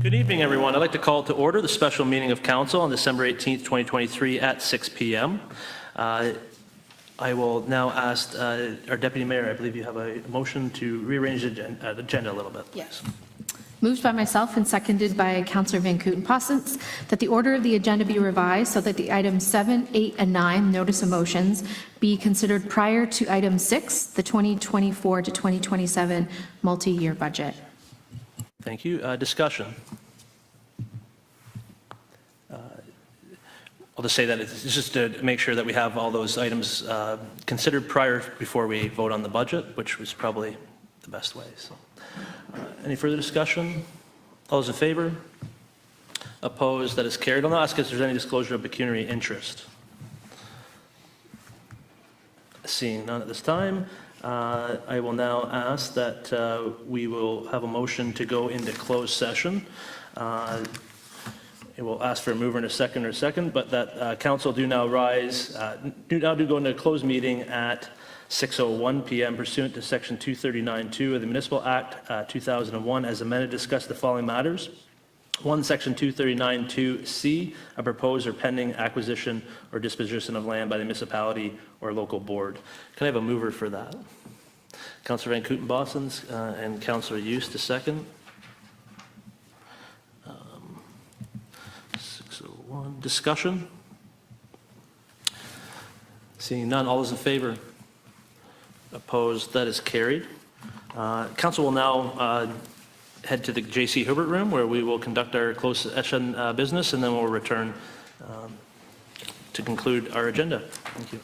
Good evening, everyone. I'd like to call to order the special meeting of council on December 18th, 2023 at 6 p.m. I will now ask our Deputy Mayor, I believe you have a motion to rearrange the agenda a little bit. Yes. Moved by myself and seconded by Councillor Van Kooten-Passens that the order of the agenda be revised so that the items 7, 8, and 9, notice of motions, be considered prior to item 6, the 2024 to 2027 multi-year budget. Thank you. Discussion. I'll just say that it's just to make sure that we have all those items considered prior before we vote on the budget, which was probably the best way. So, any further discussion? All those in favor? Opposed? That is carried. I'll now ask if there's any disclosure of pecuniary interest. Seeing none at this time, I will now ask that we will have a motion to go into closed session. It will ask for a mover in a second, but that council do now go into a closed meeting at 6:01 p.m. pursuant to Section 239(2) of the Municipal Act 2001 as amended, discuss the following matters. 1, Section 239(2)(c), a proposed or pending acquisition or disposition of land by the municipality or local board. Can I have a mover for that? Councillor Van Kooten-Passens and Councillor Eust to second. 6:01. Discussion? Seeing none, all those in favor? Opposed? That is carried. Council will now head to the J.C. Herbert room where we will conduct our closed session business, and then we'll return to conclude our agenda. Thank you.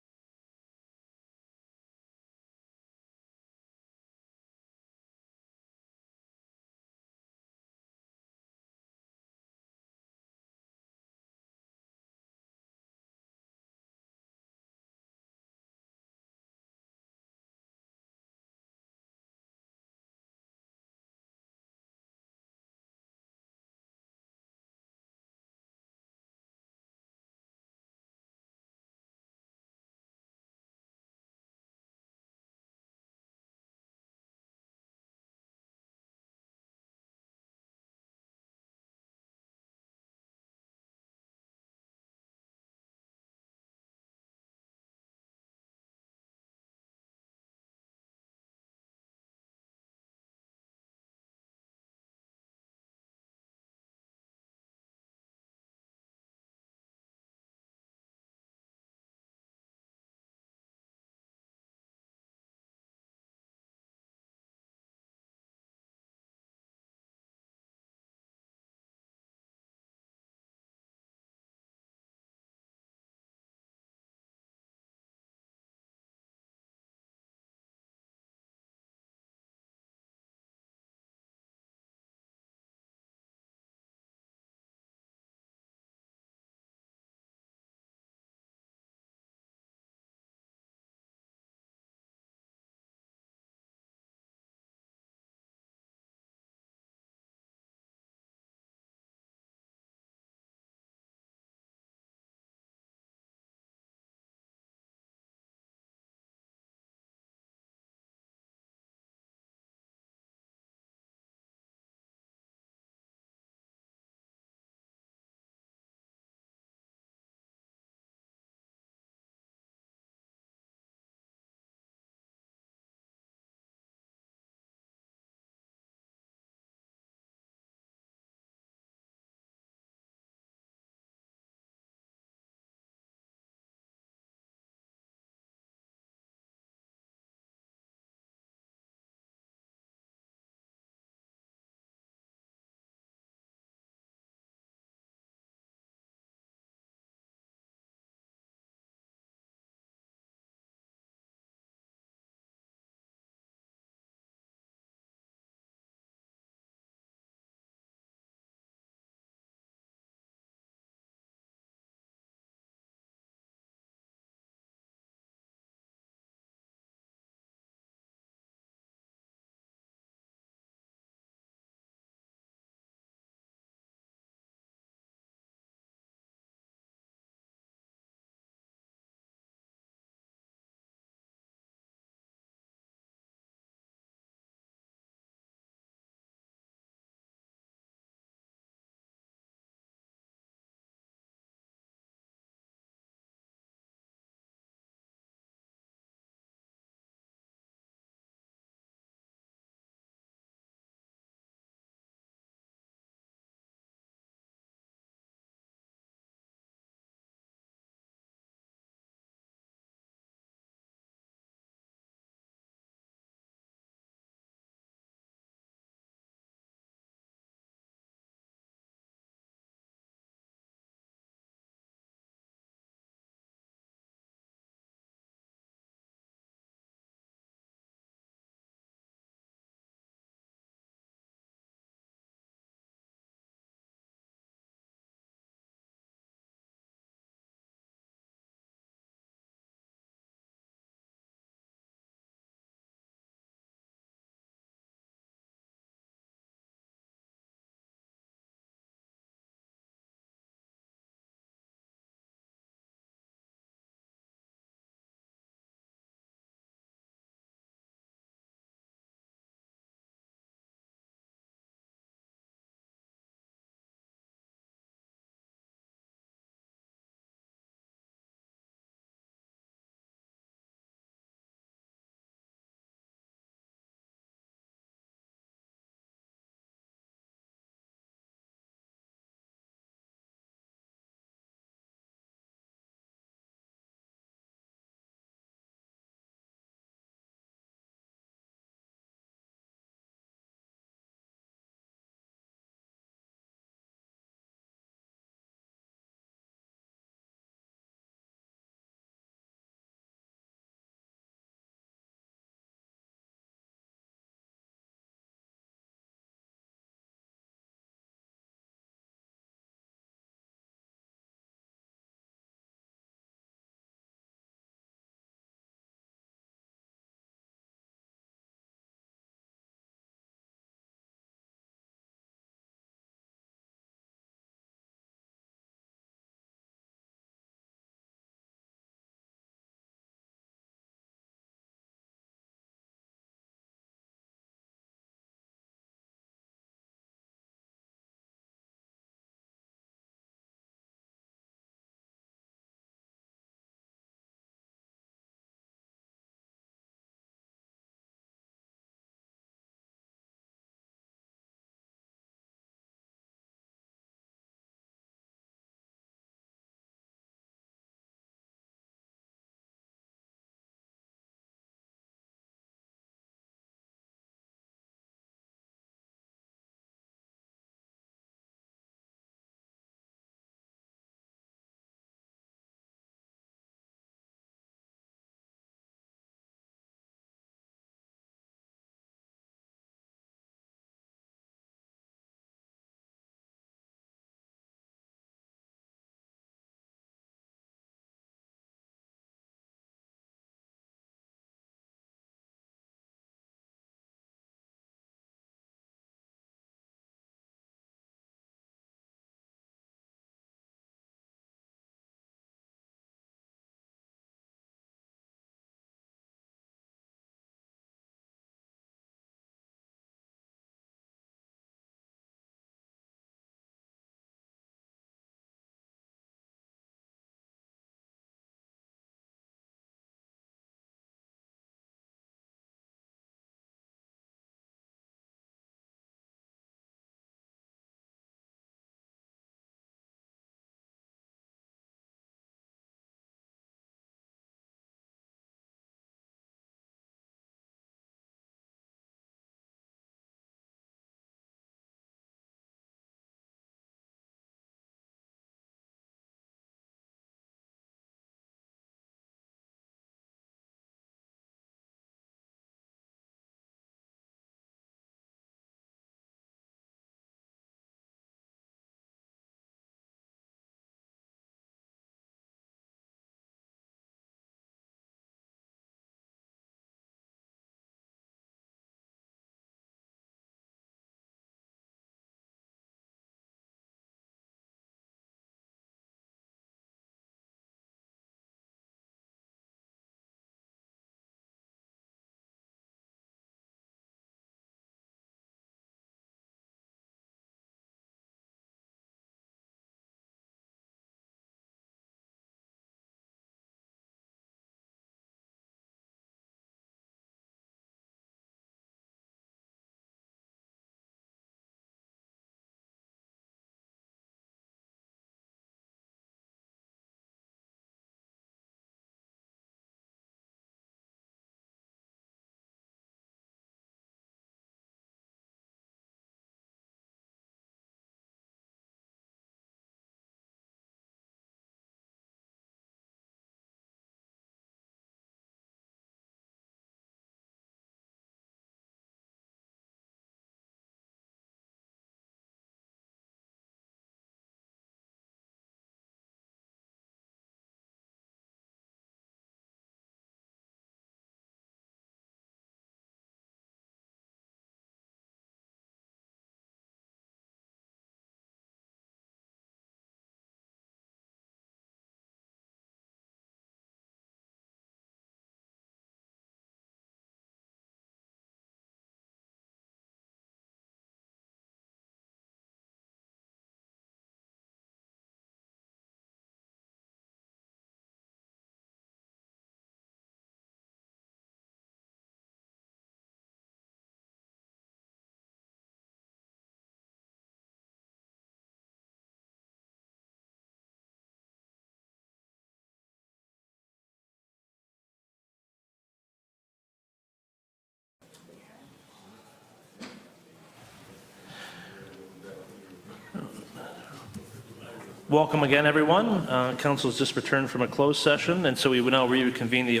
Welcome again, everyone. Council has just returned from a closed session, and so we will now reconvene the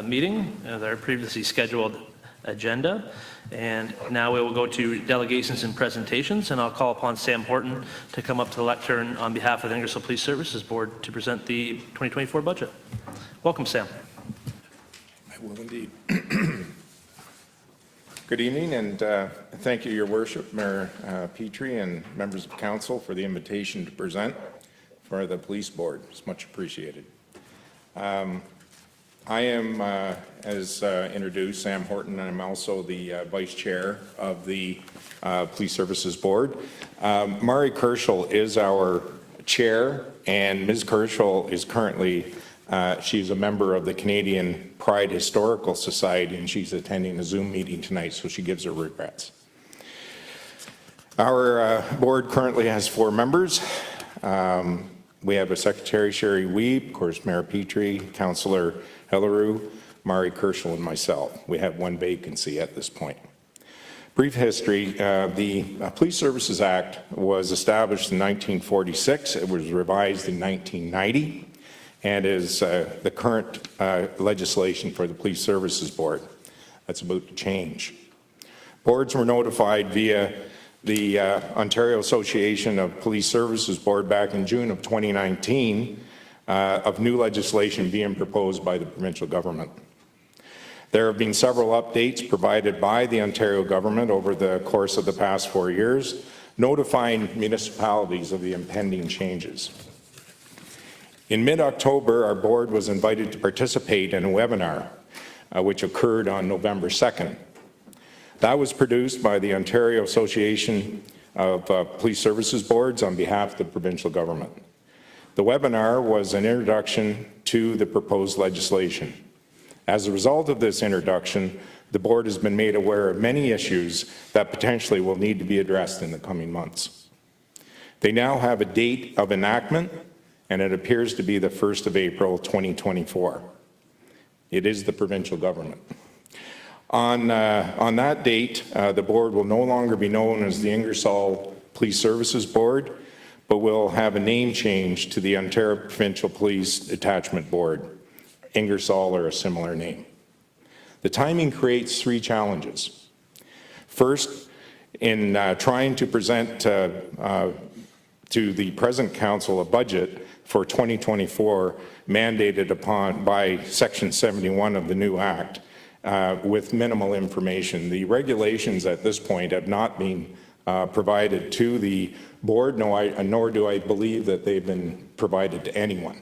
meeting as our previously scheduled agenda. And now we will go to delegations and presentations, and I'll call upon Sam Horton to come up to the lectern on behalf of the Ingersoll Police Services Board to present the 2024 budget. Welcome, Sam. I will indeed. Good evening, and thank you, Your Worship, Mayor Petrie, and members of council for the invitation to present for the police board. It's much appreciated. I am, as introduced, Sam Horton, and I'm also the vice chair of the Police Services Board. Mari Kerschel is our chair, and Ms. Kerschel is currently she's a member of the Canadian Pride Historical Society, and she's attending a Zoom meeting tonight, so she gives her regrets. Our board currently has 4 members. We have a secretary, Sherry Weeb, of course, Mayor Petrie, Councillor Helleroux, Mari Kerschel, and myself. We have 1 vacancy at this point. Brief history, the Police Services Act was established in 1946. It was revised in 1990. And is the current legislation for the Police Services Board. That's about to change. Boards were notified via the Ontario Association of Police Services Board back in June of 2019 of new legislation being proposed by the provincial government. There have been several updates provided by the Ontario government over the course of the past 4 years, notifying municipalities of the impending changes. In mid-October, our board was invited to participate in a webinar, which occurred on November 2nd. That was produced by the Ontario Association of Police Services Boards on behalf of the provincial government. The webinar was an introduction to the proposed legislation. As a result of this introduction, the board has been made aware of many issues that potentially will need to be addressed in the coming months. They now have a date of enactment, and it appears to be the 1st of April, 2024. It is the provincial government. On that date, the board will no longer be known as the Ingersoll Police Services Board, but will have a name change to the Ontario Provincial Police Detachment Board, Ingersoll or a similar name. The timing creates 3 challenges. First, in trying to present to the present council a budget for 2024 mandated upon by Section 71 of the new Act with minimal information. The regulations at this point have not been provided to the board, nor do I believe that they've been provided to anyone.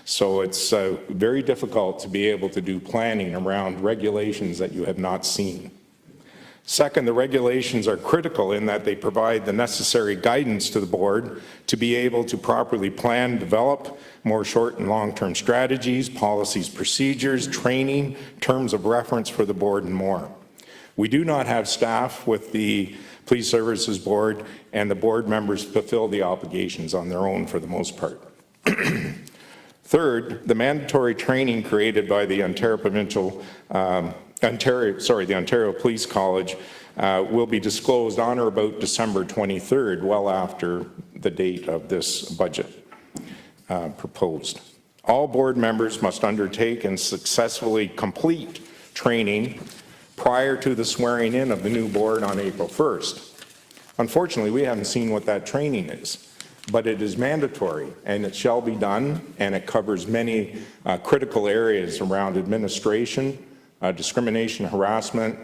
So it's very difficult to be able to do planning around regulations that you have not seen. Second, the regulations are critical in that they provide the necessary guidance to the board to be able to properly plan, develop more short and long-term strategies, policies, procedures, training, terms of reference for the board, and more. We do not have staff with the Police Services Board, and the board members fulfill the obligations on their own for the most part. Third, the mandatory training created by the Ontario Police College will be disclosed on or about December 23rd, well after the date of this budget proposed. All board members must undertake and successfully complete training prior to the swearing in of the new board on April 1st. Unfortunately, we haven't seen what that training is, but it is mandatory and it shall be done, and it covers many critical areas around administration, discrimination, harassment,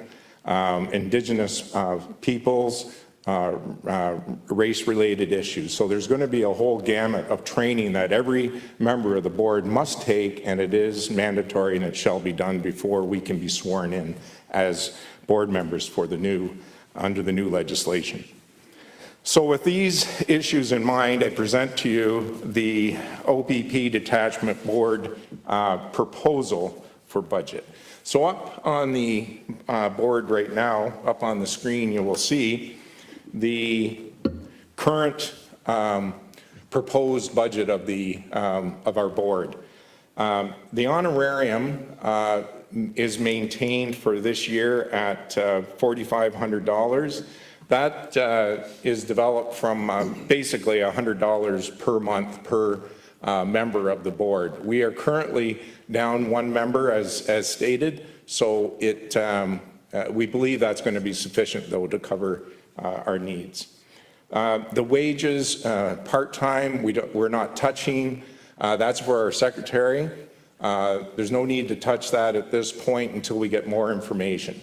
Indigenous peoples, race-related issues. So there's going to be a whole gamut of training that every member of the board must take, and it is mandatory and it shall be done before we can be sworn in as board members for under the new legislation. So with these issues in mind, I present to you the OPP Detachment Board proposal for budget. So up on the board right now, up on the screen, you will see the current proposed budget of our board. The honorarium is maintained for this year at $4,500. That is developed from basically $100 per month per member of the board. We are currently down one member as stated, so we believe that's going to be sufficient though to cover our needs. The wages, part-time, we're not touching. That's for our secretary. There's no need to touch that at this point until we get more information.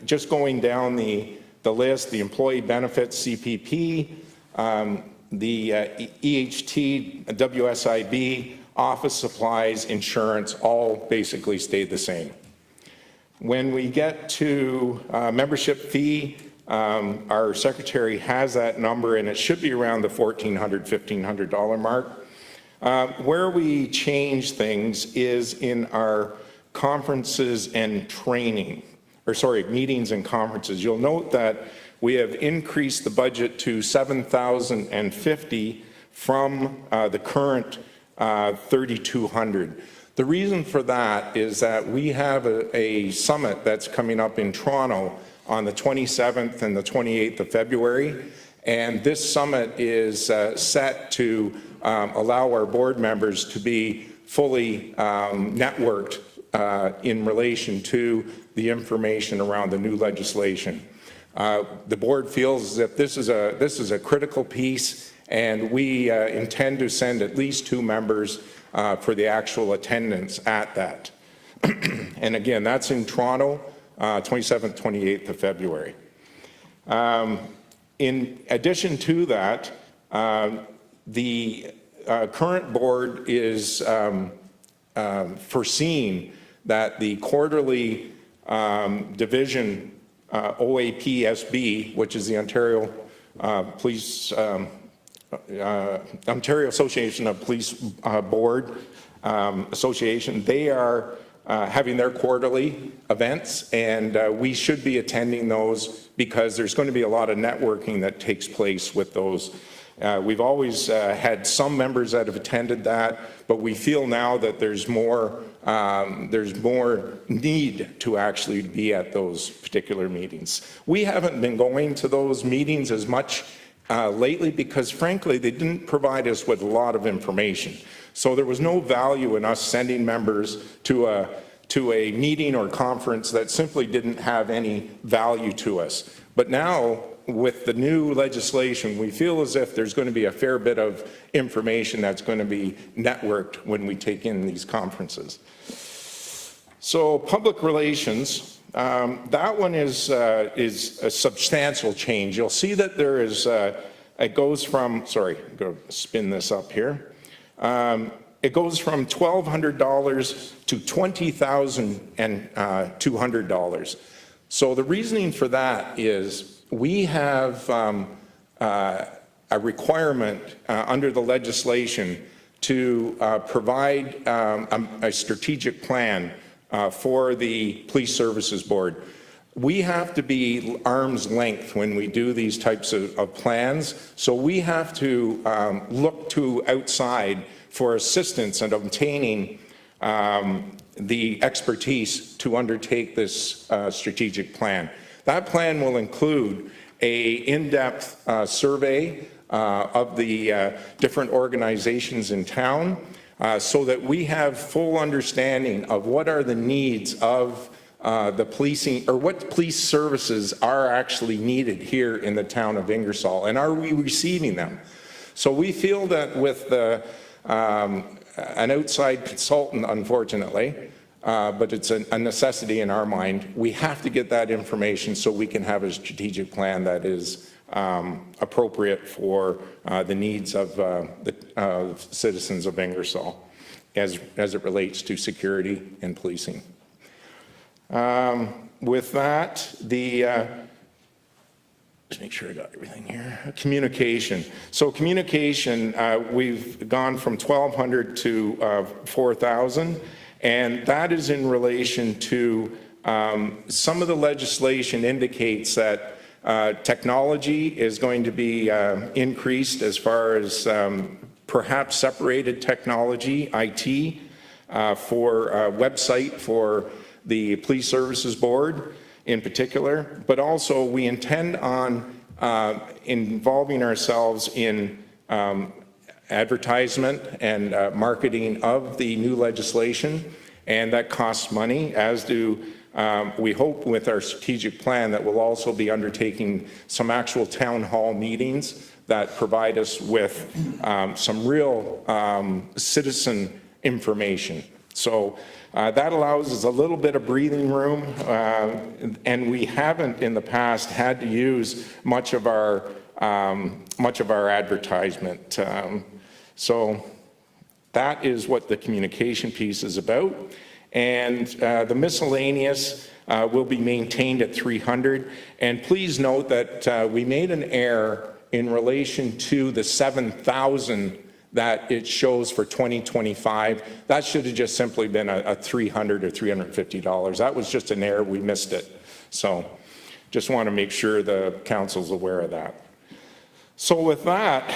Just going down the list, the employee benefits, CPP, the EHT, WSIB, office supplies, insurance, all basically stayed the same. When we get to membership fee, our secretary has that number, and it should be around the $1,400, $1,500 mark. Where we change things is in our conferences and training, meetings and conferences. You'll note that we have increased the budget to $7,050 from the current $3,200. The reason for that is that we have a summit that's coming up in Toronto on the 27th and the 28th of February, and this summit is set to allow our board members to be fully networked in relation to the information around the new legislation. The board feels that this is a critical piece, and we intend to send at least 2 members for the actual attendance at that. And again, that's in Toronto, 27th, 28th of February. In addition to that, the current board is foreseeing that the quarterly division OAPSB, which is the Ontario Ontario Association of Police Board Association, they are having their quarterly events, and we should be attending those because there's going to be a lot of networking that takes place with those. We've always had some members that have attended that, but we feel now that there's more need to actually be at those particular meetings. We haven't been going to those meetings as much lately because, frankly, they didn't provide us with a lot of information. So there was no value in us sending members to a meeting or conference that simply didn't have any value to us. But now, with the new legislation, we feel as if there's going to be a fair bit of information that's going to be networked when we take in these conferences. So public relations, that one is a substantial change. You'll see that there is, it goes from, sorry, I'm going to spin this up here. It goes from $1,200 to $20,200. So the reasoning for that is we have a requirement under the legislation to provide a strategic plan for the Police Services Board. We have to be arm's length when we do these types of plans, so we have to look to outside for assistance in obtaining the expertise to undertake this strategic plan. That plan will include an in-depth survey of the different organizations in town so that we have full understanding of what are the needs of the policing, or what police services are actually needed here in the town of Ingersoll, and are we receiving them? So we feel that with an outside consultant, unfortunately, but it's a necessity in our mind, we have to get that information so we can have a strategic plan that is appropriate for the needs of the citizens of Ingersoll as it relates to security and policing. With that, just make sure I got everything here. Communication. So communication, we've gone from 1,200 to 4,000, and that is in relation to some of the legislation indicates that technology is going to be increased as far as perhaps separated technology, IT, for a website for the Police Services Board. in particular, but also we intend on involving ourselves in advertisement and marketing of the new legislation, and that costs money, as do we hope with our strategic plan that we'll also be undertaking some actual town hall meetings that provide us with some real citizen information. So that allows us a little bit of breathing room, and we haven't in the past had to use much of our advertisement. So that is what the communication piece is about. And the miscellaneous will be maintained at 300. And please note that we made an error in relation to the 7,000 that it shows for 2025. That should have just simply been a $300 or $350. That was just an error. We missed it. So just want to make sure the council's aware of that. So with that,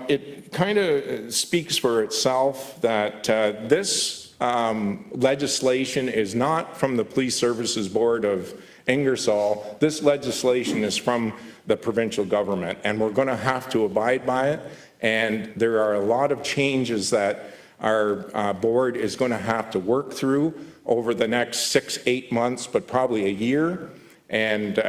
it kind of speaks for itself that this legislation is not from the Police Services Board of Ingersoll. This legislation is from the provincial government, and we're going to have to abide by it. And there are a lot of changes that our board is going to have to work through over the next 6-8 months, but probably a year. And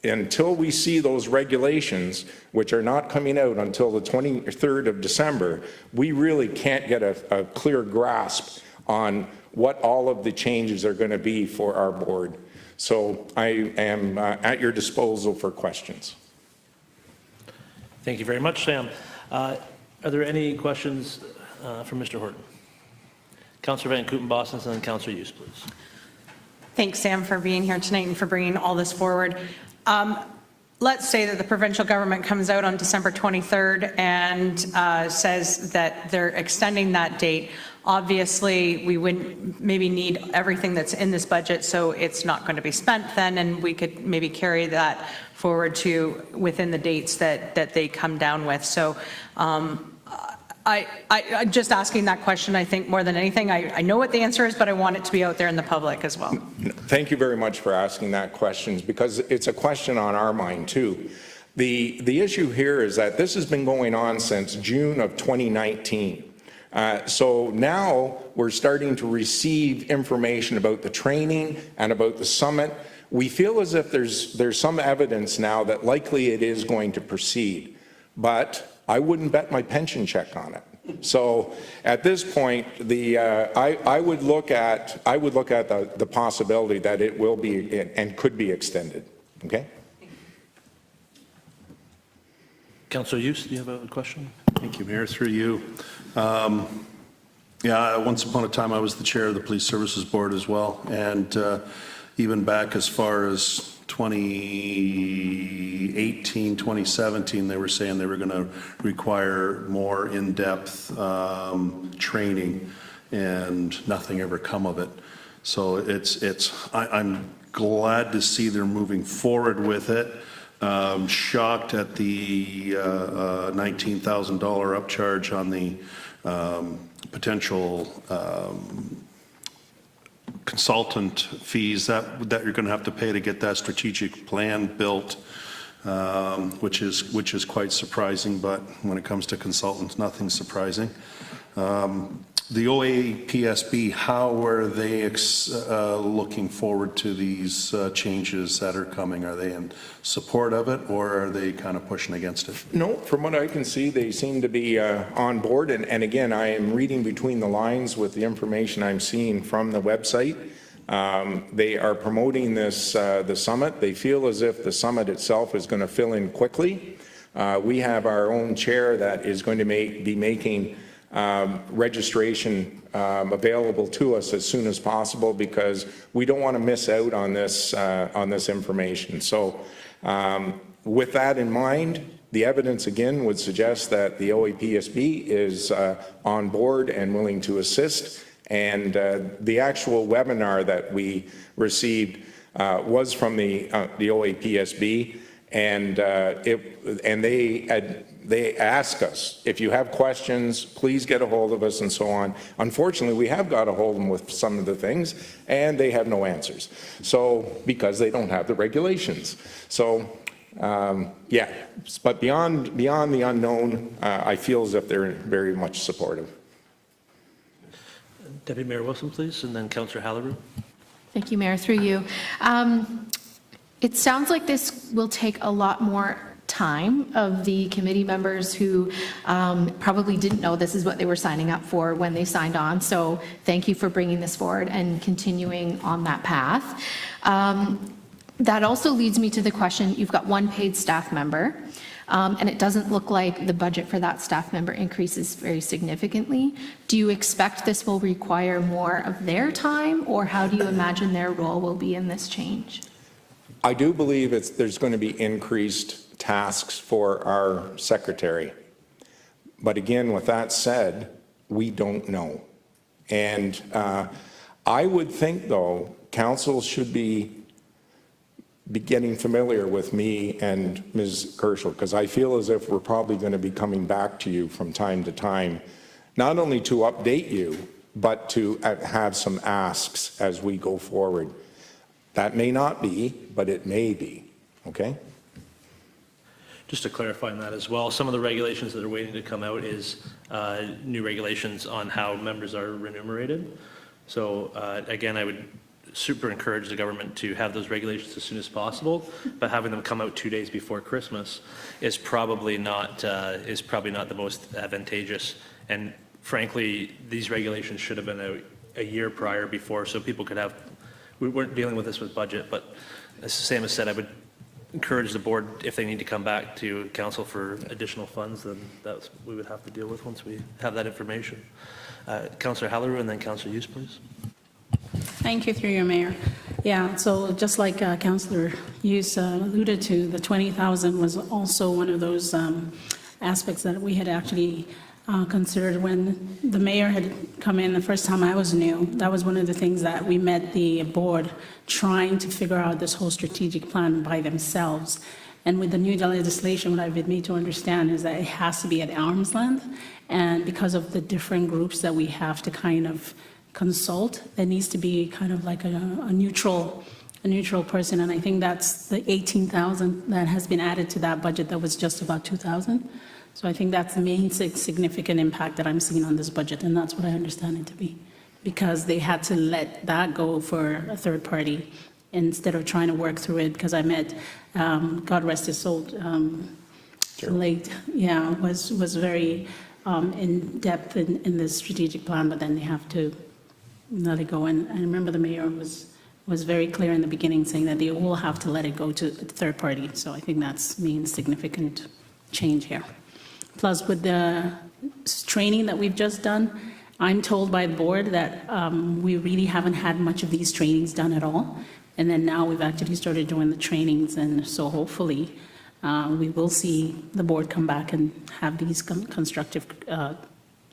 until we see those regulations, which are not coming out until the 23rd of December, we really can't get a clear grasp on what all of the changes are going to be for our board. So I am at your disposal for questions. Thank you very much, Sam. Are there any questions from Mr. Horton? Councillor Van Kooten-Bosens and then Councillor Hughes, please. Thanks, Sam, for being here tonight and for bringing all this forward. Let's say that the provincial government comes out on December 23rd and says that they're extending that date. Obviously, we wouldn't maybe need everything that's in this budget, so it's not going to be spent then, and we could maybe carry that forward to within the dates that they come down with. So I just asking that question, I think more than anything, I know what the answer is, but I want it to be out there in the public as well. Thank you very much for asking that question, because it's a question on our mind too. The issue here is that this has been going on since June of 2019. So now we're starting to receive information about the training and about the summit. We feel as if there's some evidence now that likely it is going to proceed, but I wouldn't bet my pension check on it. So at this point, I would look at the possibility that it will be and could be extended. Okay. Councillor Hughes, do you have a question? Thank you, Mayor. Through you. Yeah, once upon a time I was the chair of the Police Services Board as well, and even back as far as 2018, 2017, they were saying they were going to require more in-depth training, and nothing ever come of it. So I'm glad to see they're moving forward with it. Shocked at the $19,000 upcharge on the potential consultant fees that you're going to have to pay to get that strategic plan built, which is quite surprising. But when it comes to consultants, nothing's surprising. The OAPSB, how are they looking forward to these changes that are coming? Are they in support of it, or are they kind of pushing against it? No, from what I can see, they seem to be on board. And again, I am reading between the lines with the information I'm seeing from the website. They are promoting this, the summit. They feel as if the summit itself is going to fill in quickly. We have our own chair that is going to be making registration available to us as soon as possible, because we don't want to miss out on this information. So with that in mind, the evidence again would suggest that the OAPSB is on board and willing to assist. And the actual webinar that we received was from the OAPSB, and They ask us, if you have questions, please get a hold of us and so on. Unfortunately, we have got a hold of them with some of the things, and they have no answers. So, because they don't have the regulations. So, yeah, but beyond the unknown, I feel as if they're very much supportive. Deputy Mayor Wilson, please, and then Councillor Halleru. Thank you, Mayor, through you. It sounds like this will take a lot more time of the committee members who probably didn't know this is what they were signing up for when they signed on. So thank you for bringing this forward and continuing on that path. That also leads me to the question, you've got one paid staff member, and it doesn't look like the budget for that staff member increases very significantly. Do you expect this will require more of their time, or how do you imagine their role will be in this change? I do believe there's going to be increased tasks for our secretary. But again, with that said, we don't know. And I would think, though, council should be getting familiar with me and Ms. Kerschel, because I feel as if we're probably going to be coming back to you from time to time, not only to update you, but to have some asks as we go forward. That may not be, but it may be, okay? Just to clarify on that as well, some of the regulations that are waiting to come out is new regulations on how members are remunerated. So again, I would super encourage the government to have those regulations as soon as possible, but having them come out 2 days before Christmas is probably not the most advantageous. And frankly, these regulations should have been out a year prior before, so people could have. We weren't dealing with this with budget, but as Sam has said, I would encourage the board, if they need to come back to council for additional funds, then that's what we would have to deal with once we have that information. Councillor Halleru and then Councillor Hughes, please. Thank you, through your mayor. Yeah, so just like Councillor Hughes alluded to, the 20,000 was also one of those aspects that we had actually considered when the mayor had come in the first time I was new. That was one of the things that we met the board trying to figure out this whole strategic plan by themselves. And with the new legislation, what I've been made to understand is that it has to be at arm's length. And because of the different groups that we have to kind of consult, there needs to be kind of like a neutral person. And I think that's the 18,000 that has been added to that budget that was just about 2,000. So I think that's the main significant impact that I'm seeing on this budget, and that's what I understand it to be, because they had to let that go for a third party instead of trying to work through it, because I met, God rest his soul, late, yeah, was very in depth in this strategic plan, but then they have to let it go. And I remember the mayor was very clear in the beginning saying that they will have to let it go to a third party. So I think that's means significant change here. Plus, with the training that we've just done, I'm told by the board that we really haven't had much of these trainings done at all. And then now we've actually started doing the trainings, and so hopefully we will see the board come back and have these constructive,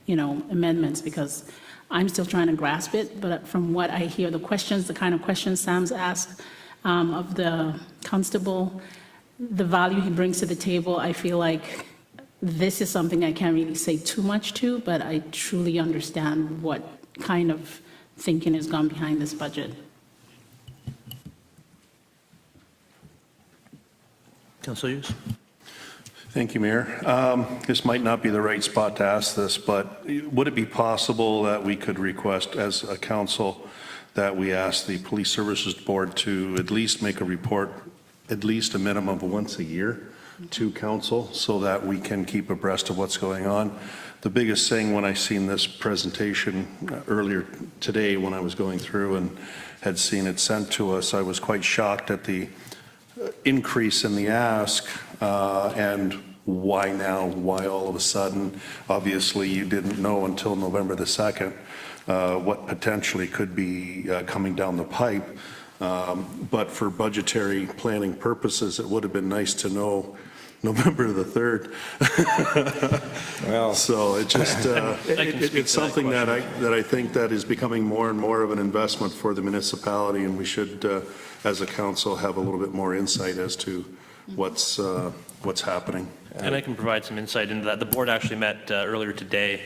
amendments, because I'm still trying to grasp it. But from what I hear, the kind of questions Sam's asked of the constable, the value he brings to the table, I feel like this is something I can't really say too much to, but I truly understand what kind of thinking has gone behind this budget. Councillor Hughes. Thank you, Mayor. This might not be the right spot to ask this, but would it be possible that we could request as a council that we ask the Police Services Board to at least make a report, at least a minimum of once a year, to council, so that we can keep abreast of what's going on? The biggest thing when I seen this presentation earlier today, when I was going through and had seen it sent to us, I was quite shocked at the increase in the ask, and why now, why all of a sudden? Obviously, you didn't know until November the 2nd what potentially could be coming down the pipe. But for budgetary planning purposes, it would have been nice to know November the 3rd. Well, So it just, it's something that I think that is becoming more and more of an investment for the municipality, and we should, as a council, have a little bit more insight as to what's happening. And I can provide some insight into that. The board actually met earlier today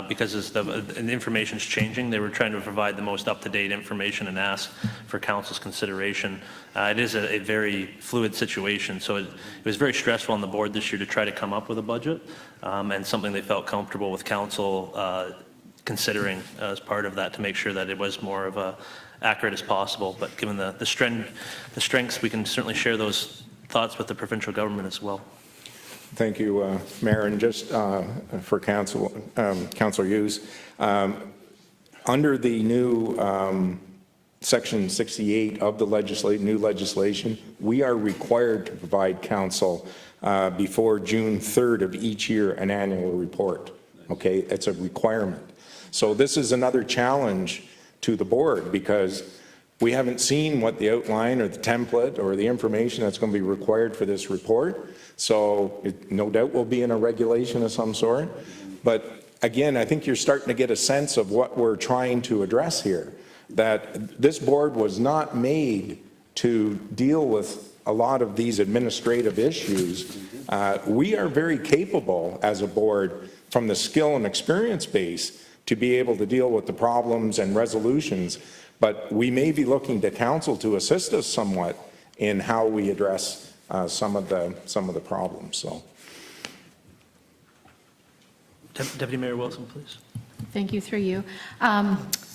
because as the information's changing. They were trying to provide the most up-to-date information and ask for council's consideration. It is a very fluid situation, so it was very stressful on the board this year to try to come up with a budget and something they felt comfortable with council considering as part of that to make sure that it was more of a accurate as possible. But given the strengths, we can certainly share those thoughts with the provincial government as well. Thank you, Mayor. And just for Councilor Hughes, under the new Section 68 of the new legislation, we are required to provide council before June 3rd of each year an annual report. Okay, it's a requirement. So this is another challenge to the board because we haven't seen what the outline or the template or the information that's going to be required for this report. So it no doubt will be in a regulation of some sort. But again, I think you're starting to get a sense of what we're trying to address here, that this board was not made to deal with a lot of these administrative issues. We are very capable as a board from the skill and experience base to be able to deal with the problems and resolutions, but we may be looking to council to assist us somewhat in how we address some of the problems. So, Deputy Mayor Wilson, please. Thank you, through you.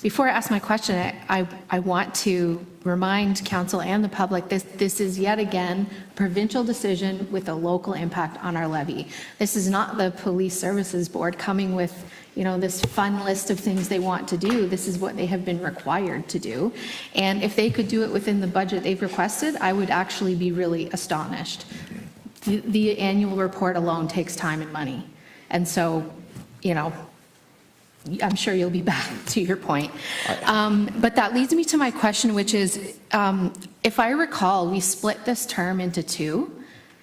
Before I ask my question, I want to remind council and the public, this is yet again a provincial decision with a local impact on our levy. This is not the Police Services Board coming with, this fun list of things they want to do. This is what they have been required to do. And if they could do it within the budget they've requested, I would actually be really astonished. The annual report alone takes time and money. And so, I'm sure you'll be back to your point. But that leads me to my question, which is, if I recall, we split this term into two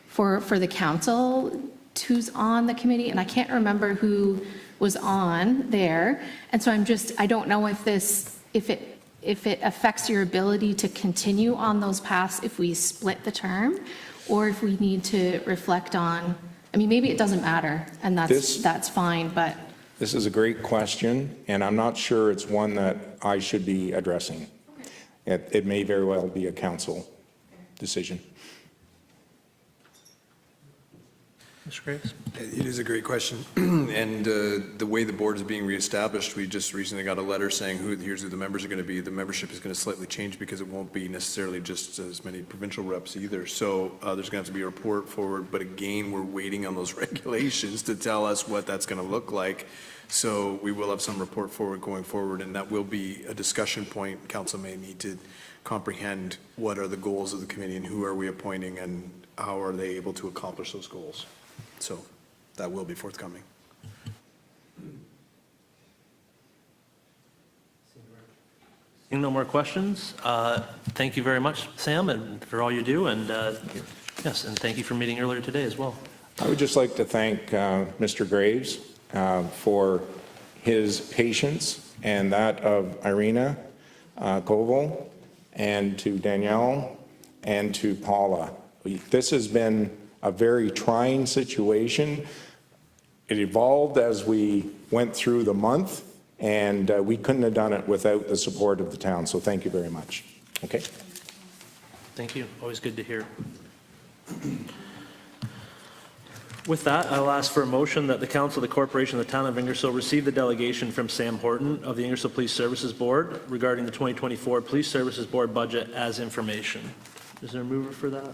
for the council who's on the committee, and I can't remember who was on there. And so I don't know if it affects your ability to continue on those paths if we split the term, or if we need to reflect on, maybe it doesn't matter, and that's fine, but. this is a great question, and I'm not sure it's one that I should be addressing. It may very well be a council decision. Mr. Graves? It is a great question. And the way the board is being reestablished, we just recently got a letter saying here's who the members are going to be. The membership is going to slightly change because it won't be necessarily just as many provincial reps either. So there's going to have to be a report forward. But again, we're waiting on those regulations to tell us what that's going to look like. So we will have some report forward going forward, and that will be a discussion point. Council may need to comprehend what are the goals of the committee and who are we appointing and how are they able to accomplish those goals. So that will be forthcoming. Seeing no more questions, thank you very much, Sam, and for all you do, and yes, and thank you for meeting earlier today as well. I would just like to thank Mr. Graves for his patience and that of Irina Koval, and to Danielle and to Paula. This has been a very trying situation. It evolved as we went through the month, and we couldn't have done it without the support of the town. So thank you very much. Okay. Thank you. Always good to hear. With that, I'll ask for a motion that the Council of the Corporation of the Town of Ingersoll receive the delegation from Sam Horton of the Ingersoll Police Services Board regarding the 2024 Police Services Board budget as information. Is there a mover for that?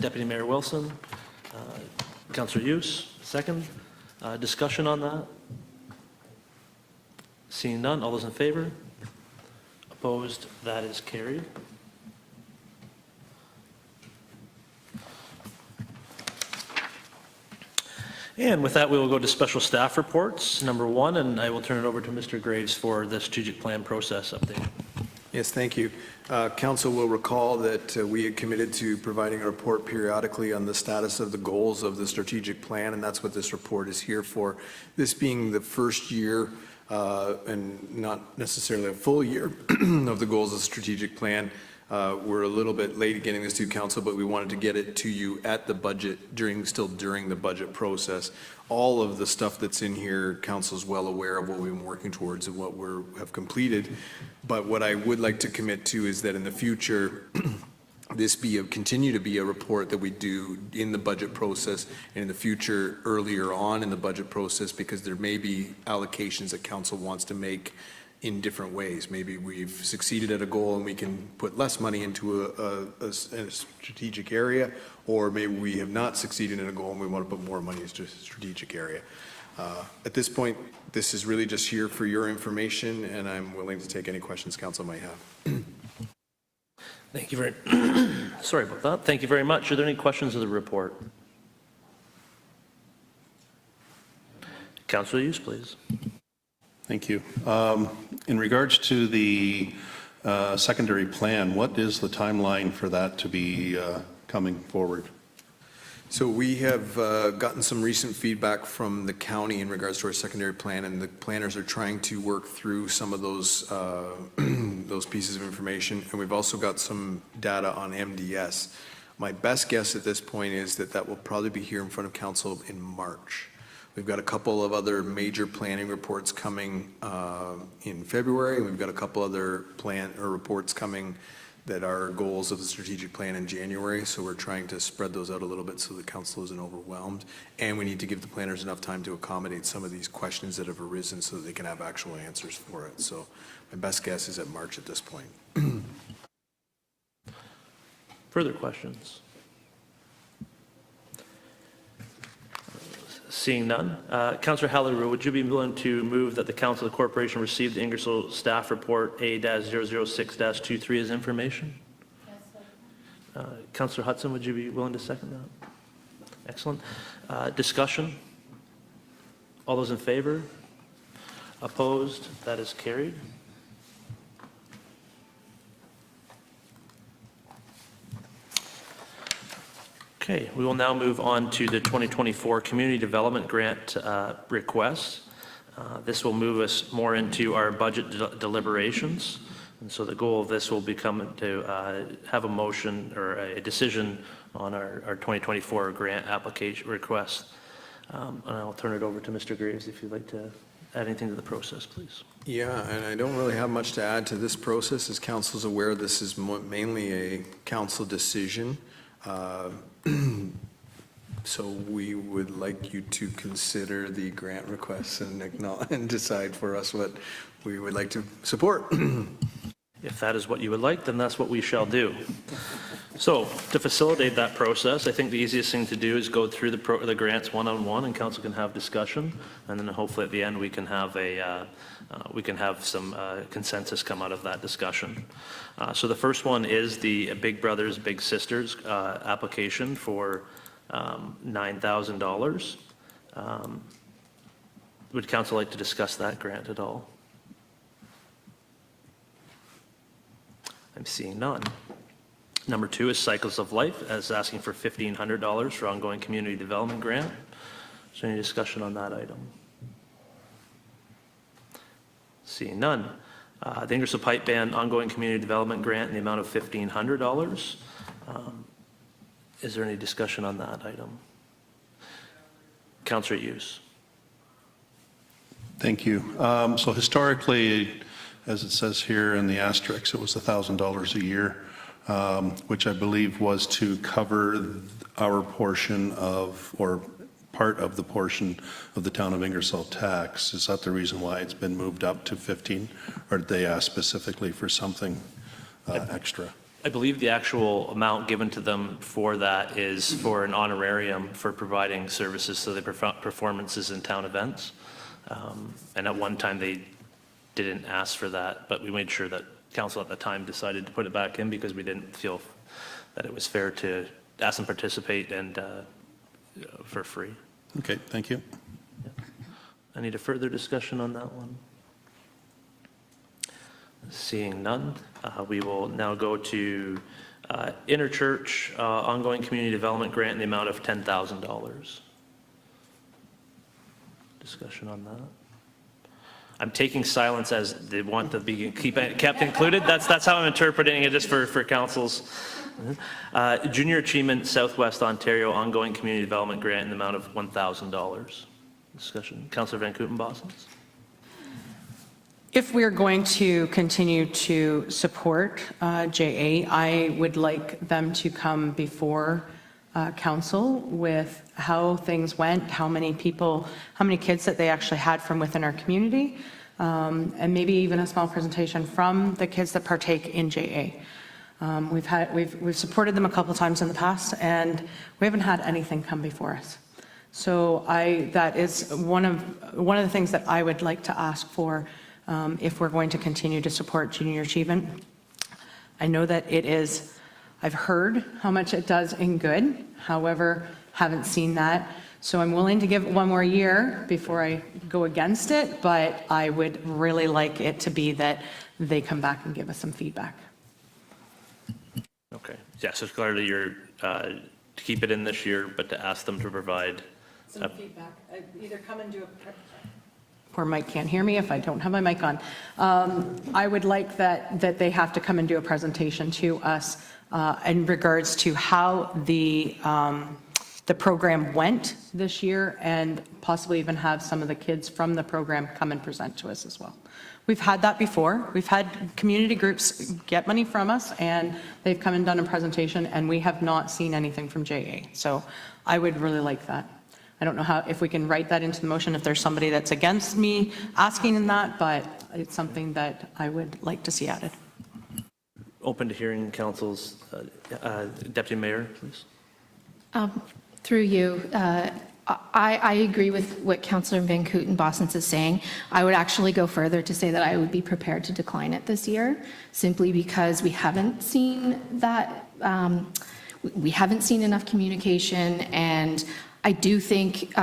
Deputy Mayor Wilson, Councillor Hughes, second. Discussion on that? Seeing none, all those in favor? Opposed? That is carried. And with that, we will go to special staff reports, number one, and I will turn it over to Mr. Graves for the strategic plan process update. Yes, thank you. Council will recall that we had committed to providing a report periodically on the status of the goals of the strategic plan, and that's what this report is here for. This being the first year and not necessarily a full year of the goals of the strategic plan, We're a little bit late getting this to council, but we wanted to get it to you at the budget, still during the budget process. All of the stuff that's in here, council's well aware of what we've been working towards and what have completed. But what I would like to commit to is that in the future, this continue to be a report that we do in the budget process and in the future earlier on in the budget process, because there may be allocations that council wants to make in different ways. Maybe we've succeeded at a goal and we can put less money into a strategic area, or maybe we have not succeeded in a goal and we want to put more money into a strategic area. At this point, this is really just here for your information, and I'm willing to take any questions council might have. Thank you very, sorry about that. Thank you very much. Are there any questions of the report? Councillor Hughes, please. Thank you. In regards to the secondary plan, what is the timeline for that to be coming forward? So we have gotten some recent feedback from the county in regards to our secondary plan, and the planners are trying to work through some of those those pieces of information. And we've also got some data on MDS. My best guess at this point is that that will probably be here in front of council in March. We've got a couple of other major planning reports coming in February. We've got a couple other reports coming that are goals of the strategic plan in January. So we're trying to spread those out a little bit so the council isn't overwhelmed. And we need to give the planners enough time to accommodate some of these questions that have arisen so that they can have actual answers for it. So my best guess is at March at this point. Further questions? Seeing none. Councillor Hallerou, would you be willing to move that the Council of the Corporation receive the Ingersoll Staff Report A-006-23 as information? Yes, Councillor Hudson, would you be willing to second that? Excellent. Discussion? All those in favor? Opposed? That is carried. Okay, we will now move on to the 2024 Community Development Grant request. This will move us more into our budget deliberations. And so the goal of this will become to have a motion or a decision on our 2024 grant application request. And I'll turn it over to Mr. Graves if you'd like to add anything to the process, please. Yeah, and I don't really have much to add to this process. As council's aware, this is mainly a council decision. So we would like you to consider the grant requests and decide for us what we would like to support. If that is what you would like, then that's what we shall do. So to facilitate that process, I think the easiest thing to do is go through the grants one-on-one, and council can have discussion, and then hopefully at the end we can have some consensus come out of that discussion. So the first one is the Big Brothers Big Sisters application for $9,000. Would council like to discuss that grant at all? I'm seeing none. Number 2 is Cycles of Life, as asking for $1,500 for ongoing community development grant. Is there any discussion on that item? Seeing none. The Ingersoll Pipe Band ongoing community development grant in the amount of $1,500. Is there any discussion on that item? Councillor Hughes. Thank you. So historically, as it says here in the asterisk, it was $1,000 a year, which I believe was to cover our portion of, or part of the portion of the town of Ingersoll tax. Is that the reason why it's been moved up to 15, or did they ask specifically for something extra? I believe the actual amount given to them for that is for an honorarium for providing services to the performances in town events. And at one time they didn't ask for that, but we made sure that council at the time decided to put it back in because we didn't feel that it was fair to ask them to participate and for free. Okay, thank you. I need a further discussion on that one. Seeing none, we will now go to Interchurch ongoing community development grant in the amount of $10,000. Discussion on that. I'm taking silence as they want to be kept included. That's how I'm interpreting it, just for councils. Junior Achievement Southwest Ontario Ongoing Community Development Grant in the amount of $1,000. Discussion. Councillor Van Kooten-Bosens. If we're going to continue to support JA, I would like them to come before council with how things went, how many people, how many kids that they actually had from within our community, and maybe even a small presentation from the kids that partake in JA. We've supported them a couple times in the past, and we haven't had anything come before us. So that is one of the things that I would like to ask for if we're going to continue to support junior achievement. I know that it is, I've heard how much it does in good, however, haven't seen that. So I'm willing to give it one more year before I go against it, but I would really like it to be that they come back and give us some feedback. Okay. Yeah, so clearly you're to keep it in this year, but to ask them to provide. Some feedback. Either come and do a... Poor Mike can't hear me if I don't have my mic on. I would like that they have to come and do a presentation to us in regards to how the program went this year, and possibly even have some of the kids from the program come and present to us as well. We've had that before. We've had community groups get money from us, and they've come and done a presentation, and we have not seen anything from JA. So I would really like that. I don't know if we can write that into the motion, if there's somebody that's against me asking in that, but it's something that I would like to see added. Open to hearing council's Deputy Mayor, please. Through you, I agree with what Councillor Van Kooten-Bosens is saying. I would actually go further to say that I would be prepared to decline it this year, simply because we haven't seen that, we haven't seen enough communication, and I do think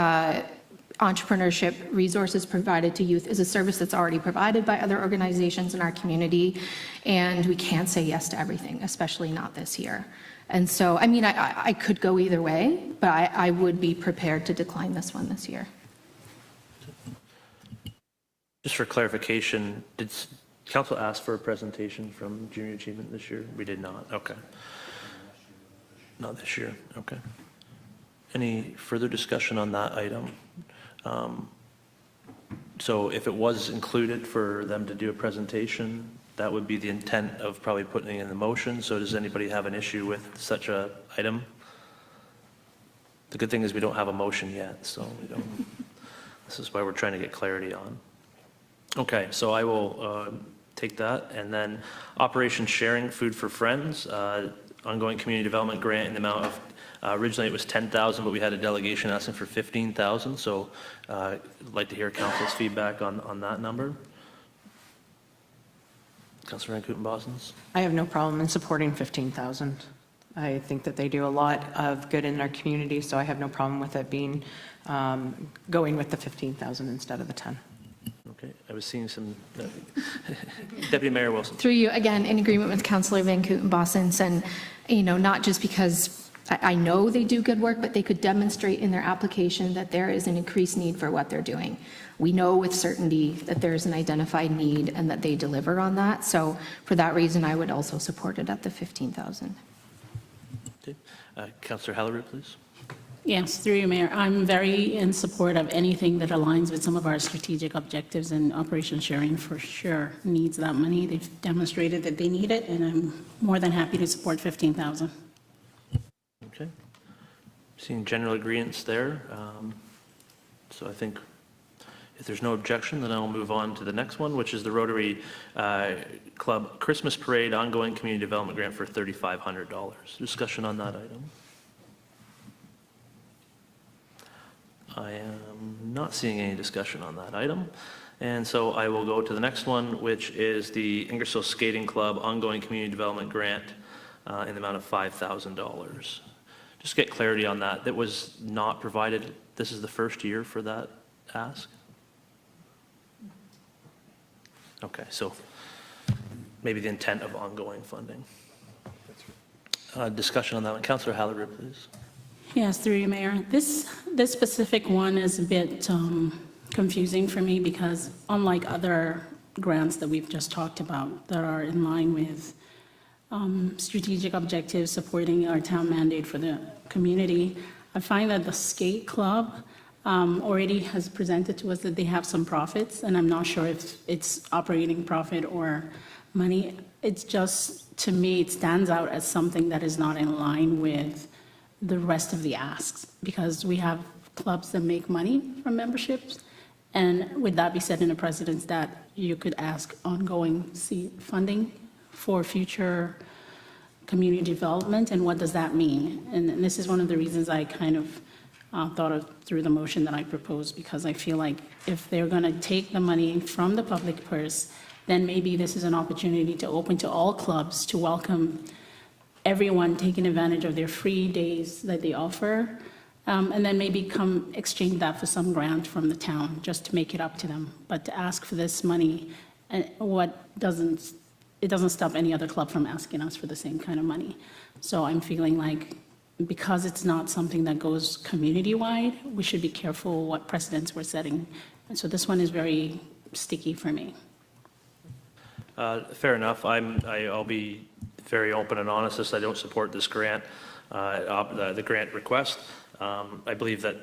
entrepreneurship resources provided to youth is a service that's already provided by other organizations in our community, and we can't say yes to everything, especially not this year. And so, I mean, I could go either way, but I would be prepared to decline this one this year. Just for clarification, did council ask for a presentation from Junior Achievement this year? We did not. Okay. Not this year. Okay. Any further discussion on that item? So if it was included for them to do a presentation, that would be the intent of probably putting it in the motion. So does anybody have an issue with such a item? The good thing is we don't have a motion yet, so we don't, this is why we're trying to get clarity on. Okay, so I will take that. And then Operation Sharing Food for Friends, ongoing community development grant in the amount of, originally it was 10,000, but we had a delegation asking for 15,000. So I'd like to hear council's feedback on that number. Councillor Van Kooten-Bosens. I have no problem in supporting 15,000. I think that they do a lot of good in our community, so I have no problem with it being, going with the 15,000 instead of the 10. Okay, I was seeing some, Deputy Mayor Wilson. Through you, again, in agreement with Councillor Van Kooten-Bosens, and, you know, not just because I know they do good work, but they could demonstrate in their application that there is an increased need for what they're doing. We know with certainty that there's an identified need and that they deliver on that. So for that reason, I would also support it at the 15,000. Okay. Councillor Halleroux, please. Yes, through you, Mayor. I'm very in support of anything that aligns with some of our strategic objectives, and Operation Sharing for sure needs that money. They've demonstrated that they need it, and I'm more than happy to support 15,000. Okay. Seeing general agreements there. So I think if there's no objection, then I'll move on to the next one, which is the Rotary Club Christmas Parade ongoing community development grant for $3,500. Discussion on that item. I am not seeing any discussion on that item. And so I will go to the next one, which is the Ingersoll Skating Club ongoing community development grant in the amount of $5,000. Just get clarity on that. That was not provided. This is the first year for that ask? Okay, so maybe the intent of ongoing funding. Discussion on that one. Councillor Halleroux, please. Yes, through you, Mayor. This specific one is a bit confusing for me because unlike other grants that we've just talked about that are in line with strategic objectives supporting our town mandate for the community, I find that the skate club already has presented to us that they have some profits, and I'm not sure if it's operating profit or money. It's just, to me, it stands out as something that is not in line with the rest of the asks, because we have clubs that make money from memberships, and would that be set in a precedence that you could ask ongoing funding for future community development, and what does that mean? And this is one of the reasons I kind of thought of through the motion that I proposed, because I feel like if they're going to take the money from the public purse, then maybe this is an opportunity to open to all clubs to welcome everyone taking advantage of their free days that they offer, and then maybe come exchange that for some grant from the town, just to make it up to them. But to ask for this money, and it doesn't stop any other club from asking us for the same kind of money. So I'm feeling like, because it's not something that goes community-wide, we should be careful what precedents we're setting. And so this one is very sticky for me. Fair enough. I'll be very open and honest as I don't support this grant, the grant request. I believe that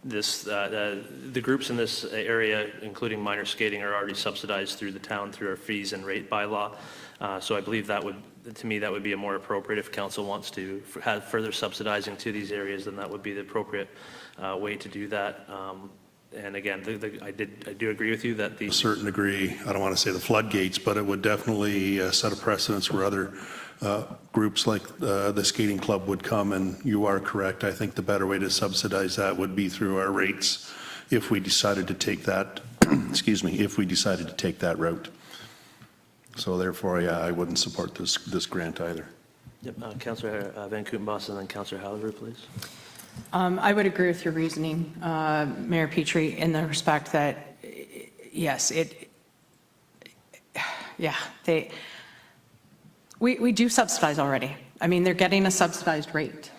the groups in this area, including minor skating, are already subsidized through the town through our fees and rate bylaw. So I believe that to me, that would be a more appropriate, if council wants to have further subsidizing to these areas, then that would be the appropriate way to do that. And again, I do agree with you that To a certain degree, I don't want to say the floodgates, but it would definitely set a precedence where other groups like the skating club would come, and you are correct. I think the better way to subsidize that would be through our rates if we decided to take that, excuse me, if we decided to take that route. So therefore, yeah, I wouldn't support this grant either. Yep, Councillor Van Kootenbos and then Councillor Halliday, please. I would agree with your reasoning, Mayor Petrie, in the respect that, yes, we do subsidize already. I mean, they're getting a subsidized rate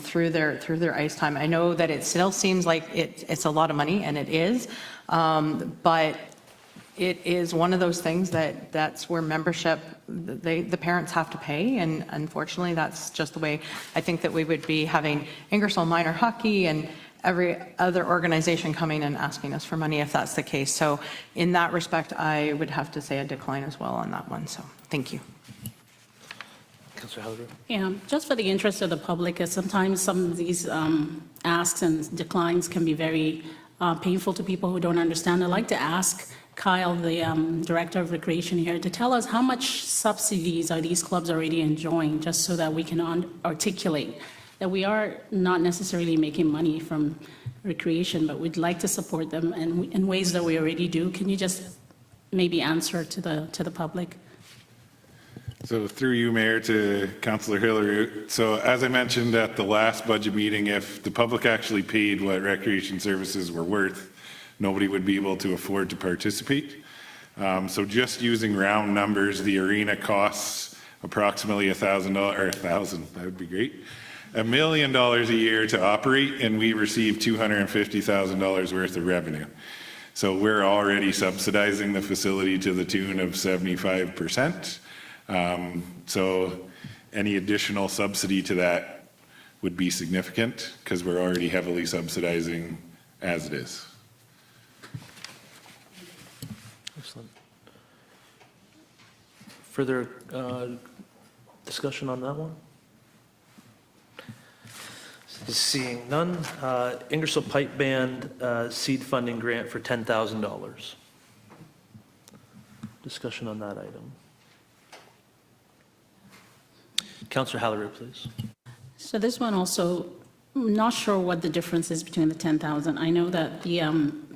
through their ice time. I know that it still seems like it's a lot of money, and it is, but it is one of those things that's where membership, the parents have to pay, and unfortunately, that's just the way I think that we would be having Ingersoll Minor Hockey and every other organization coming and asking us for money if that's the case. So in that respect, I would have to say a decline as well on that one, so thank you. Councillor Halliday. Yeah, just for the interest of the public, as sometimes some of these asks and declines can be very painful to people who don't understand. I'd like to ask Kyle, the Director of Recreation here, to tell us how much subsidies are these clubs already enjoying, just so that we can articulate that we are not necessarily making money from recreation, but we'd like to support them in ways that we already do. Can you just maybe answer to the public? So through you, Mayor, to Councillor Hillary. So as I mentioned at the last budget meeting, if the public actually paid what recreation services were worth, nobody would be able to afford to participate. So just using round numbers, the arena costs approximately $1,000, that would be great, $1 million a year to operate, and we receive $250,000 worth of revenue. So we're already subsidizing the facility to the tune of 75%. So any additional subsidy to that would be significant because we're already heavily subsidizing as it is. Excellent. Further discussion on that one? Seeing none. Ingersoll Pipe Band seed funding grant for $10,000. Discussion on that item. Councillor Halliday, please. So this one also, I'm not sure what the difference is between the 10,000. I know that the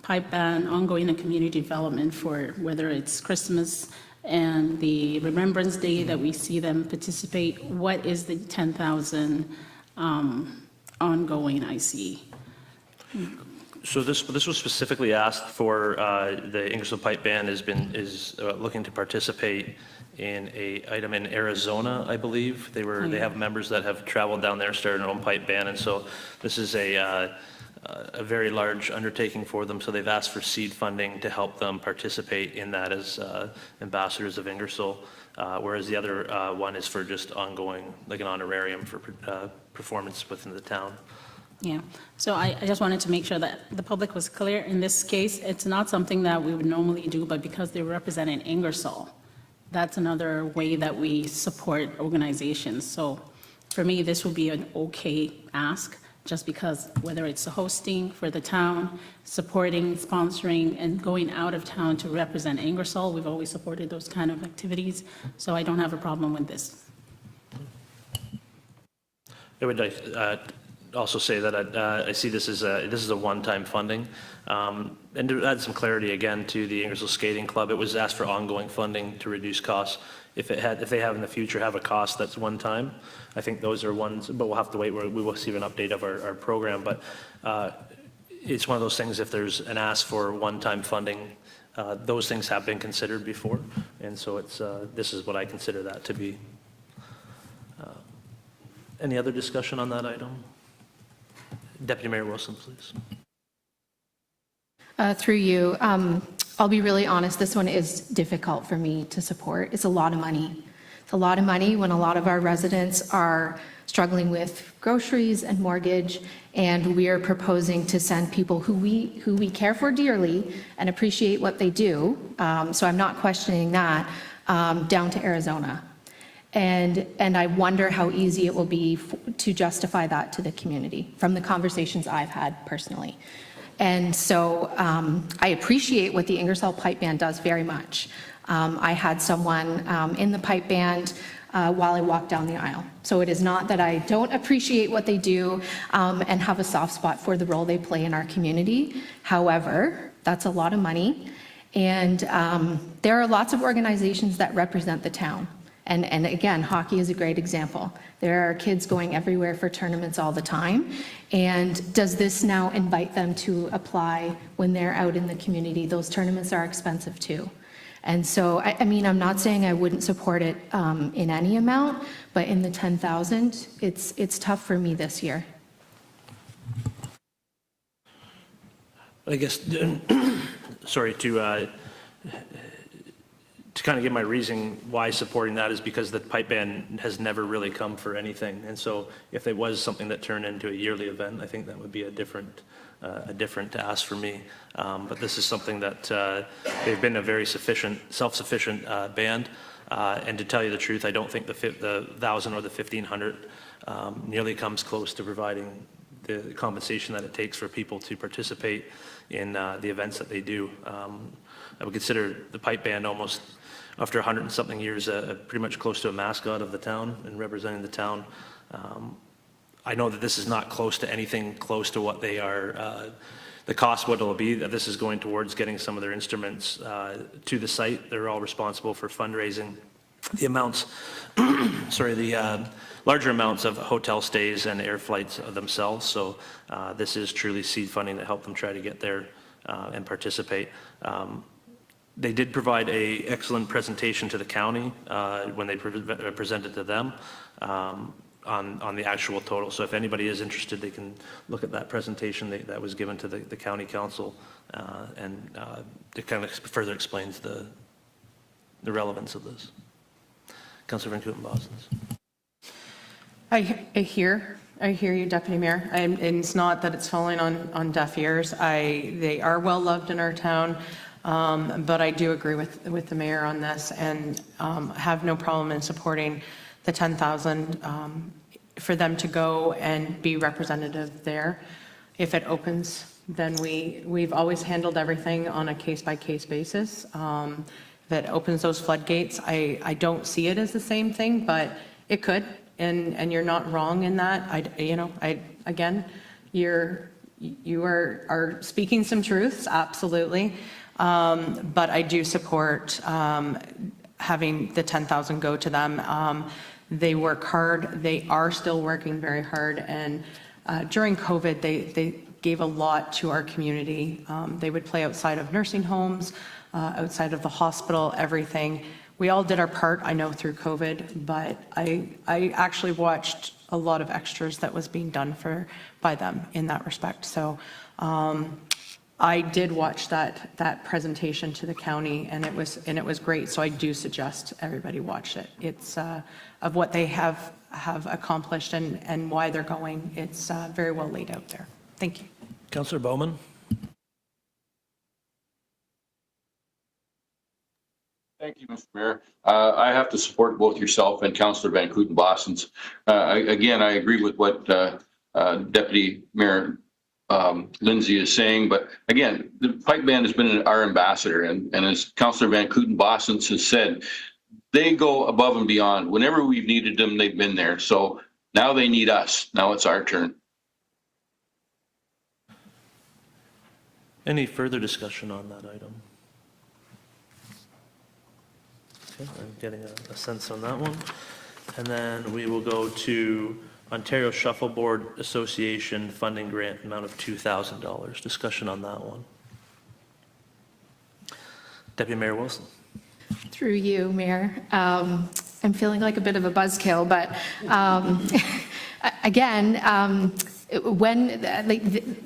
pipe band, ongoing and community development for whether it's Christmas and the Remembrance Day that we see them participate, what is the 10,000 ongoing I see? So this was specifically asked for, the Ingersoll Pipe Band is looking to participate in a item in Arizona, I believe. They have members that have traveled down there, started their own pipe band, and so this is a a very large undertaking for them, so they've asked for seed funding to help them participate in that as ambassadors of Ingersoll, whereas the other one is for just ongoing, like an honorarium for performance within the town. Yeah, so I just wanted to make sure that the public was clear. In this case, it's not something that we would normally do, but because they represent in Ingersoll, that's another way that we support organizations. So for me, this would be an okay ask, just because whether it's the hosting for the town, supporting, sponsoring, and going out of town to represent Ingersoll, we've always supported those kind of activities, so I don't have a problem with this. I would also say that I see this as a one-time funding. And to add some clarity again to the Ingersoll Skating Club, it was asked for ongoing funding to reduce costs. If they have in the future have a cost that's one time, I think those are ones, but we'll have to wait. We will see an update of our program. But it's one of those things, if there's an ask for one-time funding, those things have been considered before. And so this is what I consider that to be. Any other discussion on that item? Deputy Mayor Wilson, please. Through you, I'll be really honest, this one is difficult for me to support. It's a lot of money. It's a lot of money when a lot of our residents are struggling with groceries and mortgage, and we are proposing to send people who we care for dearly and appreciate what they do, so I'm not questioning that, down to Arizona. And I wonder how easy it will be to justify that to the community from the conversations I've had personally. And so I appreciate what the Ingersoll Pipe Band does very much. I had someone in the pipe band while I walked down the aisle. So it is not that I don't appreciate what they do and have a soft spot for the role they play in our community. However, that's a lot of money. And there are lots of organizations that represent the town. And again, hockey is a great example. There are kids going everywhere for tournaments all the time. And does this now invite them to apply when they're out in the community? Those tournaments are expensive too. And so, I mean, I'm not saying I wouldn't support it in any amount, but in the 10,000, it's tough for me this year. I guess, sorry, to kind of give my reasoning why supporting that is because the pipe band has never really come for anything. And so if it was something that turned into a yearly event, I think that would be a different ask for me. But this is something that they've been a very self-sufficient band. And to tell you the truth, I don't think the 1,000 or the 1,500 nearly comes close to providing the compensation that it takes for people to participate in the events that they do. I would consider the pipe band almost, after 100 and something years, pretty much close to a mascot of the town and representing the town. I know that this is not close to anything close to what they are, the cost, what it'll be, that this is going towards getting some of their instruments to the site. They're all responsible for fundraising. The amounts, sorry, the larger amounts of hotel stays and air flights themselves. So this is truly seed funding to help them try to get there and participate. They did provide an excellent presentation to the county when they presented to them on the actual total. So if anybody is interested, they can look at that presentation that was given to the county council, and it kind of further explains the relevance of this. Councilor Van Kooten-Bosens. I hear you, Deputy Mayor. And it's not that it's falling on deaf ears. They are well loved in our town. But I do agree with the mayor on this and have no problem in supporting the 10,000 for them to go and be representative there. If it opens, then we've always handled everything on a case-by-case basis. If it opens those floodgates, I don't see it as the same thing, but it could, and you're not wrong in that. Again, you are speaking some truths, absolutely. But I do support having the 10,000 go to them. They work hard. They are still working very hard. And during COVID, they gave a lot to our community. They would play outside of nursing homes, outside of the hospital, everything. We all did our part, I know, through COVID, but I actually watched a lot of extras that was being done by them in that respect. So I did watch that presentation to the county, and it was great. So I do suggest everybody watch it. It's of what they have accomplished and why they're going. It's very well laid out there. Thank you. Councillor Bowman? Thank you, Mr. Mayor. I have to support both yourself and Councillor Van Kooten-Bossens. Again, I agree with what Deputy Mayor Lindsay is saying, but again, the pipe band has been our ambassador, and as Councillor Van Kooten-Bossens has said, they go above and beyond. Whenever we've needed them, they've been there. So now they need us. Now it's our turn. Any further discussion on that item? Okay, I'm getting a sense on that one. And then we will go to Ontario Shuffleboard Association funding grant amount of $2,000. Discussion on that one. Deputy Mayor Wilson. Through you, Mayor. I'm feeling like a bit of a buzzkill, but again, when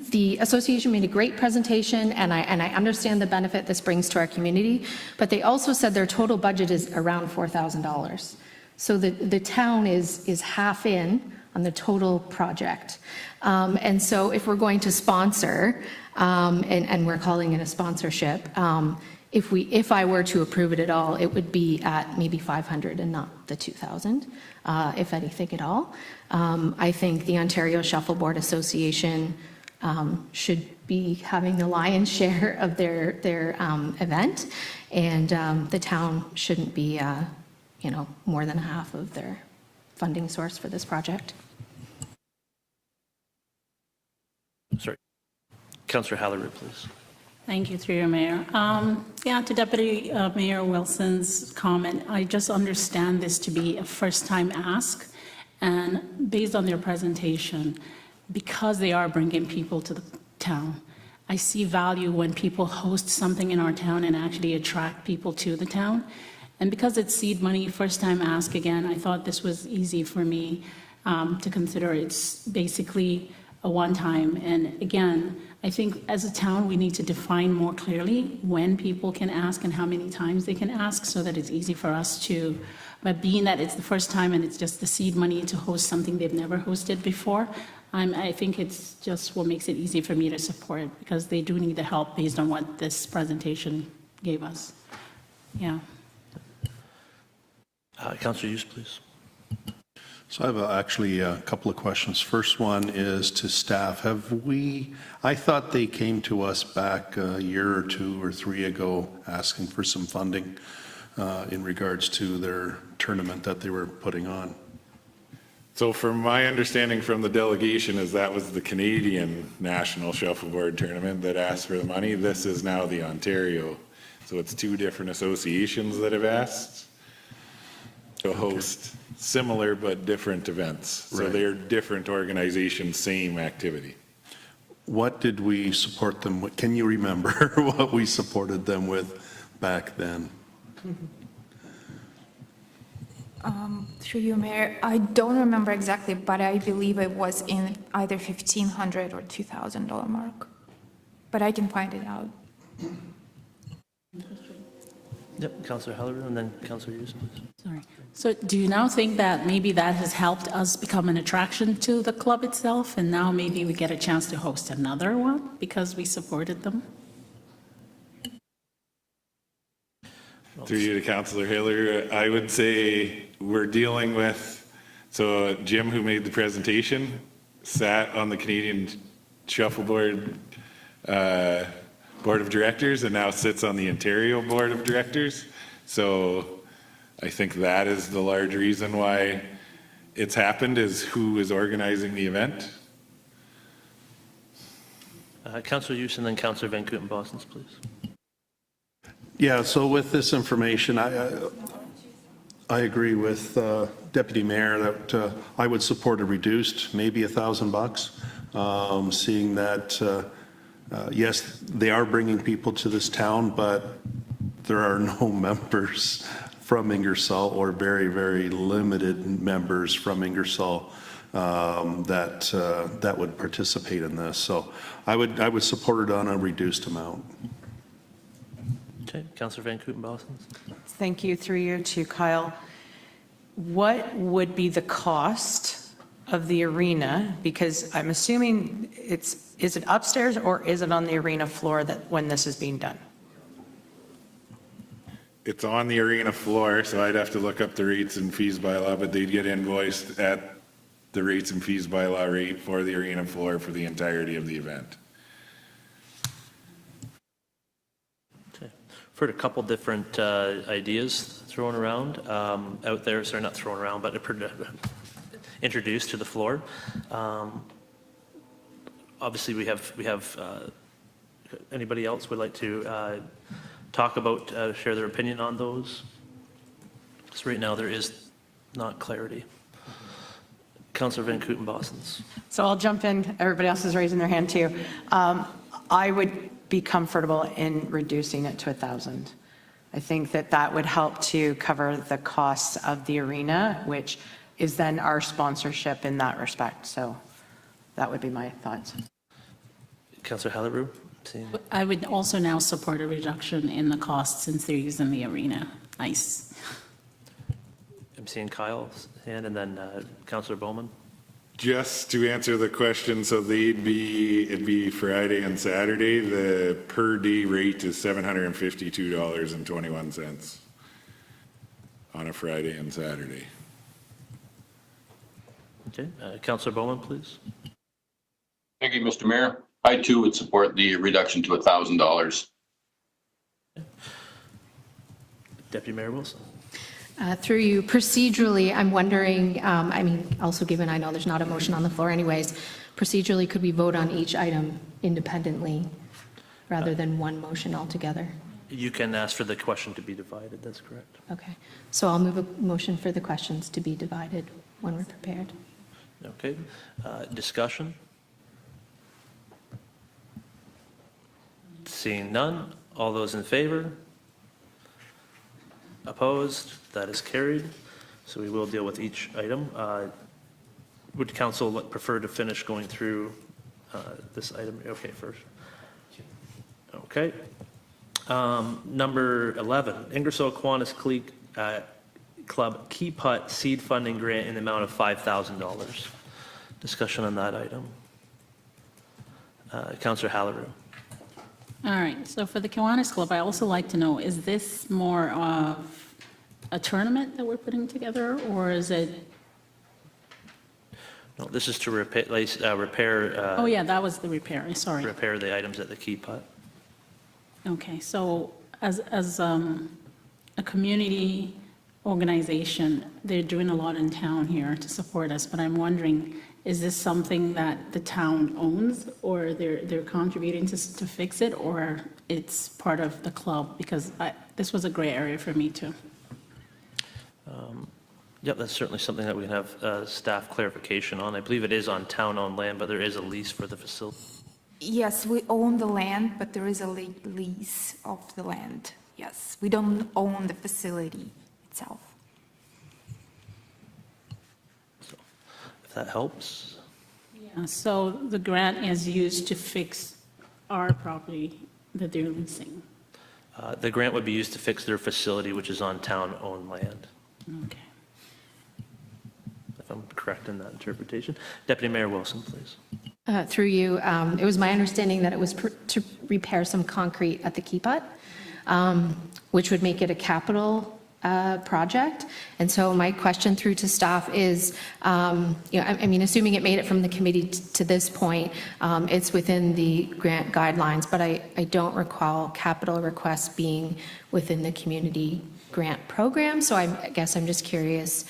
the association made a great presentation, and I understand the benefit this brings to our community, but they also said their total budget is around $4,000. So the town is half in on the total project. And so if we're going to sponsor, and we're calling it a sponsorship, if I were to approve it at all, it would be at maybe 500 and not the 2,000, if anything at all. I think the Ontario Shuffleboard Association should be having the lion's share of their event, and the town shouldn't be, more than half of their funding source for this project. Sorry. Councillor Halleru, please. Thank you, through your mayor. Yeah, to Deputy Mayor Wilson's comment, I just understand this to be a first-time ask, and based on their presentation, because they are bringing people to the town, I see value when people host something in our town and actually attract people to the town. And because it's seed money, first-time ask again, I thought this was easy for me to consider. It's basically a one-time, and again, I think as a town, we need to define more clearly when people can ask and how many times they can ask so that it's easy for us to, but being that it's the first time and it's just the seed money to host something they've never hosted before, I think it's just what makes it easy for me to support, because they do need the help based on what this presentation gave us. Yeah. Councillor Hughes, please. So I have actually a couple of questions. First one is to staff. I thought they came to us back a year or 2 or 3 ago asking for some funding in regards to their tournament that they were putting on. So from my understanding from the delegation is that was the Canadian National Shuffleboard Tournament that asked for the money. This is now the Ontario. So it's 2 different associations that have asked to host similar but different events. So Right. they're different organizations, same activity. What did we support them with? Can you remember what we supported them with back then? Through you, Mayor, I don't remember exactly, but I believe it was in either $1,500 or $2,000 mark. But I can find it out. Yep, Councillor Halleru, and then Councillor Hughes, please. Sorry. So do you now think that maybe that has helped us become an attraction to the club itself, and now maybe we get a chance to host another one because we supported them? Through you to Councillor Hiller, I would say we're dealing with, so Jim, who made the presentation, sat on the Canadian Shuffleboard Board of Directors and now sits on the Ontario Board of Directors. So I think that is the large reason why it's happened, is who is organizing the event. Councillor Hughes, and then Councillor Van Kooten-Bossens, please. Yeah, so with this information, I agree with Deputy Mayor that I would support a reduced, maybe $1,000, seeing that, yes, they are bringing people to this town, but there are no members from Ingersoll, or very, very limited members from Ingersoll. that would participate in this. So I would support it on a reduced amount. Okay, Councillor Van Kooten-Bosens. Thank you, through you to Kyle. What would be the cost of the arena? Because I'm assuming is it upstairs or is it on the arena floor that, when this is being done? It's on the arena floor, so I'd have to look up the rates and fees by law, but they'd get invoiced at the rates and fees by law rate for the arena floor for the entirety of the event. Okay. I've heard a couple different ideas thrown around out there, sorry, not thrown around, but introduced to the floor. Obviously, we have anybody else would like to talk about, share their opinion on those? So right now, there is not clarity. Councillor Van Kooten-Bosens. So I'll jump in. Everybody else is raising their hand too. I would be comfortable in reducing it to 1,000. I think that that would help to cover the costs of the arena, which is then our sponsorship in that respect. So that would be my thoughts. Councillor Halleru. I would also now support a reduction in the cost since they're using the arena ice. I'm seeing Kyle's hand, and then Councillor Bowman. Just to answer the question, so it'd be Friday and Saturday. The per day rate is $752.21 on a Friday and Saturday. Okay, Councillor Bowman, please. Thank you, Mr. Mayor. I too would support the reduction to $1,000. Deputy Mayor Wilson. Through you, procedurally, I'm wondering, I mean, also given I know there's not a motion on the floor anyways, procedurally, could we vote on each item independently rather than one motion altogether? You can ask for the question to be divided, that's correct. Okay, so I'll move a motion for the questions to be divided when we're prepared. Okay, discussion? Seeing none, all those in favor? Opposed? That is carried. So we will deal with each item. Would council prefer to finish going through this item? Okay, first. Okay. Number 11, Ingersoll Kiwanis Club Key Putt Seed Funding Grant in the amount of $5,000. Discussion on that item. Councillor Halleru. All right, so for the Kiwanis Club, I also like to know, is this more of a tournament that we're putting together, or is it? No, this is to repair, Oh, yeah, that was the repair, sorry. repair the items at the Key Putt. Okay, so as a community organization, they're doing a lot in town here to support us, but I'm wondering, is this something that the town owns, or they're contributing to fix it, or it's part of the club? Because this was a gray area for me too. Yep, that's certainly something that we can have staff clarification on. I believe it is on town-owned land, but there is a lease for the facility. Yes, we own the land, but there is a lease of the land. Yes, we don't own the facility itself. So if that helps. Yeah, so the grant is used to fix our property that they're leasing. The grant would be used to fix their facility, which is on town-owned land, Okay. if I'm correct in that interpretation. Deputy Mayor Wilson, please. Through you, it was my understanding that it was to repair some concrete at the Key Putt, which would make it a capital project. And so my question through to staff is, I mean, assuming it made it from the committee to this point, it's within the grant guidelines, but I don't recall capital requests being within the community grant program. So I guess I'm just curious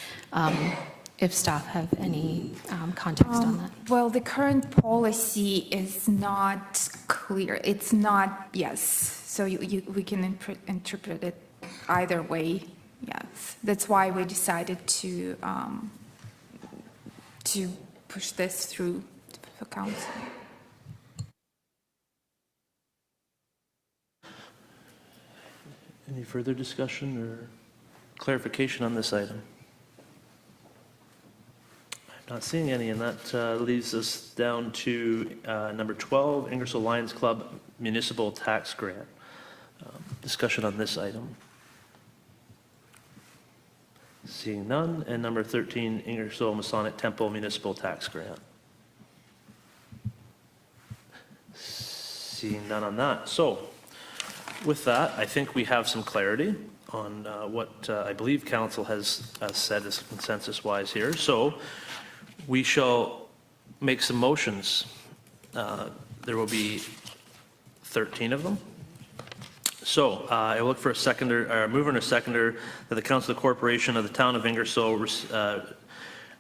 if staff have any context on that. Well, the current policy is not clear. It's not, yes. So we can interpret it either way. Yes, that's why we decided to push this through the council. Any further discussion or clarification on this item? Not seeing any, and that leaves us down to number 12, Ingersoll Lions Club Municipal Tax Grant. Discussion on this item. Seeing none. And number 13, Ingersoll Masonic Temple Municipal Tax Grant. Seeing none on that. So with that, I think we have some clarity on what I believe council has said is consensus-wise here. So we shall make some motions. There will be 13 of them. So I will look for a seconder, or a mover and a seconder, that the Council of the Corporation of the Town of Ingersoll,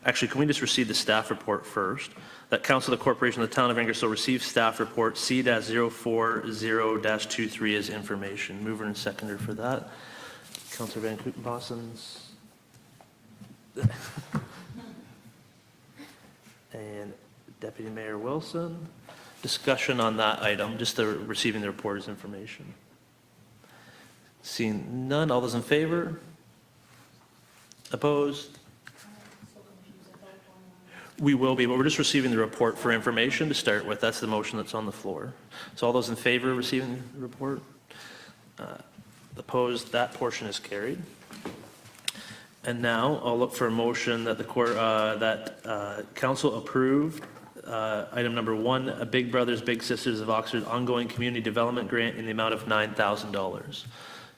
actually, can we just receive the staff report first? That Council of the Corporation of the Town of Ingersoll receive staff report C-040-23 as information. Mover and seconder for that. Councillor Van Kooten-Bossens. And Deputy Mayor Wilson. Discussion on that item, just the receiving the report as information. Seeing none, all those in favor? Opposed? We will be, but we're just receiving the report for information to start with. That's the motion that's on the floor. So all those in favor of receiving the report? Opposed? That portion is carried. And now I'll look for a motion that the council approved item number 1, a Big Brothers Big Sisters of Oxford ongoing community development grant in the amount of $9,000.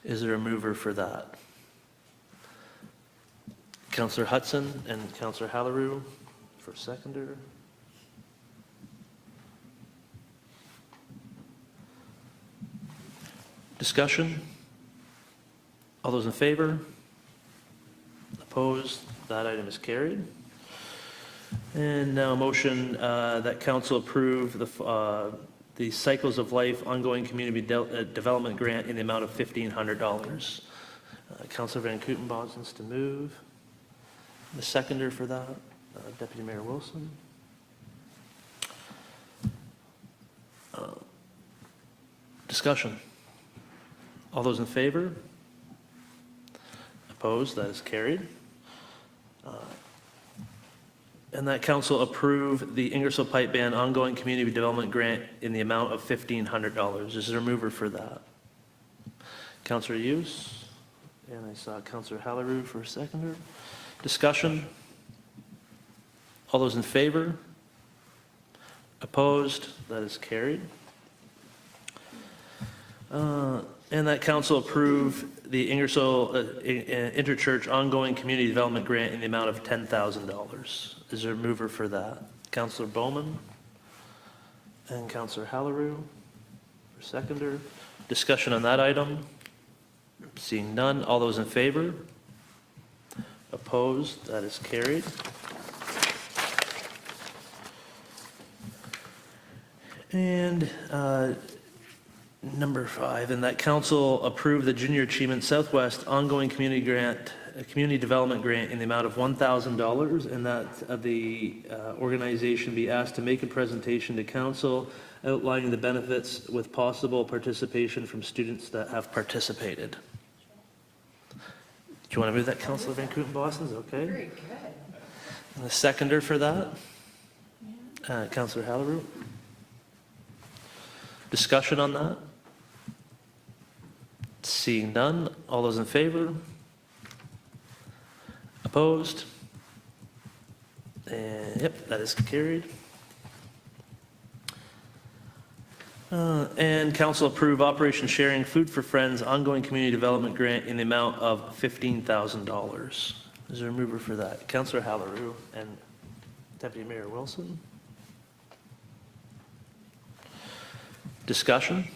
Is there a mover for that? Councillor Hudson and Councillor Halleru for seconder. Discussion? All those in favor? Opposed? That item is carried. And now a motion that council approve the Cycles of Life ongoing community development grant in the amount of $1,500. Councillor Van Kooten-Bossens to move. The seconder for that, Deputy Mayor Wilson. Discussion. All those in favor? Opposed? That is carried. And that council approve the Ingersoll Pipe Band ongoing community development grant in the amount of $1,500. Is there a mover for that? Councillor Hughes, and I saw Councillor Halleru for a seconder. Discussion? All those in favor? Opposed? That is carried. And that council approve the Ingersoll Interchurch ongoing community development grant in the amount of $10,000. Is there a mover for that? Councillor Bowman and Councillor Halleru for seconder. Discussion on that item? Seeing none. All those in favor? Opposed? That is carried. And number 5, and that council approve the Junior Achievement Southwest ongoing community development grant in the amount of $1,000, and that the organization be asked to make a presentation to council outlining the benefits with possible participation from students that have participated. Do you want to move that, Councillor Van Kooten-Bossens? Okay. Very good. And the seconder for that, Councillor Halleru. Discussion on that? Seeing none, all those in favor? Opposed? And yep, that is carried. And council approve Operation Sharing Food for Friends ongoing community development grant in the amount of $15,000. Is there a mover for that? Councillor Halleru and Deputy Mayor Wilson. Discussion?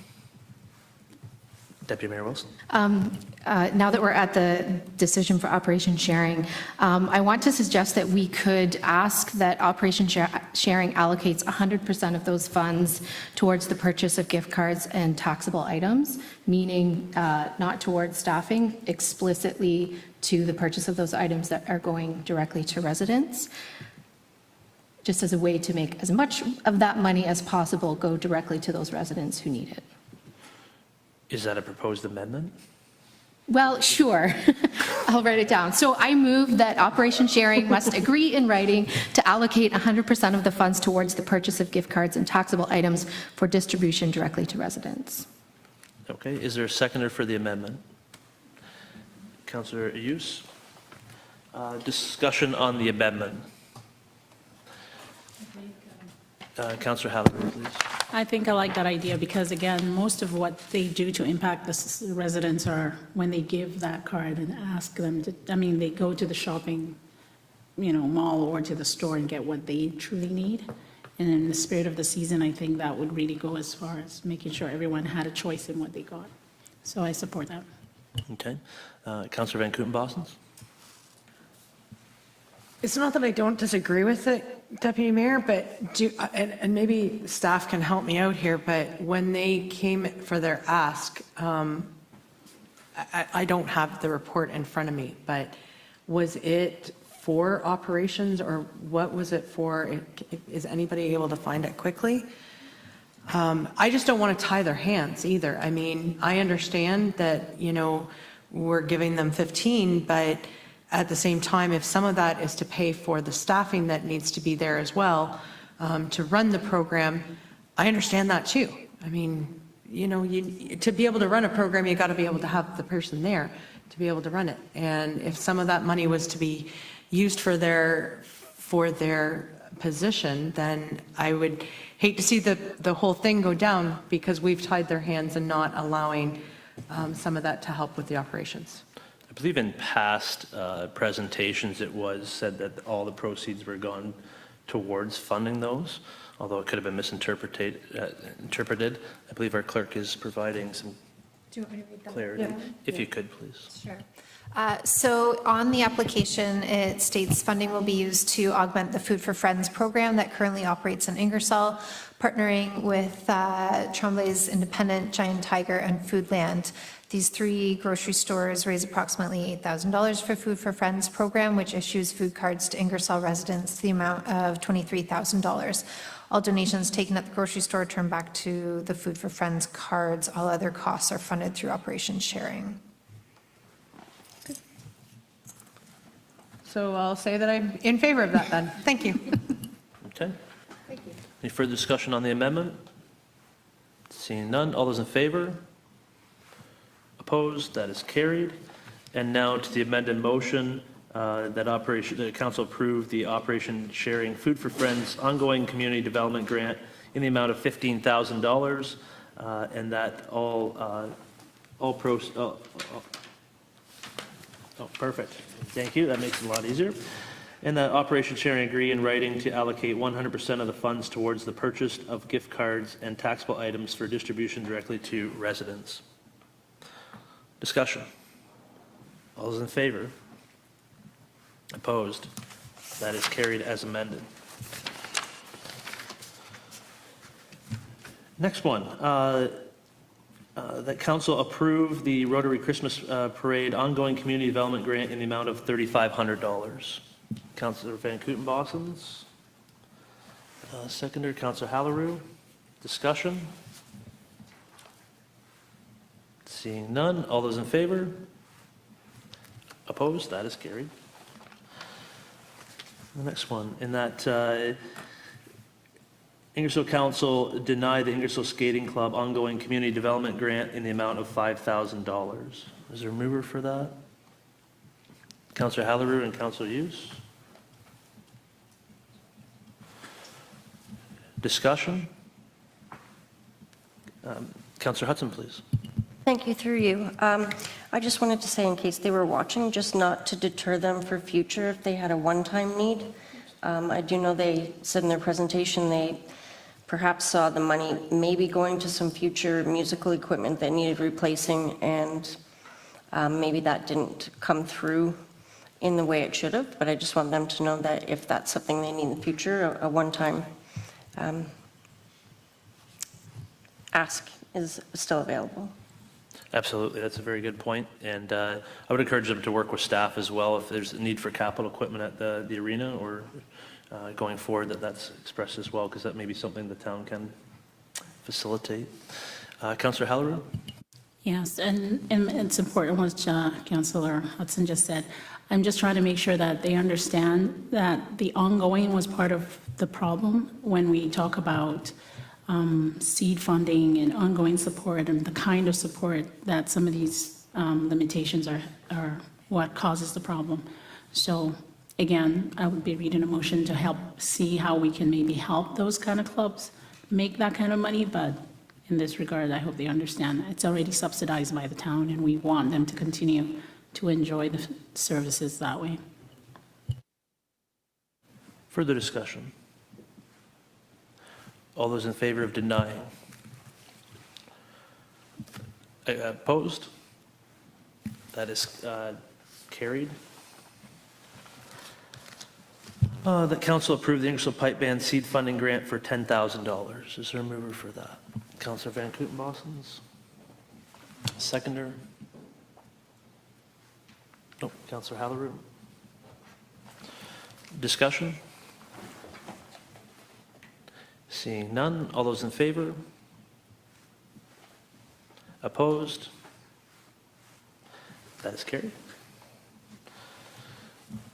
Deputy Mayor Wilson. Now that we're at the decision for Operation Sharing, I want to suggest that we could ask that Operation Sharing allocates 100% of those funds towards the purchase of gift cards and taxable items, meaning not towards staffing, explicitly to the purchase of those items that are going directly to residents, just as a way to make as much of that money as possible go directly to those residents who need it. Is that a proposed amendment? Well, sure. I'll write it down. So I move that Operation Sharing must agree in writing to allocate 100% of the funds towards the purchase of gift cards and taxable items for distribution directly to residents. Okay, is there a seconder for the amendment? Councillor Ayus? Discussion on the amendment. Councillor Halliburton, please. I think I like that idea because, again, most of what they do to impact the residents are when they give that card and ask them to, I mean, they go to the shopping, mall or to the store and get what they truly need. And in the spirit of the season, I think that would really go as far as making sure everyone had a choice in what they got. So I support that. Okay. Councillor Van Kooten-Bosens? It's not that I don't disagree with it, Deputy Mayor, but and maybe staff can help me out here, but when they came for their ask, I don't have the report in front of me, but was it for operations or what was it for? Is anybody able to find it quickly? I just don't want to tie their hands either. I mean, I understand that, we're giving them 15, but at the same time, if some of that is to pay for the staffing that needs to be there as well, to run the program, I understand that too. I mean, to be able to run a program, you got to be able to have the person there to be able to run it. And if some of that money was to be used for their position, then I would hate to see the whole thing go down because we've tied their hands and not allowing some of that to help with the operations. I believe in past presentations, it was said that all the proceeds were gone towards funding those, although it could have been misinterpreted. I believe our clerk is providing some Do you want me to read that? clarity. If you could, please. Sure. So on the application, it states funding will be used to augment the Food for Friends program that currently operates in Ingersoll, partnering with Tremblay's Independent, Giant Tiger, and Foodland. These 3 grocery stores raise approximately $8,000 for Food for Friends program, which issues food cards to Ingersoll residents to the amount of $23,000. All donations taken at the grocery store turn back to the Food for Friends cards. All other costs are funded through Operation Sharing. So I'll say that I'm in favor of that then. Thank you. Okay. Any further discussion on the amendment? Seeing none, all those in favor? Opposed? That is carried. And now to the amended motion that the council approve the Operation Sharing Food for Friends ongoing community development grant in the amount of $15,000, and that perfect. Thank you. That makes it a lot easier. And that Operation Sharing agree in writing to allocate 100% of the funds towards the purchase of gift cards and taxable items for distribution directly to residents. Discussion. All those in favor? Opposed? That is carried as amended. Next one. That council approve the Rotary Christmas Parade ongoing community development grant in the amount of $3,500. Councillor Van Kooten-Bosens. Seconder, Councillor Hallerue. Discussion. Seeing none, all those in favor? Opposed? That is carried. The next one, in that Ingersoll Council denied the Ingersoll Skating Club ongoing community development grant in the amount of $5,000. Is there a mover for that? Councillor Hallerue and Councillor Hughes. Discussion? Councillor Hudson, please. Thank you, through you. I just wanted to say, in case they were watching, just not to deter them for future if they had a one-time need. I do know they said in their presentation they perhaps saw the money maybe going to some future musical equipment that needed replacing, and maybe that didn't come through in the way it should have, but I just want them to know that if that's something they need in the future, a one-time ask is still available. Absolutely, that's a very good point. And I would encourage them to work with staff as well if there's a need for capital equipment at the arena or going forward, that's expressed as well, because that may be something the town can facilitate. Councillor Hallerue? Yes, and it's important what Councillor Hudson just said. I'm just trying to make sure that they understand that the ongoing was part of the problem when we talk about seed funding and ongoing support and the kind of support that some of these limitations are what causes the problem. So again, I would be reading a motion to help see how we can maybe help those kind of clubs make that kind of money, but in this regard, I hope they understand it's already subsidized by the town and we want them to continue to enjoy the services that way. Further discussion? All those in favor of denying? Opposed? That is carried. That council approved the Ingersoll Pipe Band seed funding grant for $10,000. Is there a mover for that? Councillor Van Kooten-Bosens. Seconder? No, Councillor Halleroux. Discussion? Seeing none, all those in favor? Opposed? That is carried.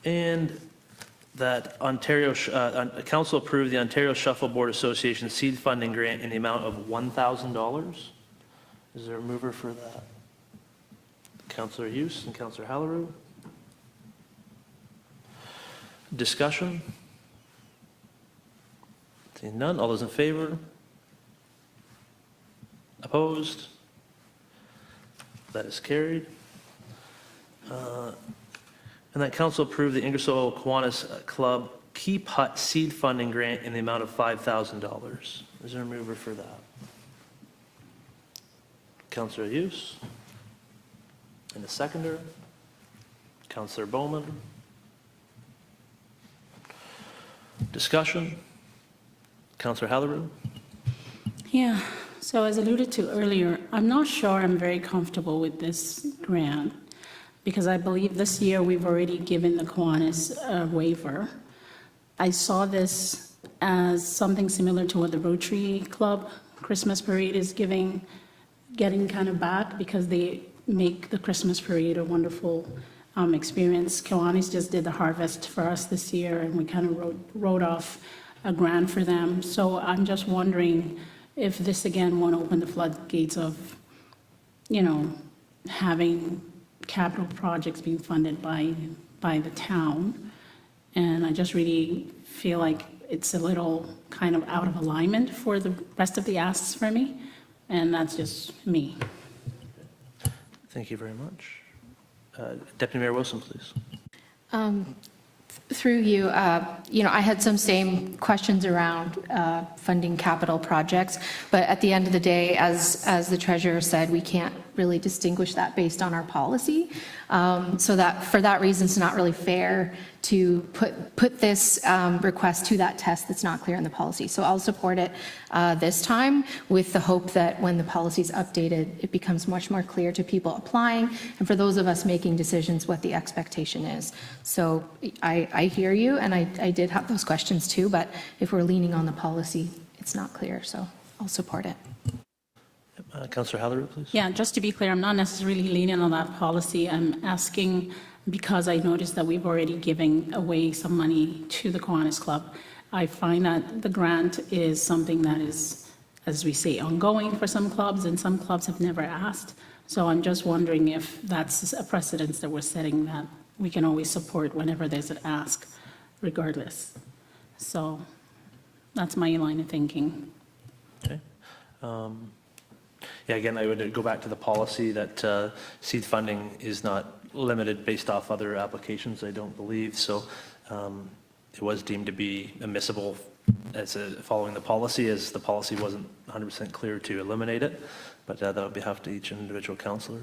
And that council approved the Ontario Shuffleboard Association seed funding grant in the amount of $1,000. Is there a mover for that? Councillor Hughes and Councillor Halleroux. Discussion? Seeing none, all those in favor? Opposed? That is carried. And that council approved the Ingersoll Kiwanis Club Keep Hut seed funding grant in the amount of $5,000. Is there a mover for that? Councillor Hughes. And the seconder, Councillor Bowman. Discussion? Councillor Halleroux. Yeah, so as alluded to earlier, I'm not sure I'm very comfortable with this grant because I believe this year we've already given the Kiwanis a waiver. I saw this as something similar to what the Rotary Club Christmas Parade is getting kind of back because they make the Christmas Parade a wonderful experience. Kiwanis just did the harvest for us this year and we kind of wrote off a grant for them. So I'm just wondering if this again won't open the floodgates of, having capital projects being funded by the town. And I just really feel like it's a little kind of out of alignment for the rest of the asks for me. And that's just me. Thank you very much. Deputy Mayor Wilson, please. Through you, I had some same questions around funding capital projects, but at the end of the day, as the treasurer said, we can't really distinguish that based on our policy. So that for that reason, it's not really fair to put this request to that test that's not clear in the policy. So I'll support it this time with the hope that when the policy is updated, it becomes much more clear to people applying and for those of us making decisions what the expectation is. So I hear you, and I did have those questions too, but if we're leaning on the policy, it's not clear, so I'll support it. Councillor Halleroux, please. Yeah, just to be clear, I'm not necessarily leaning on that policy. I'm asking because I noticed that we've already given away some money to the Kiwanis Club. I find that the grant is something that is, as we say, ongoing for some clubs, and some clubs have never asked. So I'm just wondering if that's a precedence that we're setting, that we can always support whenever there's an ask, regardless. So that's my line of thinking. Okay. Yeah, again, I would go back to the policy that seed funding is not limited based off other applications, I don't believe. So it was deemed to be admissible following the policy, as the policy wasn't 100% clear to eliminate it, but that would be up to each individual councillor.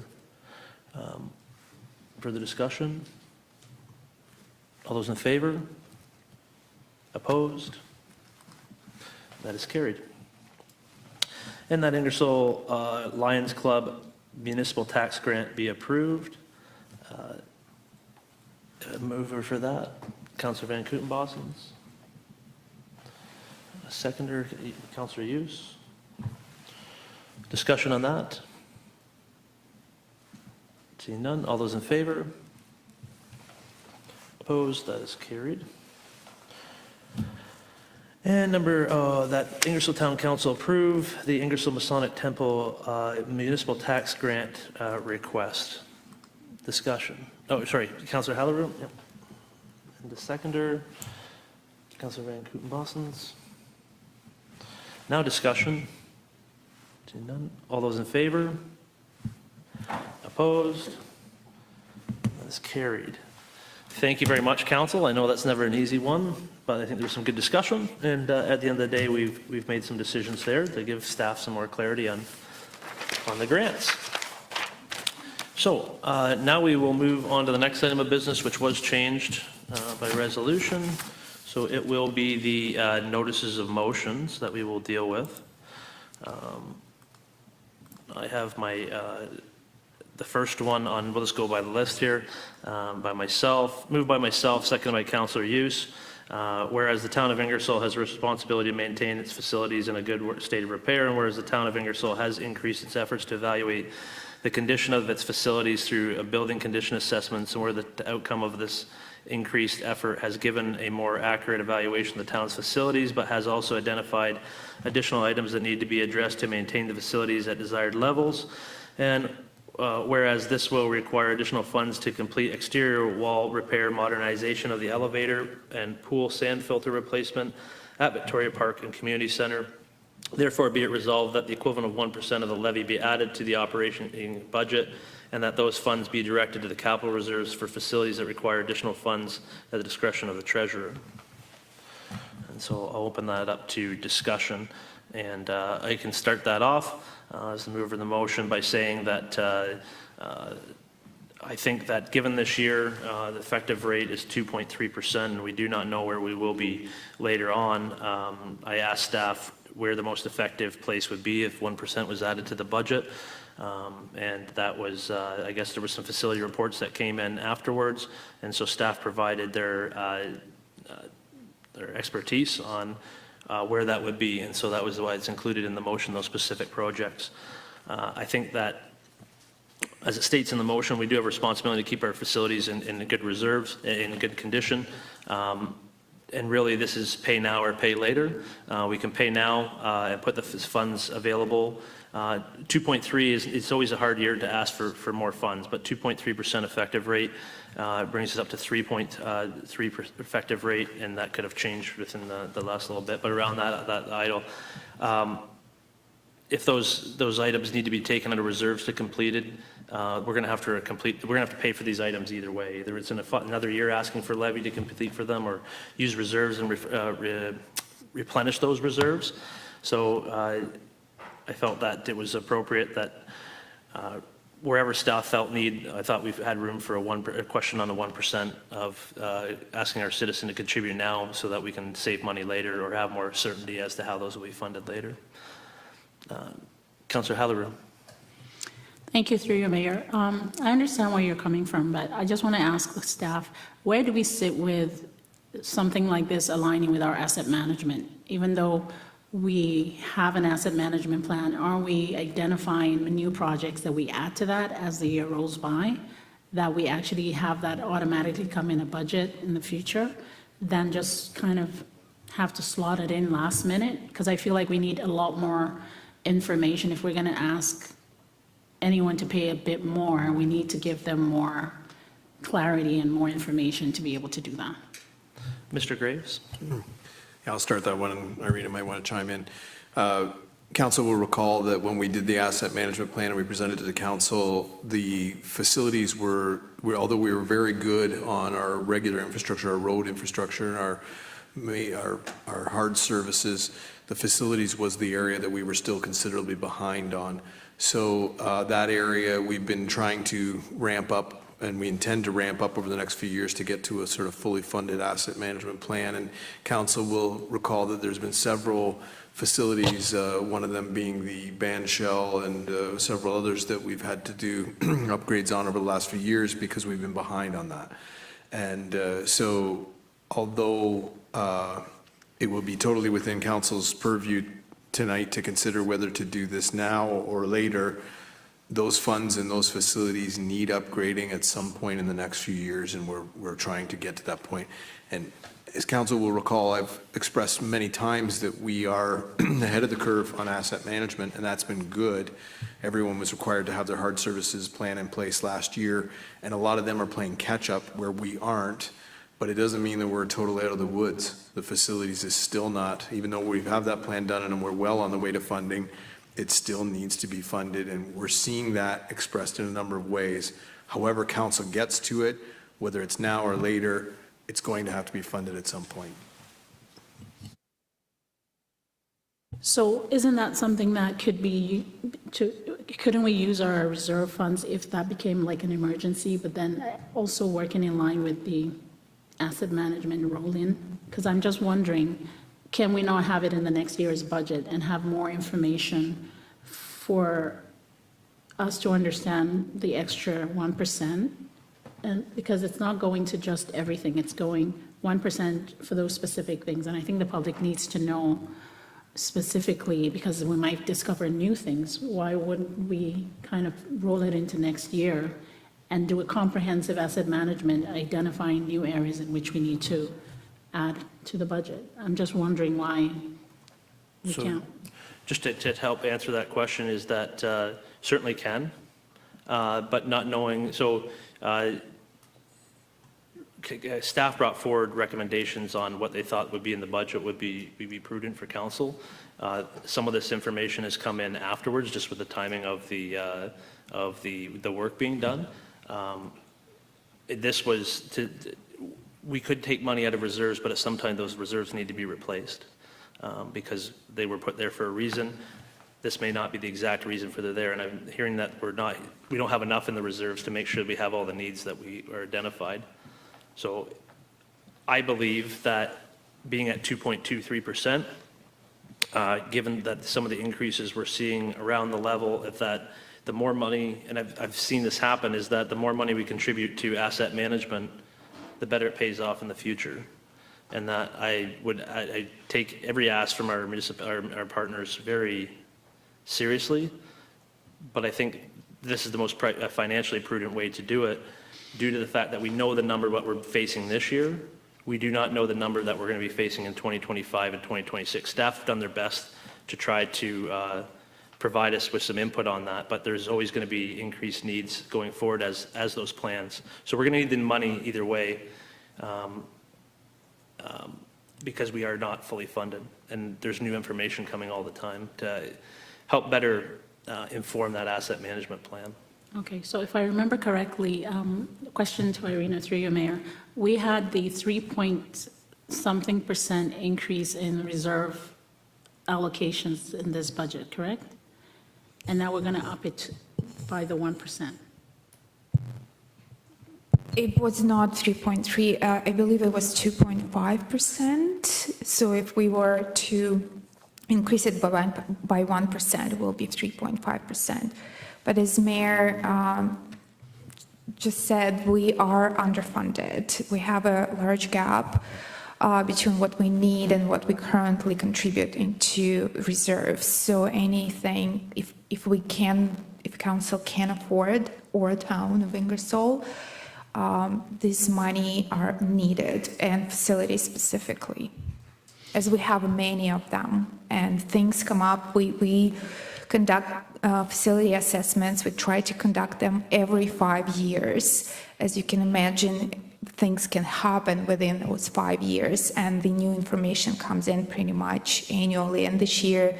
Further discussion? All those in favor? Opposed? That is carried. And that Ingersoll Lions Club municipal tax grant be approved. A mover for that, Councillor Van Kooten-Bosens. A seconder, Councillor Hughes. Discussion on that? Seeing none, all those in favor? Opposed, that is carried. And that Ingersoll Town Council approve the Ingersoll Masonic Temple municipal tax grant request. Discussion. Oh, sorry, Councillor Halleroom? Yep. And the seconder, Councillor Van Kooten-Bosens. Now discussion. Seeing none. All those in favor? Opposed? That is carried. Thank you very much, Council. I know that's never an easy one, but I think there was some good discussion, and at the end of the day, we've made some decisions there to give staff some more clarity on the grants. So now we will move on to the next item of business, which was changed by resolution. So it will be the notices of motions that we will deal with. I have the first one on, we'll just go by the list here, moved by myself, seconded by Councillor Hughes. Whereas the town of Ingersoll has a responsibility to maintain its facilities in a good state of repair, and whereas the town of Ingersoll has increased its efforts to evaluate the condition of its facilities through a building condition assessments, and where the outcome of this increased effort has given a more accurate evaluation of the town's facilities, but has also identified additional items that need to be addressed to maintain the facilities at desired levels. And whereas this will require additional funds to complete exterior wall repair, modernization of the elevator and pool sand filter replacement at Victoria Park and Community Center. Therefore, be it resolved that the equivalent of 1% of the levy be added to the operating budget, and that those funds be directed to the capital reserves for facilities that require additional funds at the discretion of the treasurer. And so I'll open that up to discussion, and I can start that off as the mover of the motion by saying that I think that given this year, the effective rate is 2.3%, and we do not know where we will be later on. I asked staff where the most effective place would be if 1% was added to the budget. And that was, I guess there were some facility reports that came in afterwards, and so staff provided their expertise on where that would be, and so that was why it's included in the motion, those specific projects. I think that, as it states in the motion, we do have a responsibility to keep our facilities in good reserves, in good condition. And really, this is pay now or pay later. We can pay now and put the funds available. 2.3 is, it's always a hard year to ask for more funds, but 2.3% effective rate brings us up to 3.3% effective rate, and that could have changed within the last little bit, but around that idle. If those items need to be taken out of reserves to completed, we're going to have to pay for these items either way. Either it's in another year asking for levy to complete for them, or use reserves and replenish those reserves. So I felt that it was appropriate that wherever staff felt need, I thought we've had room for a question on the 1% of asking our citizen to contribute now so that we can save money later or have more certainty as to how those will be funded later. Councillor Halleroom. Thank you, through you, Mayor. I understand where you're coming from, but I just want to ask the staff, where do we sit with something like this aligning with our asset management? Even though we have an asset management plan, are we identifying new projects that we add to that as the year rolls by, that we actually have that automatically come in a budget in the future, than just kind of have to slot it in last minute? Because I feel like we need a lot more information. If we're going to ask anyone to pay a bit more, we need to give them more clarity and more information to be able to do that. Mr. Graves. Yeah, I'll start that one, and Irina might want to chime in. Council will recall that when we did the asset management plan and we presented to the council, the facilities although we were very good on our regular infrastructure, our road infrastructure, and our hard services, the facilities was the area that we were still considerably behind on. So that area we've been trying to ramp up, and we intend to ramp up over the next few years to get to a sort of fully funded asset management plan. And council will recall that there's been several facilities, one of them being the band shell, and several others that we've had to do upgrades on over the last few years because we've been behind on that. And so although it will be totally within council's purview tonight to consider whether to do this now or later, those funds and those facilities need upgrading at some point in the next few years, and we're trying to get to that point. And as council will recall, I've expressed many times that we are ahead of the curve on asset management, and that's been good. Everyone was required to have their hard services plan in place last year, and a lot of them are playing catch-up where we aren't, but it doesn't mean that we're totally out of the woods. The facilities is still not, even though we have that plan done and we're well on the way to funding, it still needs to be funded, and we're seeing that expressed in a number of ways. However council gets to it, whether it's now or later, it's going to have to be funded at some point. So isn't that something that could be, couldn't we use our reserve funds if that became like an emergency, but then also working in line with the asset management roll-in? Because I'm just wondering, can we not have it in the next year's budget and have more information for us to understand the extra 1%? And because it's not going to just everything, it's going 1% for those specific things. And I think the public needs to know specifically, because we might discover new things. Why wouldn't we kind of roll it into next year and do a comprehensive asset management, identifying new areas in which we need to add to the budget? I'm just wondering why we So, can't. Just to help answer that question is that certainly can, but not knowing, so staff brought forward recommendations on what they thought would be in the budget would be prudent for council. Some of this information has come in afterwards, just with the timing of the work being done. This was we could take money out of reserves, but at some time those reserves need to be replaced because they were put there for a reason. This may not be the exact reason for they're there, and I'm hearing that we don't have enough in the reserves to make sure we have all the needs that we are identified. So I believe that being at 2.23%, given that some of the increases we're seeing around the level, if that the more money, and I've seen this happen, is that the more money we contribute to asset management, the better it pays off in the future. And that I take every ask from our partners very seriously, but I think this is the most financially prudent way to do it, due to the fact that we know the number what we're facing this year. We do not know the number that we're going to be facing in 2025 and 2026. Staff have done their best to try to provide us with some input on that, but there's always going to be increased needs going forward as those plans. So we're going to need the money either way, because we are not fully funded, and there's new information coming all the time to help better inform that asset management plan. Okay, so if I remember correctly, question to Irina through you, Mayor. We had the 3-point-something% increase in reserve allocations in this budget, correct? And now we're going to up it by the 1%. It was not 3.3, I believe it was 2.5%. So if we were to increase it by 1%, it will be 3.5%. But as Mayor just said, we are underfunded. We have a large gap between what we need and what we currently contribute into reserves. So anything, if council can afford, or town of Ingersoll, this money are needed, and facilities specifically, as we have many of them, and things come up. We conduct facility assessments. We try to conduct them every 5 years. As you can imagine, things can happen within those 5 years, and the new information comes in pretty much annually. And this year,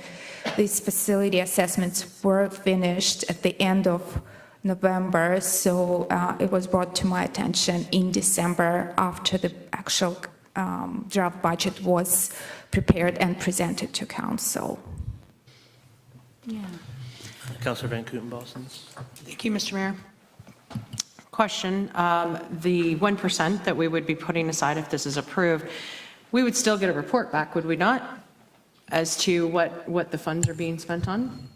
these facility assessments were finished at the end of November, so it was brought to my attention in December after the actual draft budget was prepared and presented to council. Yeah. Councillor Van Kooten-Bosens. Thank you, Mr. Mayor. Question, the 1% that we would be putting aside if this is approved, we would still get a report back, would we not, as to what the funds are being spent on?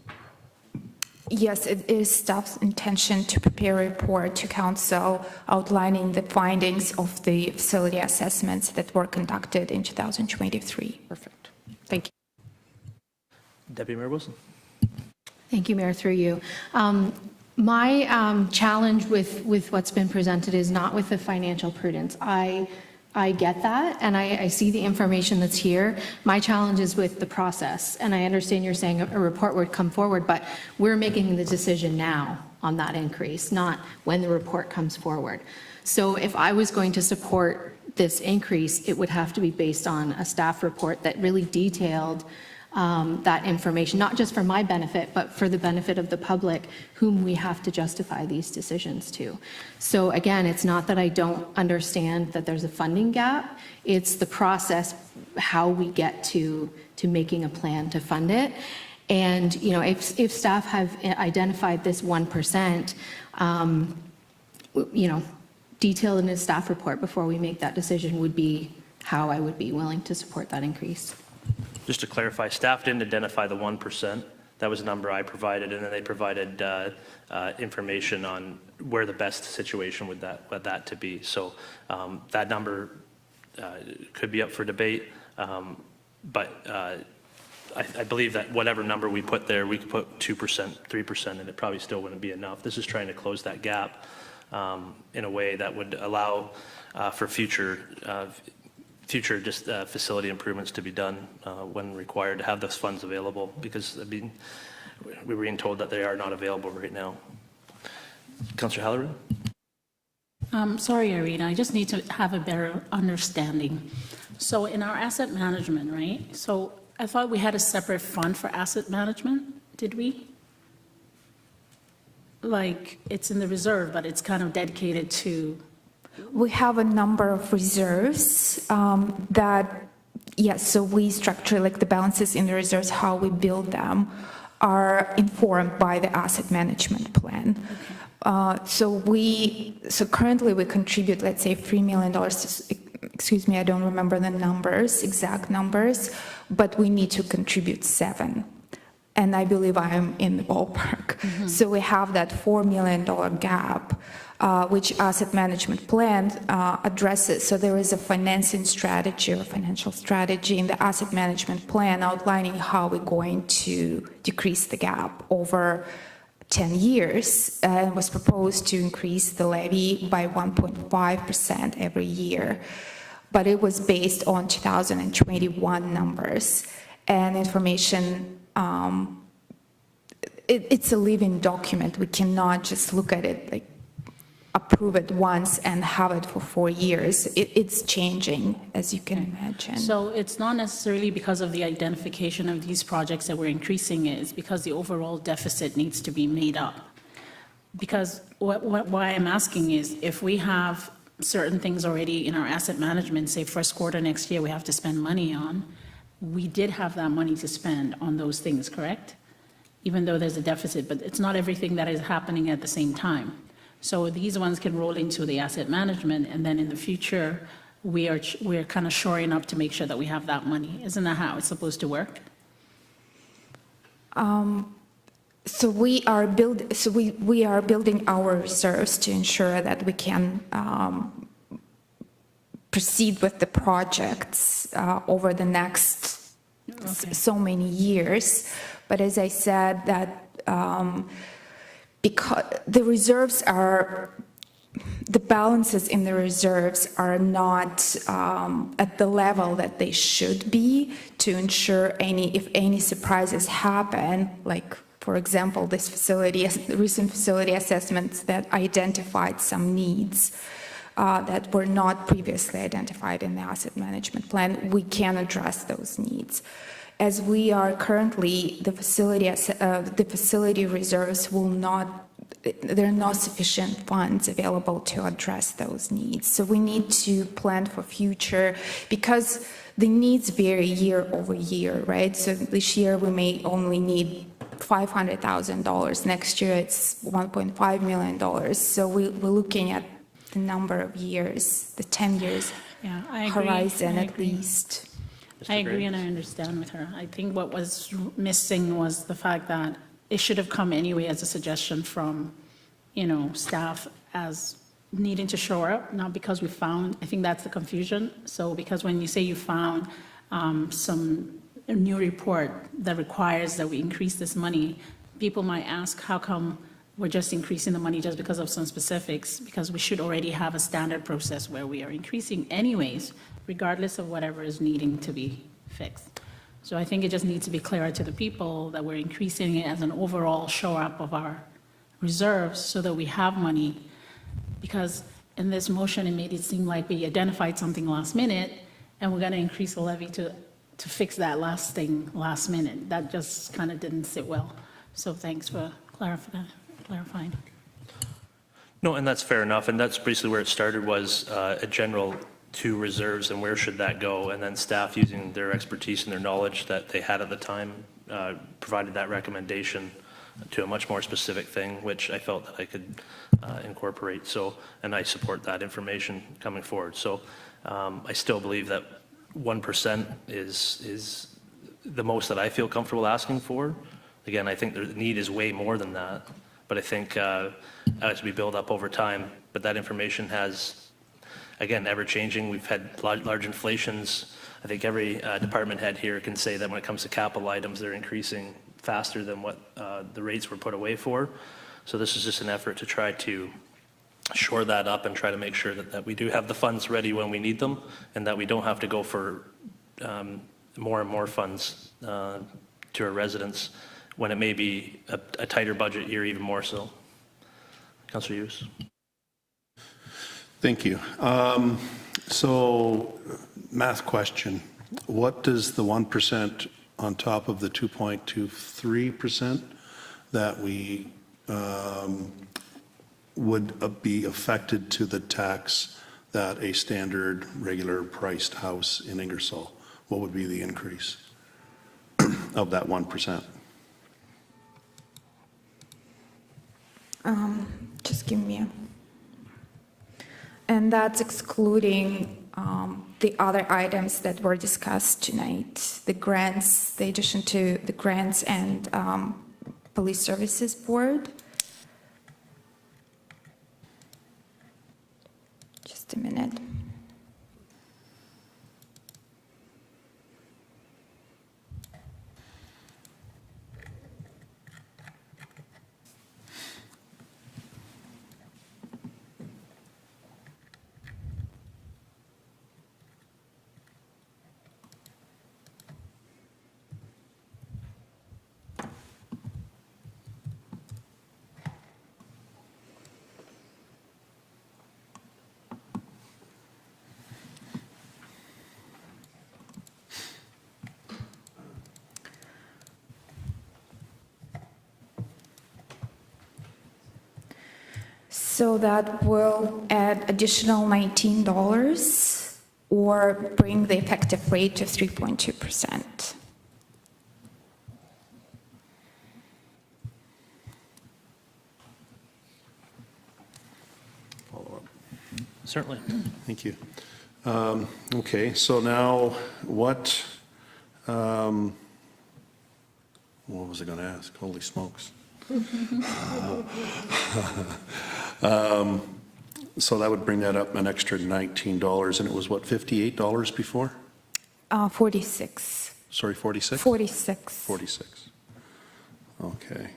Yes, it is staff's intention to prepare a report to council outlining the findings of the facility assessments that were conducted in 2023. Perfect. Thank you. Deputy Mayor Wilson. Thank you, Mayor, through you. My challenge with what's been presented is not with the financial prudence. I get that, and I see the information that's here. My challenge is with the process, and I understand you're saying a report would come forward, but we're making the decision now on that increase, not when the report comes forward. So if I was going to support this increase, it would have to be based on a staff report that really detailed that information, not just for my benefit, but for the benefit of the public whom we have to justify these decisions to. So again, it's not that I don't understand that there's a funding gap, it's the process, how we get to making a plan to fund it. And, you know, if staff have identified this 1%, you know, detailed in a staff report before we make that decision would be how I would be willing to support that increase. Just to clarify, staff didn't identify the 1%. That was a number I provided, and then they provided information on where the best situation would that to be. So that number could be up for debate, but I believe that whatever number we put there, we could put 2%, 3%, and it probably still wouldn't be enough. This is trying to close that gap in a way that would allow for future facility improvements to be done when required, to have those funds available, because I mean, we were being told that they are not available right now. Councillor Halleran? Sorry, Irina, I just need to have a better understanding. So in our asset management, right? So I thought we had a separate fund for asset management, did we? Like, it's in the reserve, but it's kind of dedicated to... We have a number of reserves that, yes, so we structure like the balances in the reserves, how we build them are informed by the asset management plan. So currently we contribute, let's say, $3 million, excuse me, I don't remember the numbers, exact numbers, but we need to contribute 7. And I believe I am in the ballpark. So we have that $4 million gap, which asset management plan addresses. So there is a financing strategy or financial strategy in the asset management plan outlining how we're going to decrease the gap over 10 years, and was proposed to increase the levy by 1.5% every year. But it was based on 2021 numbers and information. It's a living document. We cannot just look at it, like approve it once and have it for 4 years. It's changing, as you can imagine. So it's not necessarily because of the identification of these projects that we're increasing it, it's because the overall deficit needs to be made up. Because why I'm asking is, if we have certain things already in our asset management, say first quarter next year we have to spend money on, we did have that money to spend on those things, correct? Even though there's a deficit, but it's not everything that is happening at the same time. So these ones can roll into the asset management, and then in the future, we're kind of shoring up to make sure that we have that money. Isn't that how it's supposed to work? So we are building our reserves to ensure that we can proceed with the projects over the next so many years. But as I said, that because the reserves are, the balances in the reserves are not at the level that they should be to ensure if any surprises happen, like, for example, this recent facility assessments that identified some needs that were not previously identified in the asset management plan, we can address those needs. As we are currently, the facility reserves will not, there are not sufficient funds available to address those needs. So we need to plan for future, because the needs vary year over year, right? So this year we may only need $500,000. Next year it's $1.5 million. So we're looking at the number of years, the 10 years horizon at least. I agree and I understand with her. I think what was missing was the fact that it should have come anyway as a suggestion from, staff as needing to shore up, not because we found, I think that's the confusion. So because when you say you found a new report that requires that we increase this money, people might ask, how come we're just increasing the money just because of some specifics, because we should already have a standard process where we are increasing anyways, regardless of whatever is needing to be fixed. So I think it just needs to be clearer to the people that we're increasing it as an overall shore up of our reserves so that we have money. Because in this motion, it made it seem like we identified something last minute and we're going to increase the levy to fix that last thing last minute. That just kind of didn't sit well. So thanks for clarifying. No, and that's fair enough, and that's basically where it started, was a general to reserves and where should that go, and then staff using their expertise and their knowledge that they had at the time provided that recommendation to a much more specific thing, which I felt that I could incorporate. So, and I support that information coming forward. So I still believe that 1% is the most that I feel comfortable asking for. Again, I think the need is way more than that, but I think as we build up over time, but that information has, again, ever changing. We've had large inflations. I think every department head here can say that when it comes to capital items, they're increasing faster than what the rates were put away for. So this is just an effort to try to shore that up and try to make sure that we do have the funds ready when we need them, and that we don't have to go for more and more funds to our residents when it may be a tighter budget year, even more so. Councillor Hughes. Thank you. So math question. What does the 1% on top of the 2.23% that we would be affected to the tax that a standard regular priced house in Ingersoll, what would be the increase of that 1%? Just give me and that's excluding the other items that were discussed tonight, the grants, the addition to the grants and Police Services Board. Just a minute. So that will add additional $19 or bring the effective rate to 3.2%. Certainly. Thank you. Okay, so now what was I going to ask? Holy smokes. So that would bring that up an extra $19, and it was what, $58 before? 46. Sorry, 46? 46. 46. Okay.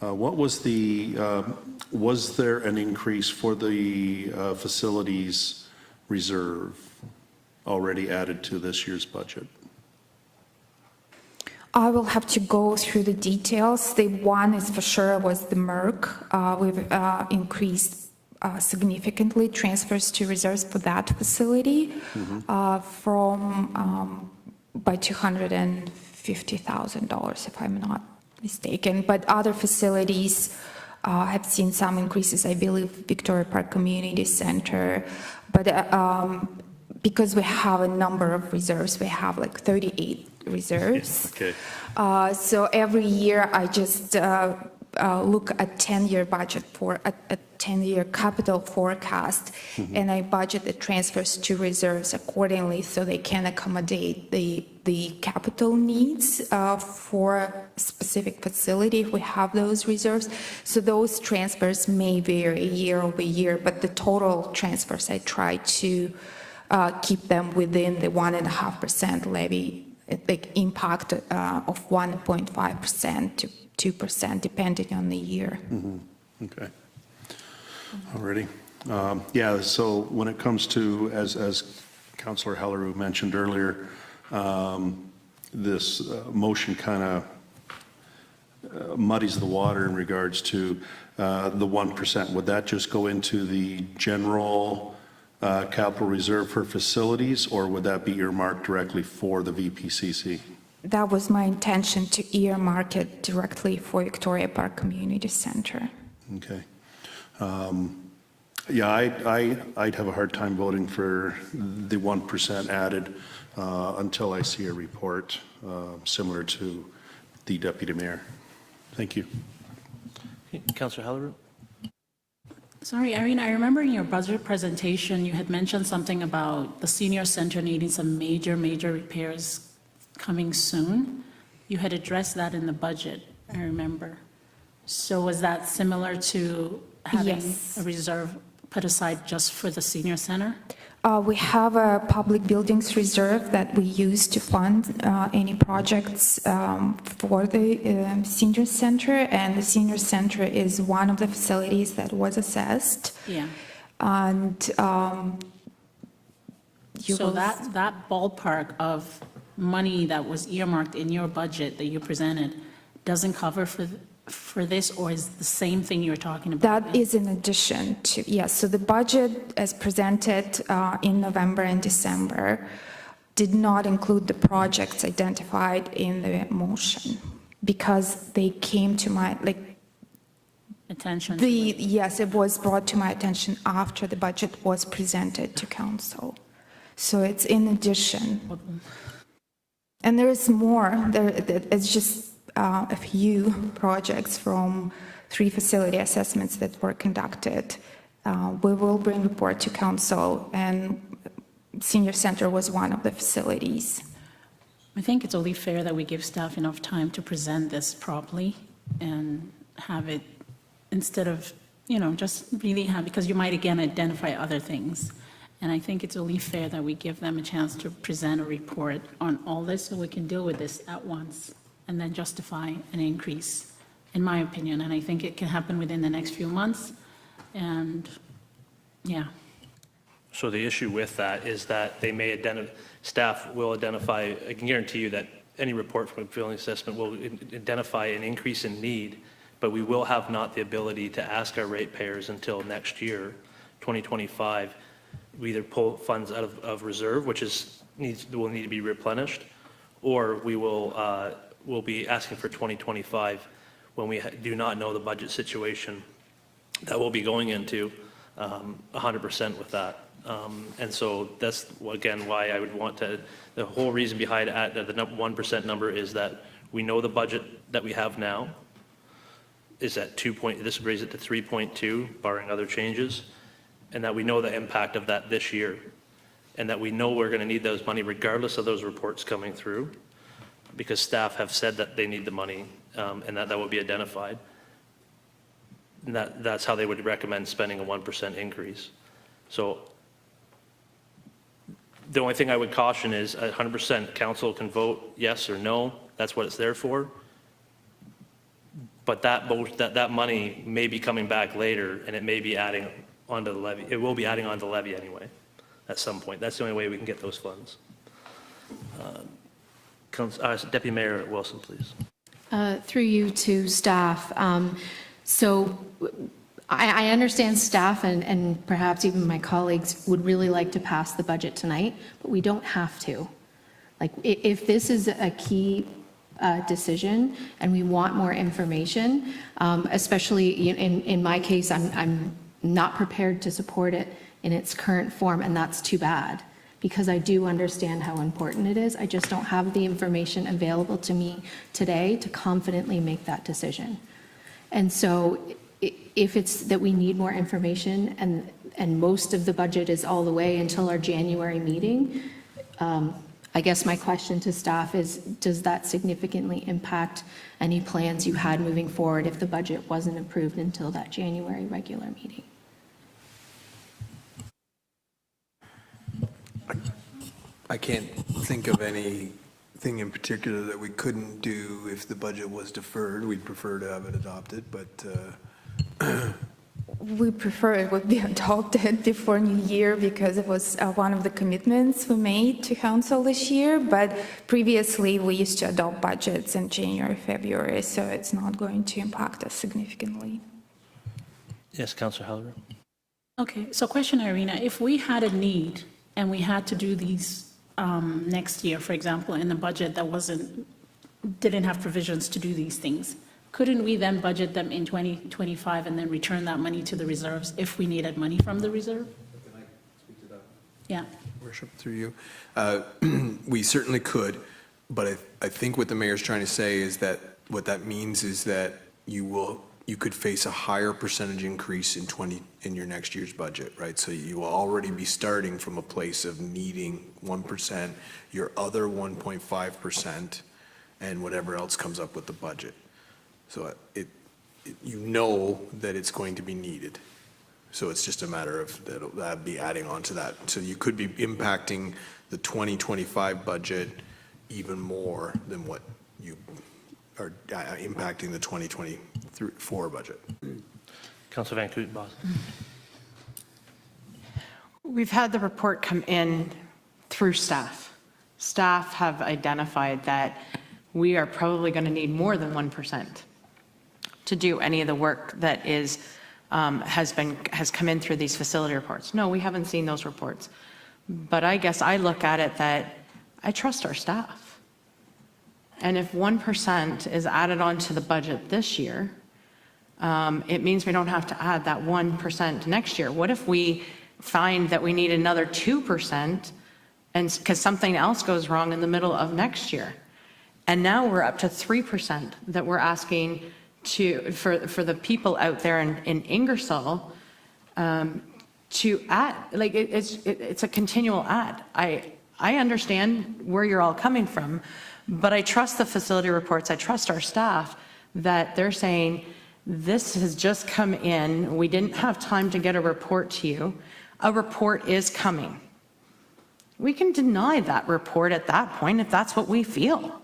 What was the, was there an increase for the facilities reserve already added to this year's budget? I will have to go through the details. The one is for sure was the MERC. We've increased significantly transfers to reserves for that facility from by $250,000, if I'm not mistaken. But other facilities have seen some increases. I believe Victoria Park Community Center, but because we have a number of reserves, we have like 38 reserves. Okay. So every year I just look at 10-year budget for a 10-year capital forecast, and I budget the transfers to reserves accordingly so they can accommodate the capital needs for a specific facility if we have those reserves. So those transfers may vary year over year, but the total transfers I try to keep them within the 1.5% levy impact of 1.5% to 2%, depending on the year. Okay. Alrighty. Yeah, so when it comes to, as Councillor Helleroux mentioned earlier, this motion kind of muddies the water in regards to the 1%. Would that just go into the general capital reserve for facilities, or would that be earmarked directly for the VPCC? That was my intention, to earmark it directly for Victoria Park Community Center. Okay. Yeah, I'd have a hard time voting for the 1% added until I see a report similar to the deputy mayor. Thank you. Councillor Helleroux? Sorry, Irene, I remember in your budget presentation, you had mentioned something about the senior center needing some major repairs coming soon. You had addressed that in the budget, I remember. So was that similar to having Yes. a reserve put aside just for the senior center? We have a public buildings reserve that we use to fund any projects for the senior center, and the senior center is one of the facilities that was assessed. Yeah. And you So will- that ballpark of money that was earmarked in your budget that you presented doesn't cover for this, or is the same thing you're talking about? That is in addition to, yes, so the budget as presented in November and December did not include the projects identified in the motion, because they came to my, Attention. yes, it was brought to my attention after the budget was presented to council. So it's in addition. And there is more, it's just a few projects from 3 facility assessments that were conducted. We will bring report to council, and senior center was one of the facilities. I think it's only fair that we give staff enough time to present this properly and have it, instead of, just really have, because you might again identify other things. And I think it's only fair that we give them a chance to present a report on all this so we can deal with this at once and then justify an increase, in my opinion. And I think it can happen within the next few months. And, yeah. So the issue with that is that they may staff will identify, I can guarantee you that any report from a building assessment will identify an increase in need, but we will have not the ability to ask our ratepayers until next year, 2025, we either pull funds out of reserve, which will need to be replenished, or we will be asking for 2025 when we do not know the budget situation that we'll be going into 100% with that. And so that's, again, why I would want to, the whole reason behind the 1% number is that we know the budget that we have now is at this would raise it to 3.2, barring other changes, and that we know the impact of that this year, and that we know we're going to need those money regardless of those reports coming through, because staff have said that they need the money, and that will be identified. And that's how they would recommend spending a 1% increase. So the only thing I would caution is 100% council can vote yes or no. That's what it's there for. But that money may be coming back later, and it may be adding onto the levy. It will be adding on to the levy anyway at some point. That's the only way we can get those funds. Deputy Mayor Wilson, please. Through you to staff. So I understand staff and perhaps even my colleagues would really like to pass the budget tonight, but we don't have to. Like, if this is a key decision and we want more information, especially in my case, I'm not prepared to support it in its current form, and that's too bad, because I do understand how important it is. I just don't have the information available to me today to confidently make that decision. And so if it's that we need more information and most of the budget is all the way until our January meeting, I guess my question to staff is, does that significantly impact any plans you had moving forward if the budget wasn't approved until that January regular meeting? I can't think of anything thing in particular that we couldn't do if the budget was deferred. We'd prefer to have it adopted, but We prefer it would be adopted before New Year because it was one of the commitments we made to council this year. But previously, we used to adopt budgets in January, February, so it's not going to impact us significantly. Yes, Councillor Halleru. Okay, so question, Irina, if we had a need and we had to do these next year, for example, in the budget that didn't have provisions to do these things, couldn't we then budget them in 2025 and then return that money to the reserves if we needed money from the reserve? Can I speak to that? Yeah. Worship, through you. We certainly could, but I think what the mayor's trying to say is that what that means is that you could face a higher percentage increase in your next year's budget, right? So you will already be starting from a place of needing 1%, your other 1.5%, and whatever else comes up with the budget. So you know that it's going to be needed. So it's just a matter of that be adding on to that. So you could be impacting the 2025 budget even more than what you are impacting the 2024 budget. Councillor Van Kooten-Bos. We've had the report come in through staff. Staff have identified that we are probably going to need more than 1% to do any of the work that has come in through these facility reports. No, we haven't seen those reports. But I guess I look at it that I trust our staff. And if 1% is added onto the budget this year, it means we don't have to add that 1% next year. What if we find that we need another 2% and because something else goes wrong in the middle of next year? And now we're up to 3% that we're asking for the people out there in Ingersoll to add. Like it's a continual add. I understand where you're all coming from, but I trust the facility reports. I trust our staff that they're saying this has just come in. We didn't have time to get a report to you. A report is coming. We can deny that report at that point if that's what we feel.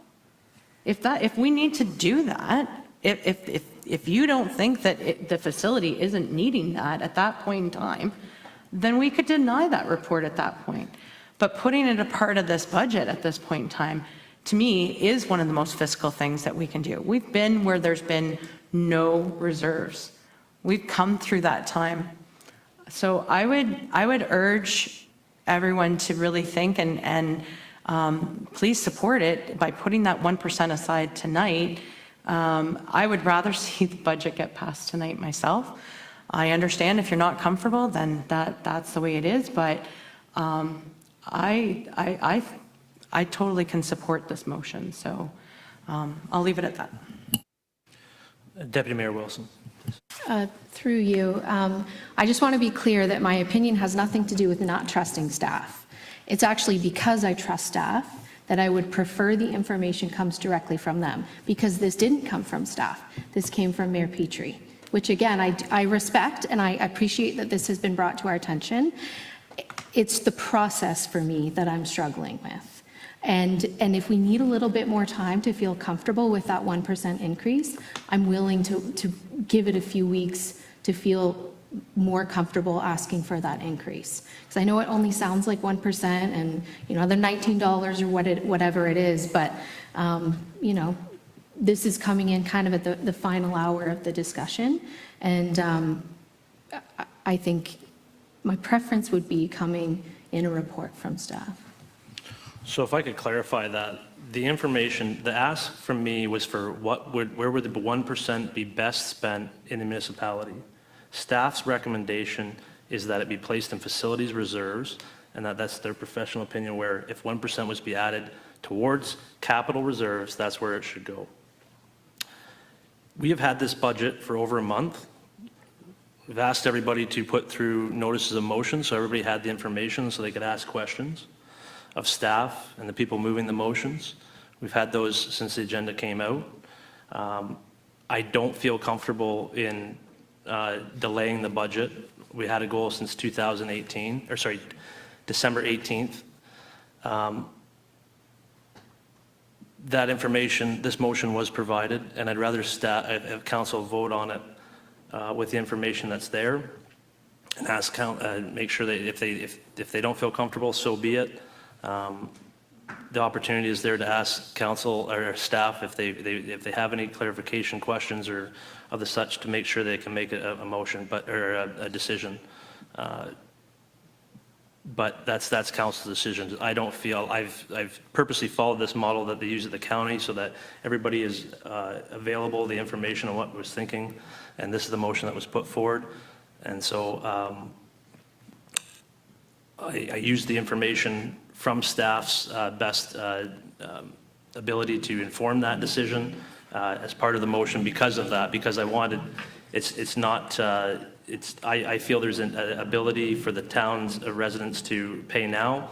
If we need to do that, if you don't think that the facility isn't needing that at that point in time, then we could deny that report at that point. But putting it a part of this budget at this point in time, to me, is one of the most fiscal things that we can do. We've been where there's been no reserves. We've come through that time. So I would urge everyone to really think and please support it by putting that 1% aside tonight. I would rather see the budget get passed tonight myself. I understand if you're not comfortable, then that's the way it is, but I totally can support this motion, so I'll leave it at that. Deputy Mayor Wilson. Through you, I just want to be clear that my opinion has nothing to do with not trusting staff. It's actually because I trust staff that I would prefer the information comes directly from them, because this didn't come from staff. This came from Mayor Petrie, which again, I respect and I appreciate that this has been brought to our attention. It's the process for me that I'm struggling with. And if we need a little bit more time to feel comfortable with that 1% increase, I'm willing to give it a few weeks to feel more comfortable asking for that increase. Because I know it only sounds like 1% and, the $19 or whatever it is, but, this is coming in kind of at the final hour of the discussion. And I think my preference would be coming in a report from staff. So if I could clarify that, the information, the ask from me was for where would the 1% be best spent in the municipality? Staff's recommendation is that it be placed in facilities reserves, and that's their professional opinion, where if 1% was to be added towards capital reserves, that's where it should go. We have had this budget for over a month. We've asked everybody to put through notices of motion, so everybody had the information so they could ask questions of staff and the people moving the motions. We've had those since the agenda came out. I don't feel comfortable in delaying the budget. We had a goal since December 18th. that information, this motion was provided, and I'd rather have council vote on it with the information that's there, and ask make sure that if they don't feel comfortable, so be it. The opportunity is there to ask council or staff if they have any clarification questions or of the such, to make sure they can make a motion, or a decision. But that's council's decision. I don't feel, I've purposely followed this model that they use at the county so that everybody is available, the information on what was thinking, and this is the motion that was put forward. And so I used the information from staff's best ability to inform that decision as part of the motion because of that, because I wanted, I feel there's an ability for the town's residents to pay now,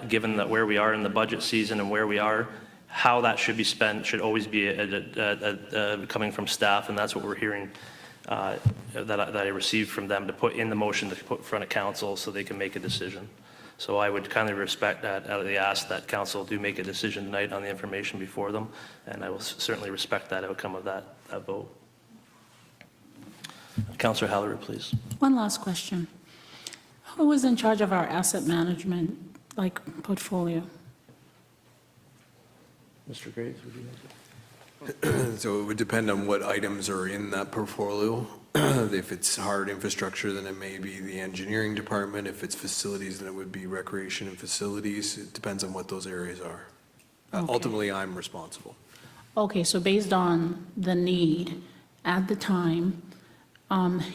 given that where we are in the budget season and where we are, how that should be spent should always be coming from staff, and that's what we're hearing that I received from them to put in the motion to put in front of council so they can make a decision. So I would kindly respect that, out of the ask that council do make a decision tonight on the information before them, and I will certainly respect that outcome of that vote. Councillor Halleru, please. One last question. Who was in charge of our asset management, portfolio? Mr. Graves, would you like to? So it would depend on what items are in that portfolio. If it's hard infrastructure, then it may be the engineering department. If it's facilities, then it would be recreation and facilities. It depends on what those areas are. Okay. Ultimately, I'm responsible. Okay, so based on the need at the time,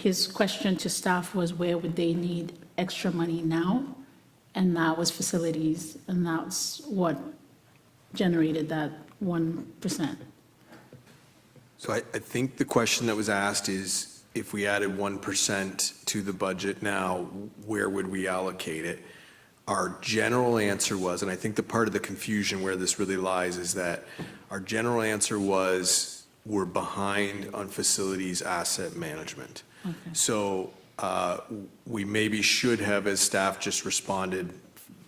his question to staff was where would they need extra money now? And that was facilities, and that's what generated that 1%. So I think the question that was asked is, if we added 1% to the budget now, where would we allocate it? Our general answer was, and I think the part of the confusion where this really lies is that our general answer was, we're behind on facilities asset management. Okay. So we maybe should have, as staff, just responded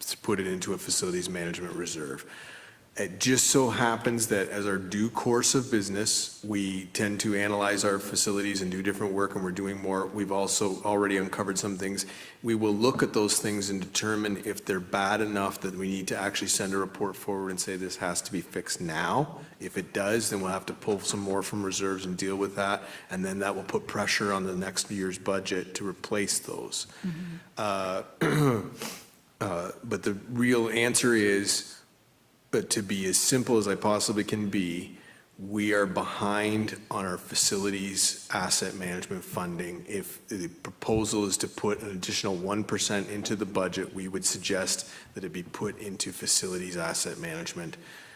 to put it into a facilities management reserve. It just so happens that as our due course of business, we tend to analyze our facilities and do different work, and we're doing more. We've also already uncovered some things. We will look at those things and determine if they're bad enough that we need to actually send a report forward and say this has to be fixed now. If it does, then we'll have to pull some more from reserves and deal with that, and then that will put pressure on the next year's budget to replace those. But the real answer is, but to be as simple as I possibly can be, we are behind on our facilities asset management funding. If the proposal is to put an additional 1% into the budget, we would suggest that it be put into facilities asset management.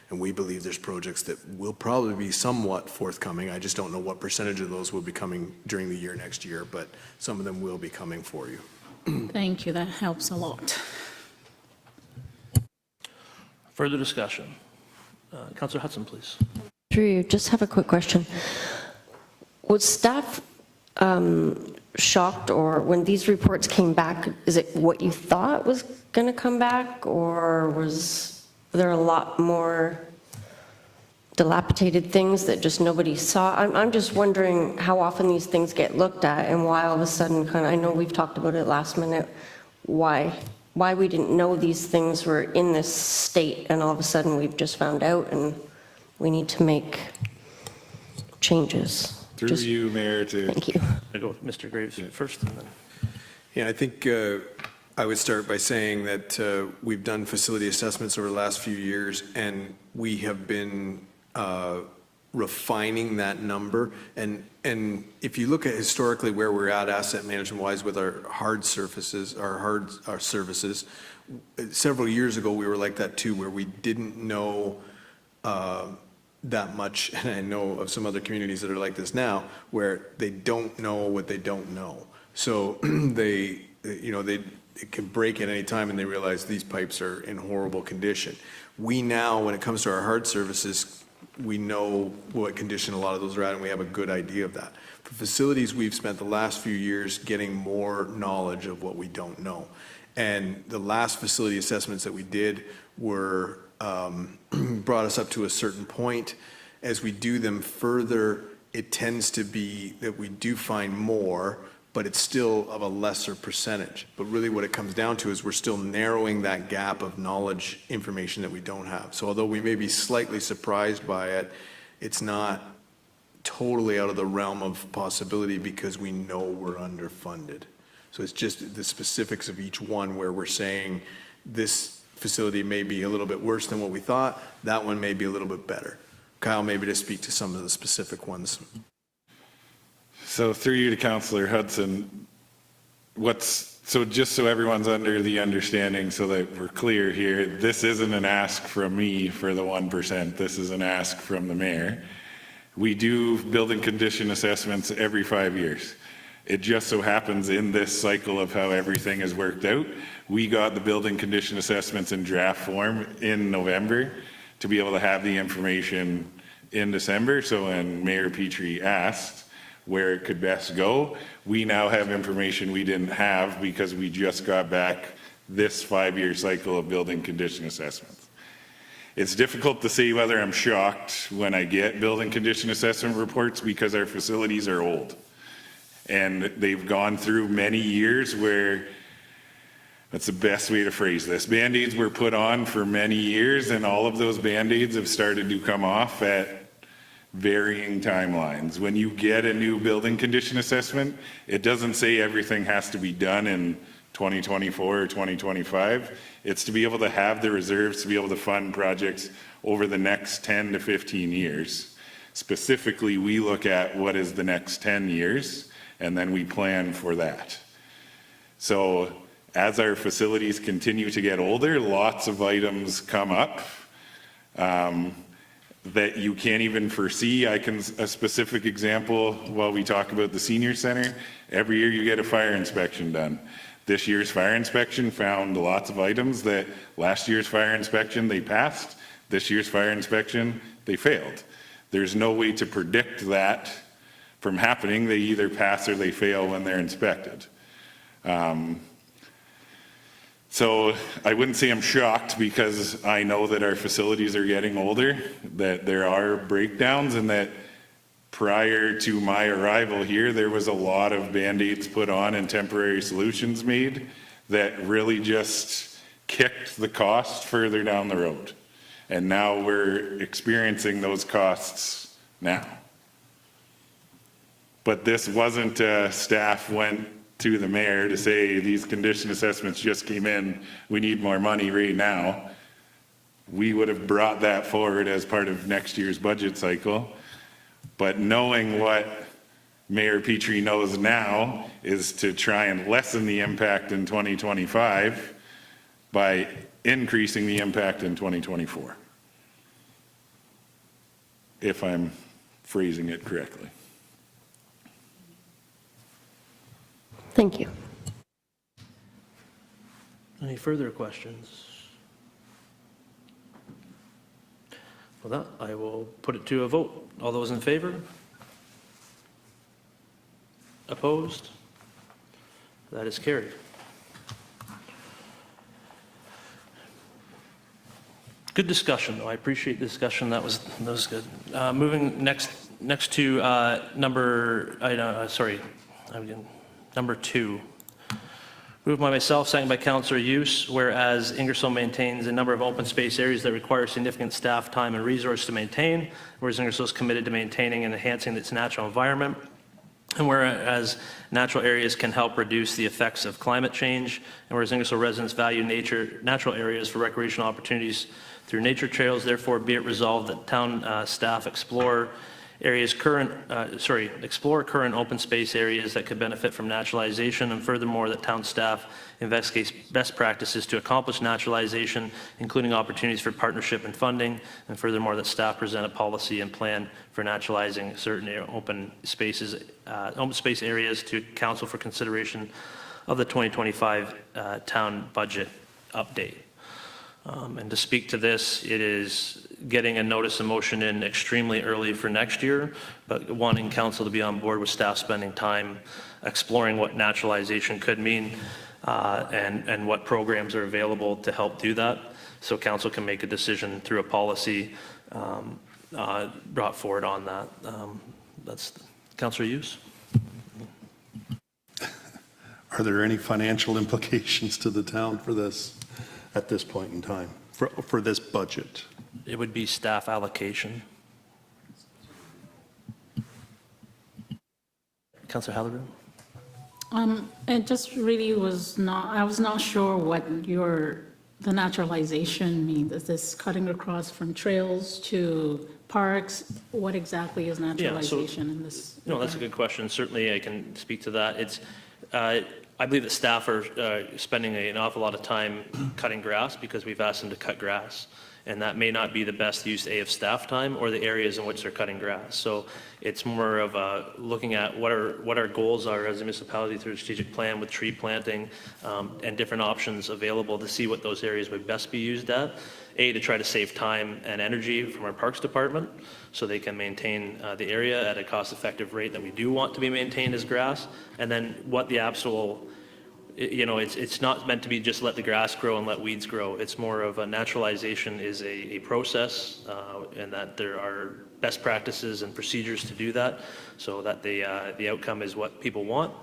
And we believe there's projects that will probably be somewhat forthcoming. I just don't know what percentage of those will be coming during the year next year, but some of them will be coming for you. Thank you, that helps a lot. Further discussion. Councillor Hudson, please. Through you, just have a quick question. Was staff shocked, or when these reports came back, is it what you thought was going to come back, or was there a lot more dilapidated things that just nobody saw? I'm just wondering how often these things get looked at, and why all of a sudden, I know we've talked about it last minute, why we didn't know these things were in this state, and all of a sudden we've just found out and we need to make changes. Through you, Mayor, to... Thank you. I go with Mr. Graves first, and then. Yeah, I think I would start by saying that we've done facility assessments over the last few years, and we have been refining that number. And if you look at historically where we're at asset management wise with our hard surfaces, our services, several years ago we were like that too, where we didn't know that much. And I know of some other communities that are like this now, where they don't know what they don't know. So it can break at any time, and they realize these pipes are in horrible condition. We now, when it comes to our hard services, we know what condition a lot of those are at, and we have a good idea of that. For facilities, we've spent the last few years getting more knowledge of what we don't know. And the last facility assessments that we did were brought us up to a certain point. As we do them further, it tends to be that we do find more, but it's still of a lesser percentage. But really what it comes down to is we're still narrowing that gap of knowledge information that we don't have. So although we may be slightly surprised by it, it's not totally out of the realm of possibility because we know we're underfunded. So it's just the specifics of each one where we're saying this facility may be a little bit worse than what we thought, that one may be a little bit better. Kyle, maybe to speak to some of the specific ones. So through you to Councillor Hudson, so just so everyone's under the understanding so that we're clear here, this isn't an ask from me for the 1%, this is an ask from the mayor. We do building condition assessments every 5 years. It just so happens in this cycle of how everything has worked out, we got the building condition assessments in draft form in November to be able to have the information in December. So when Mayor Petrie asked where it could best go, we now have information we didn't have because we just got back this 5-year cycle of building condition assessments. It's difficult to say whether I'm shocked when I get building condition assessment reports because our facilities are old. And they've gone through many years where, that's the best way to phrase this, Band-Aids were put on for many years and all of those Band-Aids have started to come off at varying timelines. When you get a new building condition assessment, it doesn't say everything has to be done in 2024 or 2025. It's to be able to have the reserves to be able to fund projects over the next 10 to 15 years. Specifically, we look at what is the next 10 years, and then we plan for that. So as our facilities continue to get older, lots of items come up that you can't even foresee. A specific example, while we talk about the senior center, every year you get a fire inspection done. This year's fire inspection found lots of items that last year's fire inspection they passed, this year's fire inspection they failed. There's no way to predict that from happening. They either pass or they fail when they're inspected. So I wouldn't say I'm shocked because I know that our facilities are getting older, that there are breakdowns, and that prior to my arrival here, there was a lot of Band-Aids put on and temporary solutions made that really just kicked the cost further down the road. And now we're experiencing those costs now. But this wasn't staff went to the mayor to say these condition assessments just came in, we need more money right now. We would have brought that forward as part of next year's budget cycle. But knowing what Mayor Petrie knows now is to try and lessen the impact in 2025 by increasing the impact in 2024. If I'm phrasing it correctly. Thank you. Any further questions? With that, I will put it to a vote. All those in favor? Opposed? That is carried. Good discussion, though. I appreciate the discussion. That was good. Moving next to number 2. Moved by myself, seconded by Councillor Use, whereas Ingersoll maintains a number of open space areas that require significant staff time and resource to maintain, whereas Ingersoll is committed to maintaining and enhancing its natural environment, and whereas natural areas can help reduce the effects of climate change, and whereas Ingersoll residents value natural areas for recreational opportunities through nature trails, therefore be it resolved that town staff explore current open space areas that could benefit from naturalization, and furthermore that town staff investigates best practices to accomplish naturalization, including opportunities for partnership and funding, and furthermore that staff present a policy and plan for naturalizing certain open space areas to council for consideration of the 2025 town budget update. And to speak to this, it is getting a notice of motion in extremely early for next year, but wanting council to be on board with staff spending time exploring what naturalization could mean and what programs are available to help do that. so council can make a decision through a policy brought forward on that. That's Councillor Hughes. Are there any financial implications to the town for this at this point in time, for this budget? It would be staff allocation. Councillor Halleran? It just really was not, I was not sure what the naturalization means. Is this cutting across from trails to parks? What exactly is naturalization in this? No, that's a good question. Certainly, I can speak to that. It's, I believe that staff are spending an awful lot of time cutting grass because we've asked them to cut grass. And that may not be the best use, A, of staff time or the areas in which they're cutting grass. So it's more of looking at what our goals are as a municipality through a strategic plan with tree planting and different options available to see what those areas would best be used at. A, to try to save time and energy from our Parks Department so they can maintain the area at a cost-effective rate that we do want to be maintained as grass. And then what the actual, you know, it's not meant to be just let the grass grow and let weeds grow. It's more of a naturalization is a process and that there are best practices and procedures to do that so that the outcome is what people want.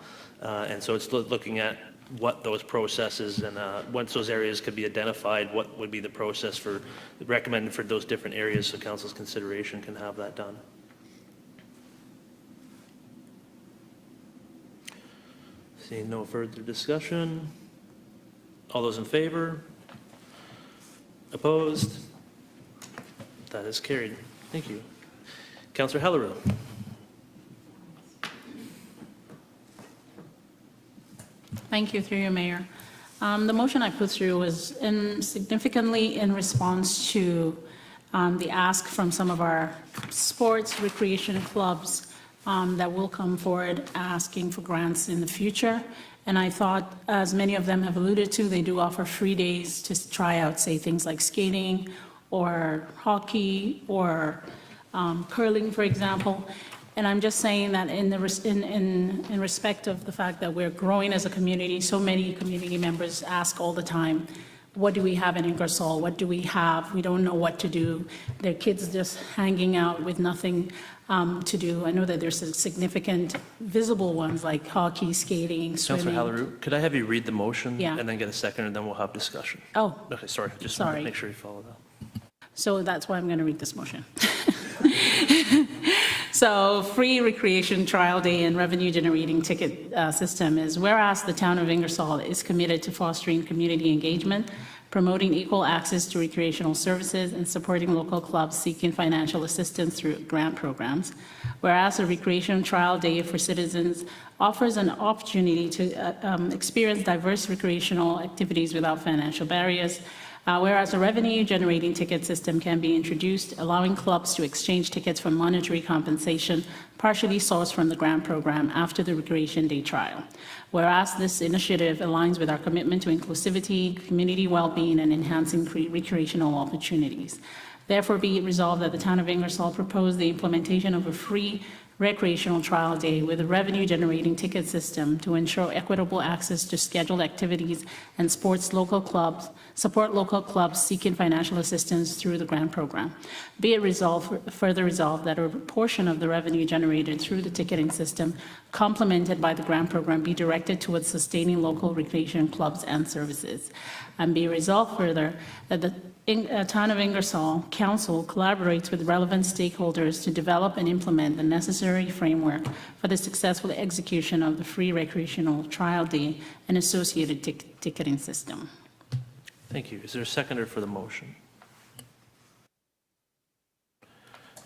And so it's looking at what those processes and once those areas could be identified, what would be the process for recommended for those different areas so council's consideration can have that done. Seeing no further discussion. All those in favor? Opposed? That is carried. Thank you. Councillor Halleran. Thank you, through you, Mayor. The motion I put through was significantly in response to the ask from some of our sports recreation clubs that will come forward asking for grants in the future. And I thought, as many of them have alluded to, they do offer free days to try out, say, things like skating or hockey or curling, for example. And I'm just saying that in respect of the fact that we're growing as a community, so many community members ask all the time, what do we have in Ingersoll? What do we have? We don't know what to do. Their kids just hanging out with nothing to do. I know that there's significant visible ones like hockey, skating, swimming. Councillor Halleran, could I have you read the motion? Yeah. And then get a second and then we'll have discussion. Oh, Okay, sorry. Just Sorry. make sure you follow that. so that's why I'm going to read this motion. So free recreation trial day and revenue generating ticket system is whereas the town of Ingersoll is committed to fostering community engagement, promoting equal access to recreational services, and supporting local clubs seeking financial assistance through grant programs. Whereas a recreation trial day for citizens offers an opportunity to experience diverse recreational activities without financial barriers. Whereas a revenue-generating ticket system can be introduced, allowing clubs to exchange tickets for monetary compensation partially sourced from the grant program after the Recreation Day trial. Whereas this initiative aligns with our commitment to inclusivity, community well-being, and enhancing recreational opportunities. Therefore, be it resolved that the town of Ingersoll propose the implementation of a free recreational trial day with a revenue-generating ticket system to ensure equitable access to scheduled activities and support local clubs seeking financial assistance through the grant program. Be it further resolved that a portion of the revenue generated through the ticketing system, complemented by the grant program, be directed towards sustaining local recreation clubs and services. And be resolved further that the Town of Ingersoll Council collaborates with relevant stakeholders to develop and implement the necessary framework for the successful execution of the free recreational trial day and associated ticketing system. Thank you. Is there a seconder for the motion?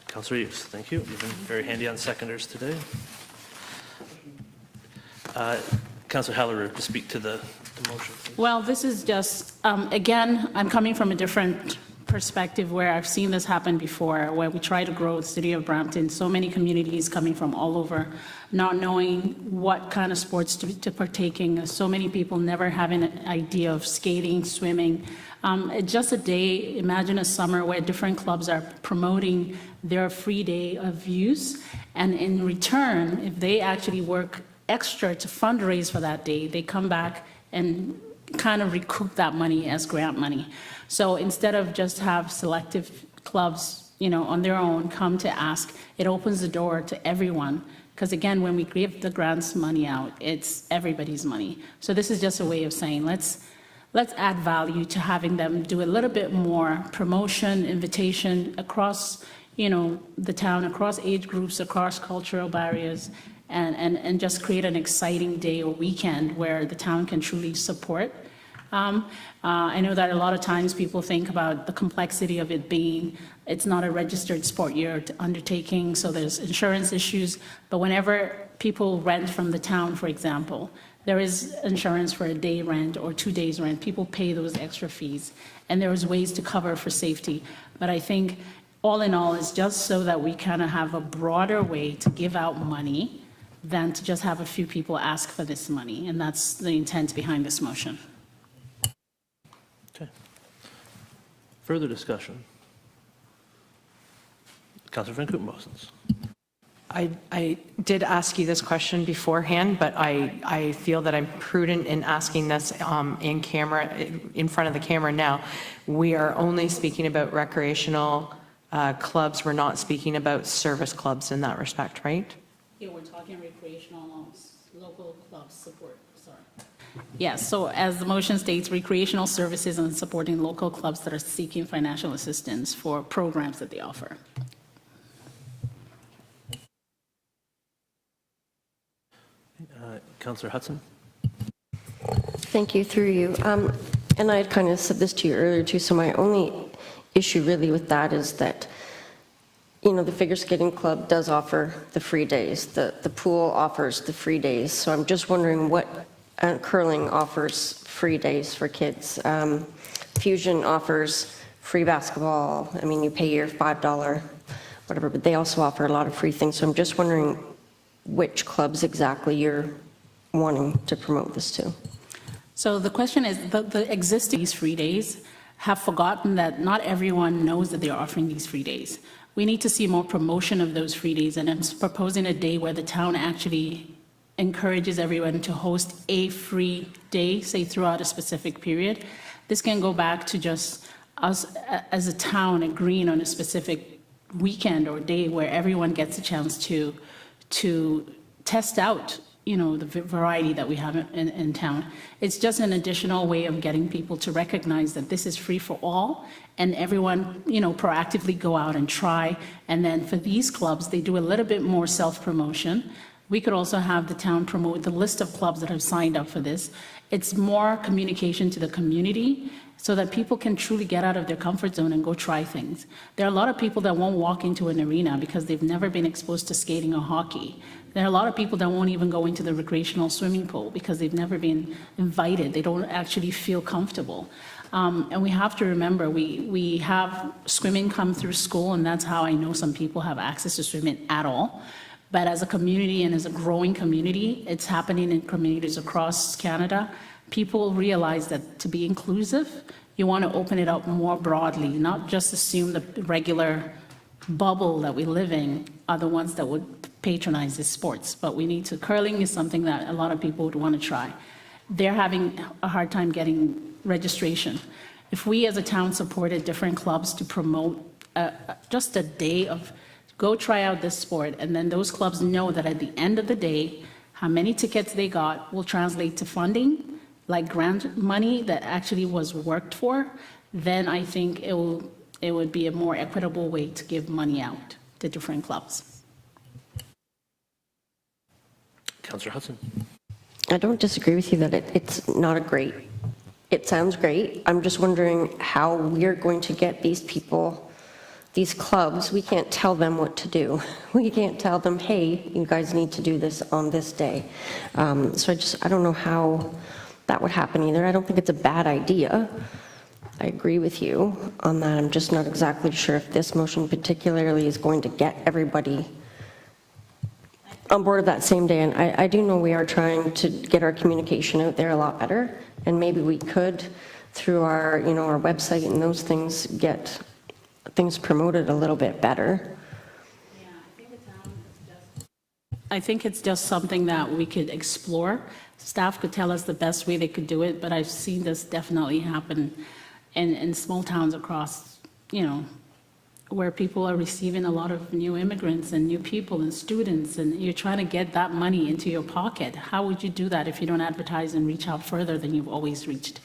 Councillor Hughes, thank you. You've been very handy on seconders today. Councillor Halleran, to speak to the motion, please. Well, this is just, again, I'm coming from a different perspective where I've seen this happen before, where we try to grow the city of Brampton, so many communities coming from all over, not knowing what kind of sports to partake in, so many people never having an idea of skating, swimming. Just a day, imagine a summer where different clubs are promoting their free day of use, and in return, if they actually work extra to fundraise for that day, they come back and kind of recoup that money as grant money. So instead of just have selective clubs, on their own come to ask, it opens the door to everyone. Because again, when we give the grants money out, it's everybody's money. So this is just a way of saying, let's add value to having them do a little bit more promotion, invitation across, the town, across age groups, across cultural barriers, and just create an exciting day or weekend where the town can truly support. I know that a lot of times people think about the complexity of it being, it's not a registered sport year undertaking, so there's insurance issues. But whenever people rent from the town, for example, there is insurance for a day rent or 2 days rent. People pay those extra fees, and there's ways to cover for safety. But I think all in all, it's just so that we kind of have a broader way to give out money than to just have a few people ask for this money. And that's the intent behind this motion. Okay. Further discussion? Councillor Van Kouten-Bosens. I did ask you this question beforehand, but I feel that I'm prudent in asking this in camera, in front of the camera now. We are only speaking about recreational clubs. We're not speaking about service clubs in that respect, right? Yeah, we're talking recreational local club support, sorry. Yes, so as the motion states, recreational services and supporting local clubs that are seeking financial assistance for programs that they offer. Councillor Hudson. Thank you, through you. And I had kind of said this to you earlier too, so my only issue really with that is that, the figure skating club does offer the free days. The pool offers the free days. So I'm just wondering what curling offers free days for kids. Fusion offers free basketball. I mean, you pay your $5, whatever, but they also offer a lot of free things. So I'm just wondering which clubs exactly you're wanting to promote this to. So the question is, the existing free days have forgotten that not everyone knows that they're offering these free days. We need to see more promotion of those free days, and I'm proposing a day where the town actually encourages everyone to host a free day, say throughout a specific period. This can go back to just us as a town agreeing on a specific weekend or day where everyone gets a chance to test out the variety that we have in town. It's just an additional way of getting people to recognize that this is free for all, and everyone, proactively go out and try. And then for these clubs, they do a little bit more self-promotion. We could also have the town promote the list of clubs that have signed up for this. It's more communication to the community so that people can truly get out of their comfort zone and go try things. There are a lot of people that won't walk into an arena because they've never been exposed to skating or hockey. There are a lot of people that won't even go into the recreational swimming pool because they've never been invited. They don't actually feel comfortable. And we have to remember, we have swimming come through school, and that's how I know some people have access to swimming at all. But as a community and as a growing community, it's happening in communities across Canada. People realize that to be inclusive, you want to open it up more broadly, not just assume the regular bubble that we live in are the ones that would patronize these sports. But we need to, curling is something that a lot of people would want to try. They're having a hard time getting registration. If we as a town supported different clubs to promote just a day of go try out this sport, and then those clubs know that at the end of the day, how many tickets they got will translate to funding, like grant money that actually was worked for, then I think it would be a more equitable way to give money out to different clubs. Councillor Hudson. I don't disagree with you that it's not it sounds great. I'm just wondering how we're going to get these people, these clubs, we can't tell them what to do. We can't tell them, hey, you guys need to do this on this day. So I don't know how that would happen either. I don't think it's a bad idea. I agree with you on that. I'm just not exactly sure if this motion particularly is going to get everybody on board of that same day. And I do know we are trying to get our communication out there a lot better, and maybe we could, through our, our website and those things, get things promoted a little bit better. Yeah, I think the town is just I think it's just something that we could explore. Staff could tell us the best way they could do it, but I've seen this definitely happen in small towns across, where people are receiving a lot of new immigrants and new people and students, and you're trying to get that money into your pocket. How would you do that if you don't advertise and reach out further than you've always reached?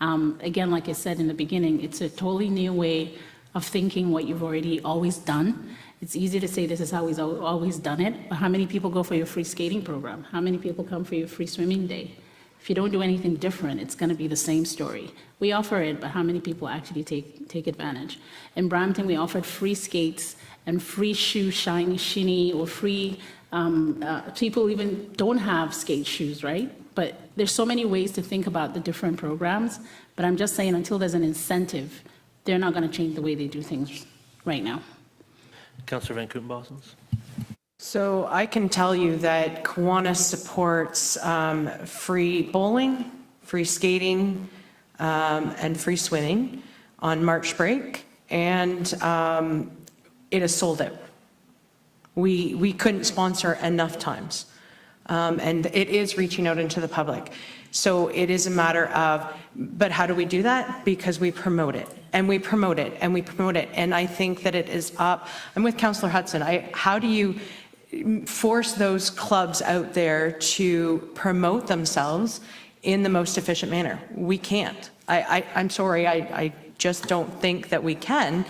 Again, like I said in the beginning, it's a totally new way of thinking what you've already always done. It's easy to say this is how we've always done it, but how many people go for your free skating program? How many people come for your free swimming day? If you don't do anything different, it's going to be the same story. We offer it, but how many people actually take advantage? In Brampton, we offered free skates and free shoe shiny, or free, people even don't have skate shoes, right? But there's so many ways to think about the different programs, but I'm just saying until there's an incentive, they're not going to change the way they do things right now. Councillor Van Kouten-Bosens. So I can tell you that Kiwanis supports free bowling, free skating, and free swimming on March break, and it is sold out. We couldn't sponsor enough times, and it is reaching out into the public. So it is a matter of, but how do we do that? Because we promote it, and we promote it, and we promote it, and I think that it is up. I'm with Councillor Hudson. How do you force those clubs out there to promote themselves in the most efficient manner? We can't. I'm sorry, I just don't think that we can.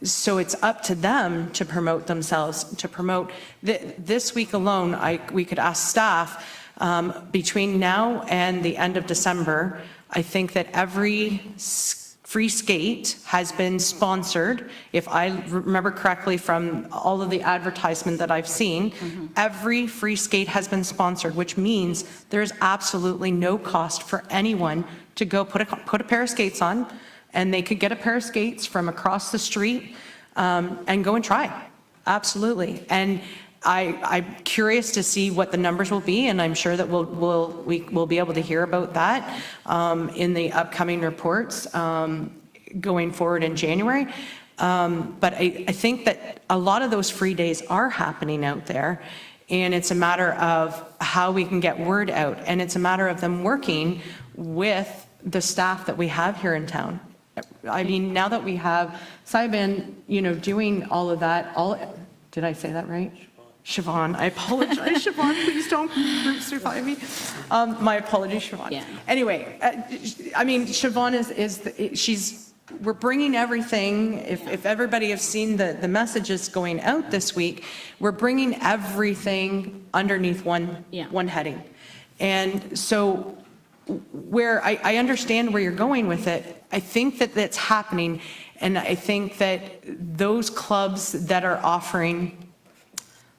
So it's up to them to promote themselves, to promote. This week alone, we could ask staff, between now and the end of December, I think that every free skate has been sponsored. If I remember correctly from all of the advertisement that I've seen, every free skate has been sponsored, which means there's absolutely no cost for anyone to go put a pair of skates on, and they could get a pair of skates from across the street and go and try. Absolutely. And I'm curious to see what the numbers will be, and I'm sure that we'll be able to hear about that in the upcoming reports going forward in January. But I think that a lot of those free days are happening out there, and it's a matter of how we can get word out, and it's a matter of them working with the staff that we have here in town. I mean, now that we have Saiban, doing all of that, did I say that right? Siobhan, I apologize. Siobhan, please don't crucify me. My apologies, Siobhan. Yeah. Anyway, I mean, Siobhan we're bringing everything. If everybody has seen the messages going out this week, we're bringing everything underneath one heading. And so where I understand where you're going with it, I think that that's happening. And I think that those clubs that are offering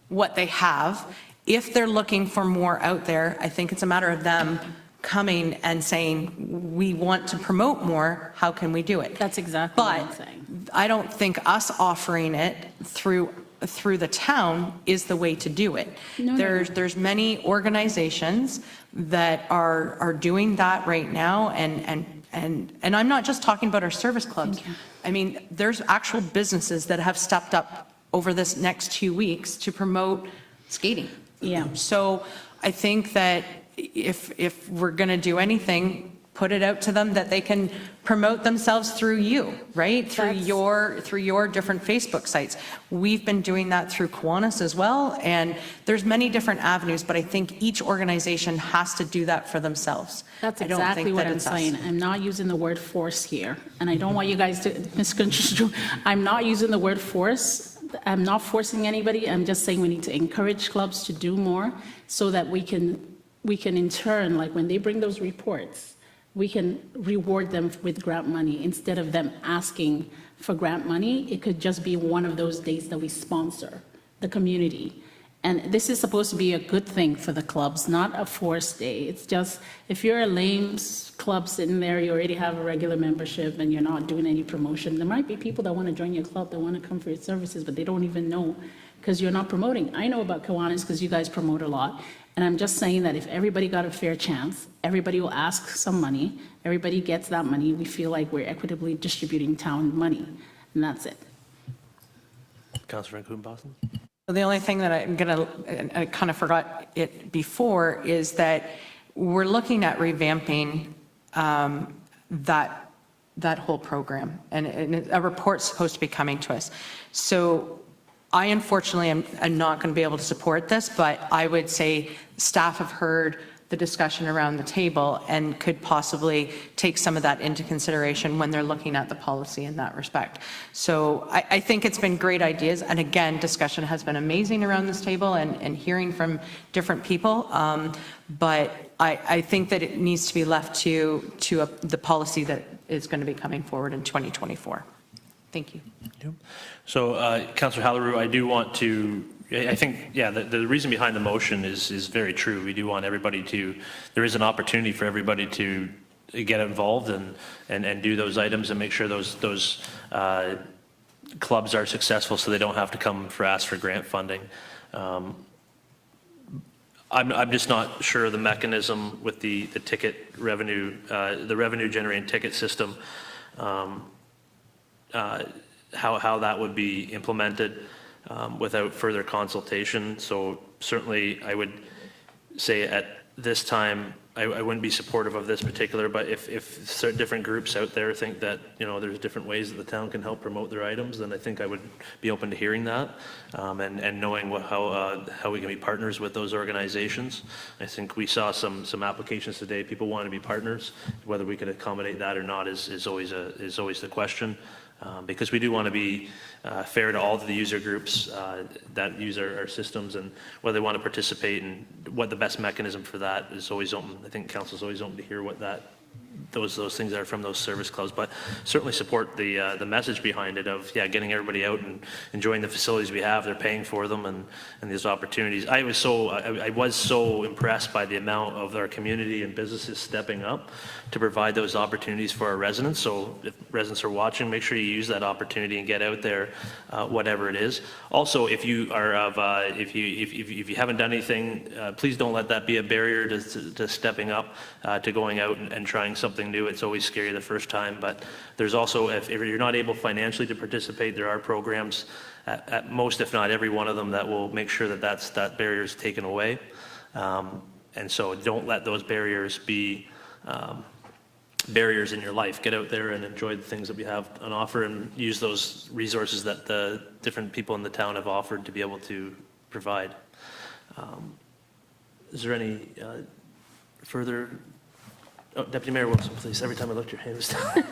what they have, if they're looking for more out there, I think it's a matter of them coming and saying, we want to promote more, how can we do it? That's exactly what I'm saying. But I don't think us offering it through the town is the way to do it. No. There's many organizations that are doing that right now, and I'm not just talking about our service clubs. I mean, there's actual businesses that have stepped up over this next 2 weeks to promote skating. Yeah. So I think that if we're going to do anything, put it out to them that they can promote themselves through you, right? Through your different Facebook sites. We've been doing that through Kiwanis as well, and there's many different avenues, but I think each organization has to do that for themselves. That's I don't exactly think what that I'm it's us. saying. I'm not using the word force here, and I don't want you guys to misconstrue. I'm not using the word force. I'm not forcing anybody. I'm just saying we need to encourage clubs to do more so that we can in turn, like when they bring those reports, we can reward them with grant money instead of them asking for grant money. It could just be one of those days that we sponsor the community. And this is supposed to be a good thing for the clubs, not a forced day. It's just, if you're a lame club sitting there, you already have a regular membership and you're not doing any promotion, there might be people that want to join your club, that want to come for your services, but they don't even know because you're not promoting. I know about Kiwanis because you guys promote a lot. And I'm just saying that if everybody got a fair chance, everybody will ask some money, everybody gets that money, we feel like we're equitably distributing town money, and that's it. Councillor Van Kouten-Bosens. The only thing that I'm going to, and I kind of forgot it before, is that we're looking at revamping that whole program, and a report's supposed to be coming to us. So I unfortunately am not going to be able to support this, but I would say staff have heard the discussion around the table and could possibly take some of that into consideration when they're looking at the policy in that respect. So I think it's been great ideas. And again, discussion has been amazing around this table and hearing from different people. But I think that it needs to be left to the policy that is going to be coming forward in 2024. Thank you. So, Councillor Hallerou, I do want to, I think, yeah, the reason behind the motion is very true. We do want everybody to, there is an opportunity for everybody to get involved and do those items and make sure those clubs are successful so they don't have to come ask for grant funding. I'm just not sure of the mechanism with the ticket revenue, the revenue generating ticket system, how that would be implemented without further consultation. So certainly I would say at this time, I wouldn't be supportive of this particular, but if certain different groups out there think that, there's different ways that the town can help promote their items, then I think I would be open to hearing that and knowing how we can be partners with those organizations. I think we saw some applications today. People want to be partners. Whether we could accommodate that or not is always the question. Because we do want to be fair to all of the user groups that use our systems, and whether they want to participate and what the best mechanism for that is always open. I think council's always open to hear what those things are from those service clubs, but certainly support the message behind it of, getting everybody out and enjoying the facilities we have. They're paying for them and these opportunities. I was so impressed by the amount of our community and businesses stepping up to provide those opportunities for our residents. So if residents are watching, make sure you use that opportunity and get out there, whatever it is. Also, if you are if you haven't done anything, please don't let that be a barrier to stepping up, to going out and trying something new. It's always scary the first time, but there's also, if you're not able financially to participate, there are programs at most, if not every one of them, that will make sure that barrier is taken away. And so don't let those barriers be barriers in your life. Get out there and enjoy the things that we have on offer and use those resources that the different people in the town have offered to be able to provide. Is there any further? Oh, Deputy Mayor Wilson, please. Every time I looked, your hand was down.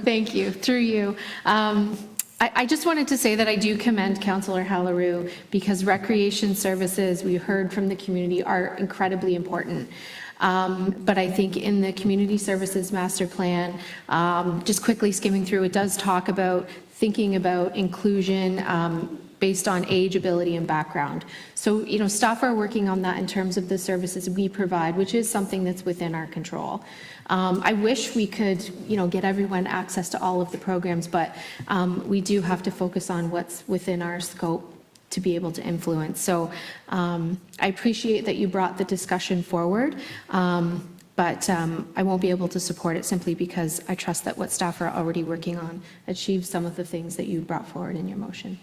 Thank you. Through you. I just wanted to say that I do commend Councillor Hallerou, because recreation services, we heard from the community, are incredibly important. But I think in the community services master plan, just quickly skimming through, it does talk about thinking about inclusion based on age, ability, and background. So, staff are working on that in terms of the services we provide, which is something that's within our control. I wish we could, get everyone access to all of the programs, but we do have to focus on what's within our scope to be able to influence. So I appreciate that you brought the discussion forward, but I won't be able to support it simply because I trust that what staff are already working on achieves some of the things that you brought forward in your motion.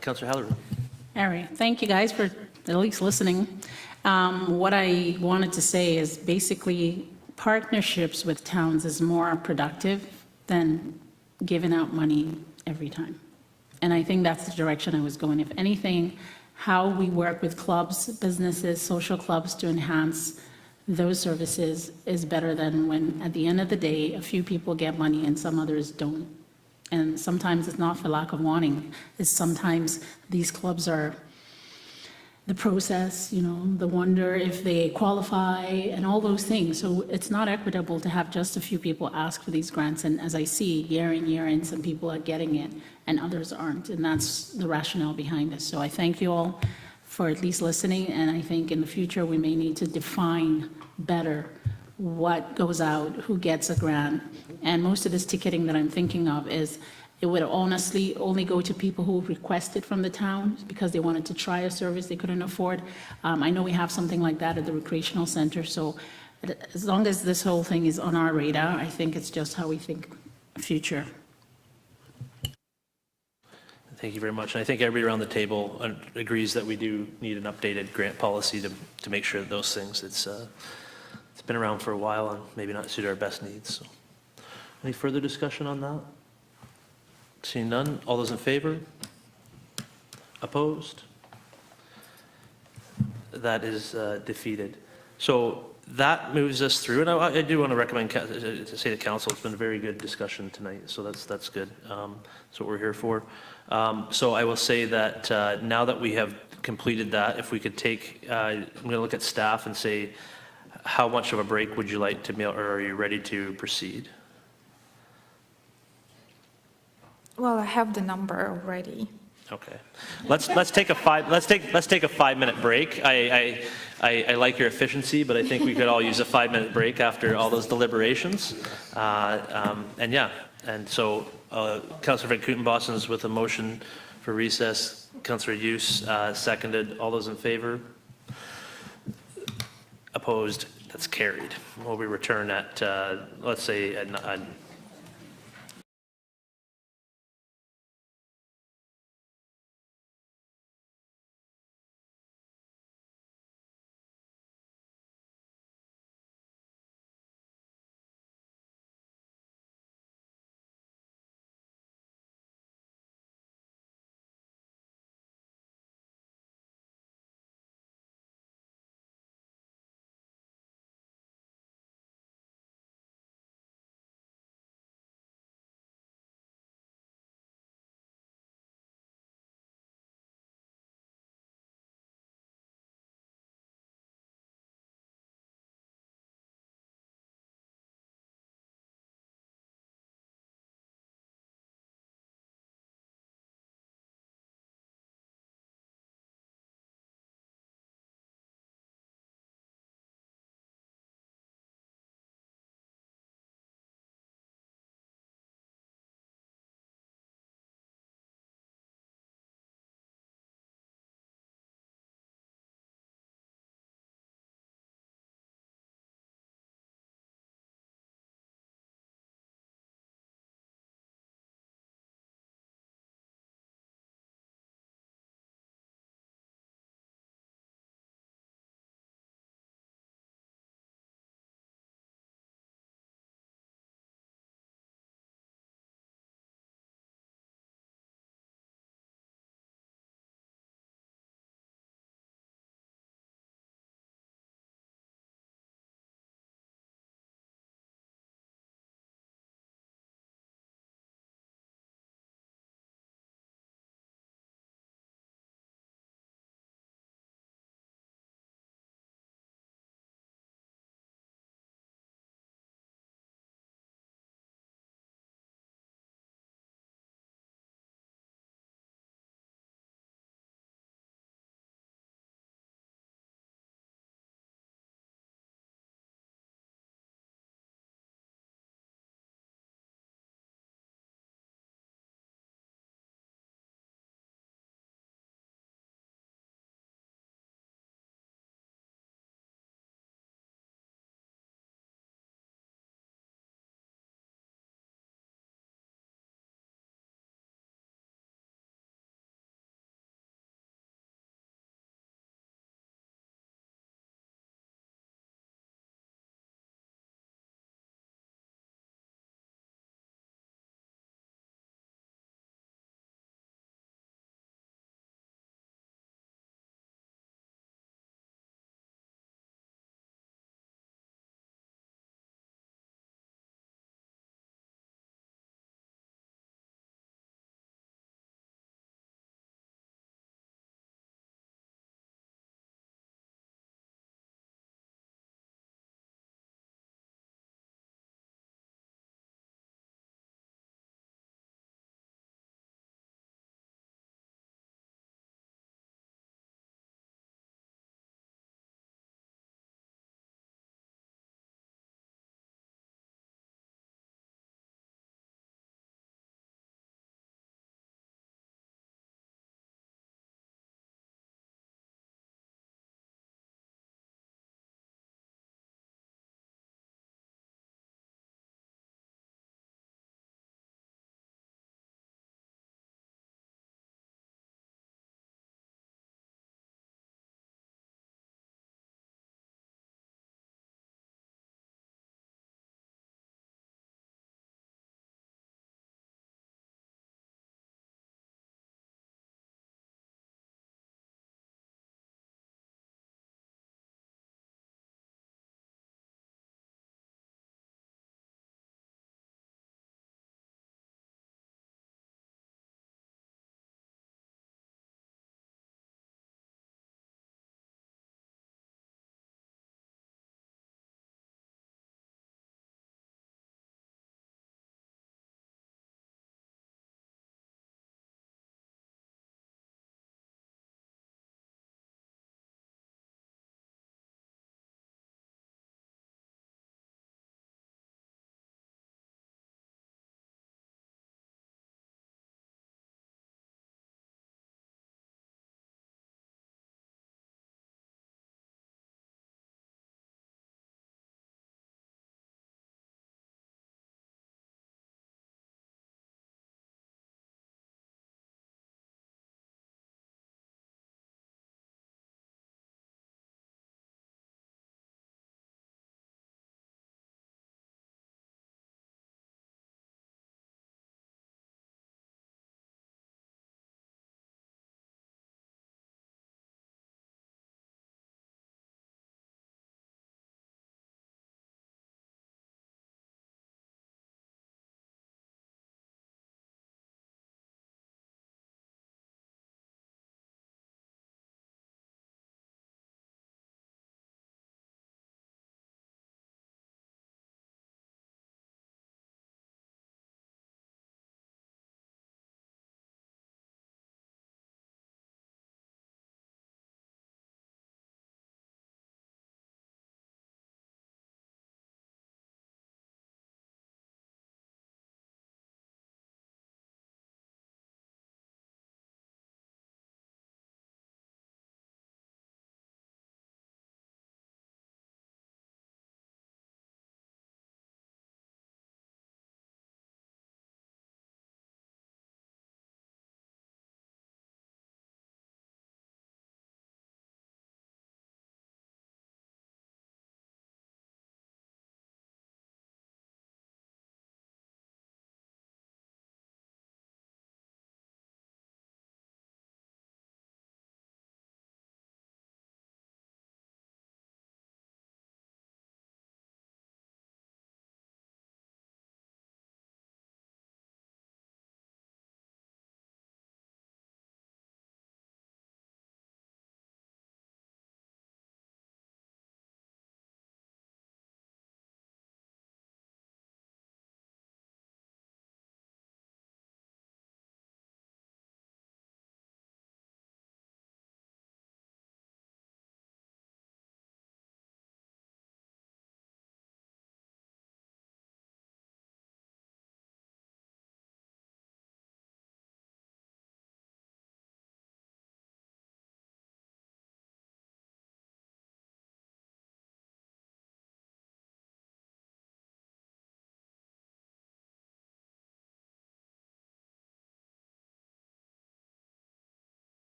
Councillor Hallerou. All right, thank you guys for at least listening. What I wanted to say is basically partnerships with towns is more productive than giving out money every time. And I think that's the direction I was going. If anything, how we work with clubs, businesses, social clubs to enhance those services is better than when, at the end of the day, a few people get money and some others don't. And sometimes it's not for lack of wanting. It's sometimes these clubs are the process, the wonder if they qualify and all those things. So it's not equitable to have just a few people ask for these grants. And as I see, year in, some people are getting it and others aren't. And that's the rationale behind this. So I thank you all for at least listening. And I think in the future, we may need to define better what goes out, who gets a grant. And most of this ticketing that I'm thinking of is, it would honestly only go to people who requested from the town because they wanted to try a service they couldn't afford. I know we have something like that at the recreational center. So as long as this whole thing is on our radar, I think it's just how we think future. Thank you very much. And I think everybody around the table agrees that we do need an updated grant policy to make sure that those things, it's been around for a while and maybe not suit our best needs. So, any further discussion on that? Seeing none, all those in favor? Opposed? That is defeated. So that moves us through, and I do want to recommend, to say to council, it's been a very good discussion tonight, so that's good. That's what we're here for. So I will say that now that we have completed that, if we could take, I'm going to look at staff and say, how much of a break would you like to, or are you ready to proceed? Well, I have the number already. Okay, let's take a 5-minute break. I like your efficiency, but I think we could all use a 5-minute break after all those deliberations. And yeah, and so Councillor Van Kooten-Bossen's with a motion for recess. Councillor Hughes seconded. All those in favor? Opposed? That's carried. We'll be return at let's say at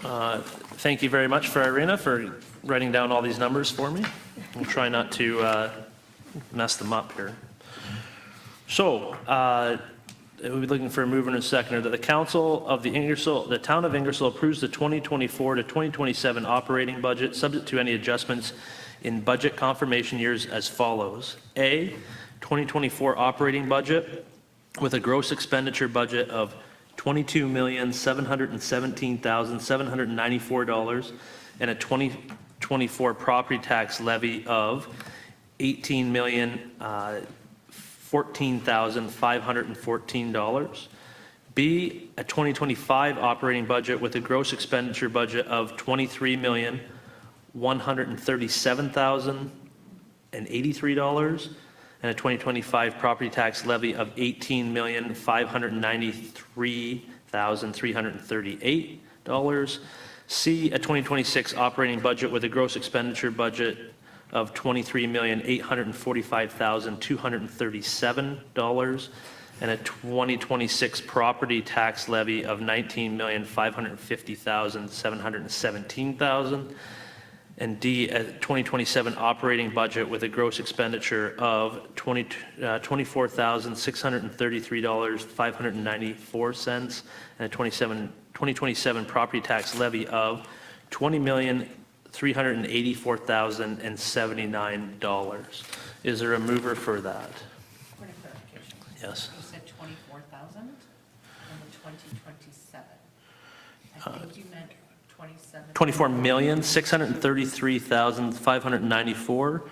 Thank you very much for Irina for writing down all these numbers for me. I'll try not to mess them up here. So, we'll be looking for a mover and a seconder that the council of the town of Ingersoll approves the 2024 to 2027 operating budget, subject to any adjustments in budget confirmation years as follows. A, 2024 operating budget with a gross expenditure budget of $22,717,794 and a 2024 property tax levy of $18,014,514. B, a 2025 operating budget with a gross expenditure budget of $23,137,083 and a 2025 property tax levy of $18,593,338. C, a 2026 operating budget with a gross expenditure budget of $23,845,237 and a 2026 property tax levy of $19,550,717. And D, a 2027 operating budget with a gross expenditure of $24,633,594 and a 2027 property tax levy of $20,384,079. Is there a mover for that? Point of clarification. Yes. You said 24,000 and the 2027. I think you meant 27. 24,633,594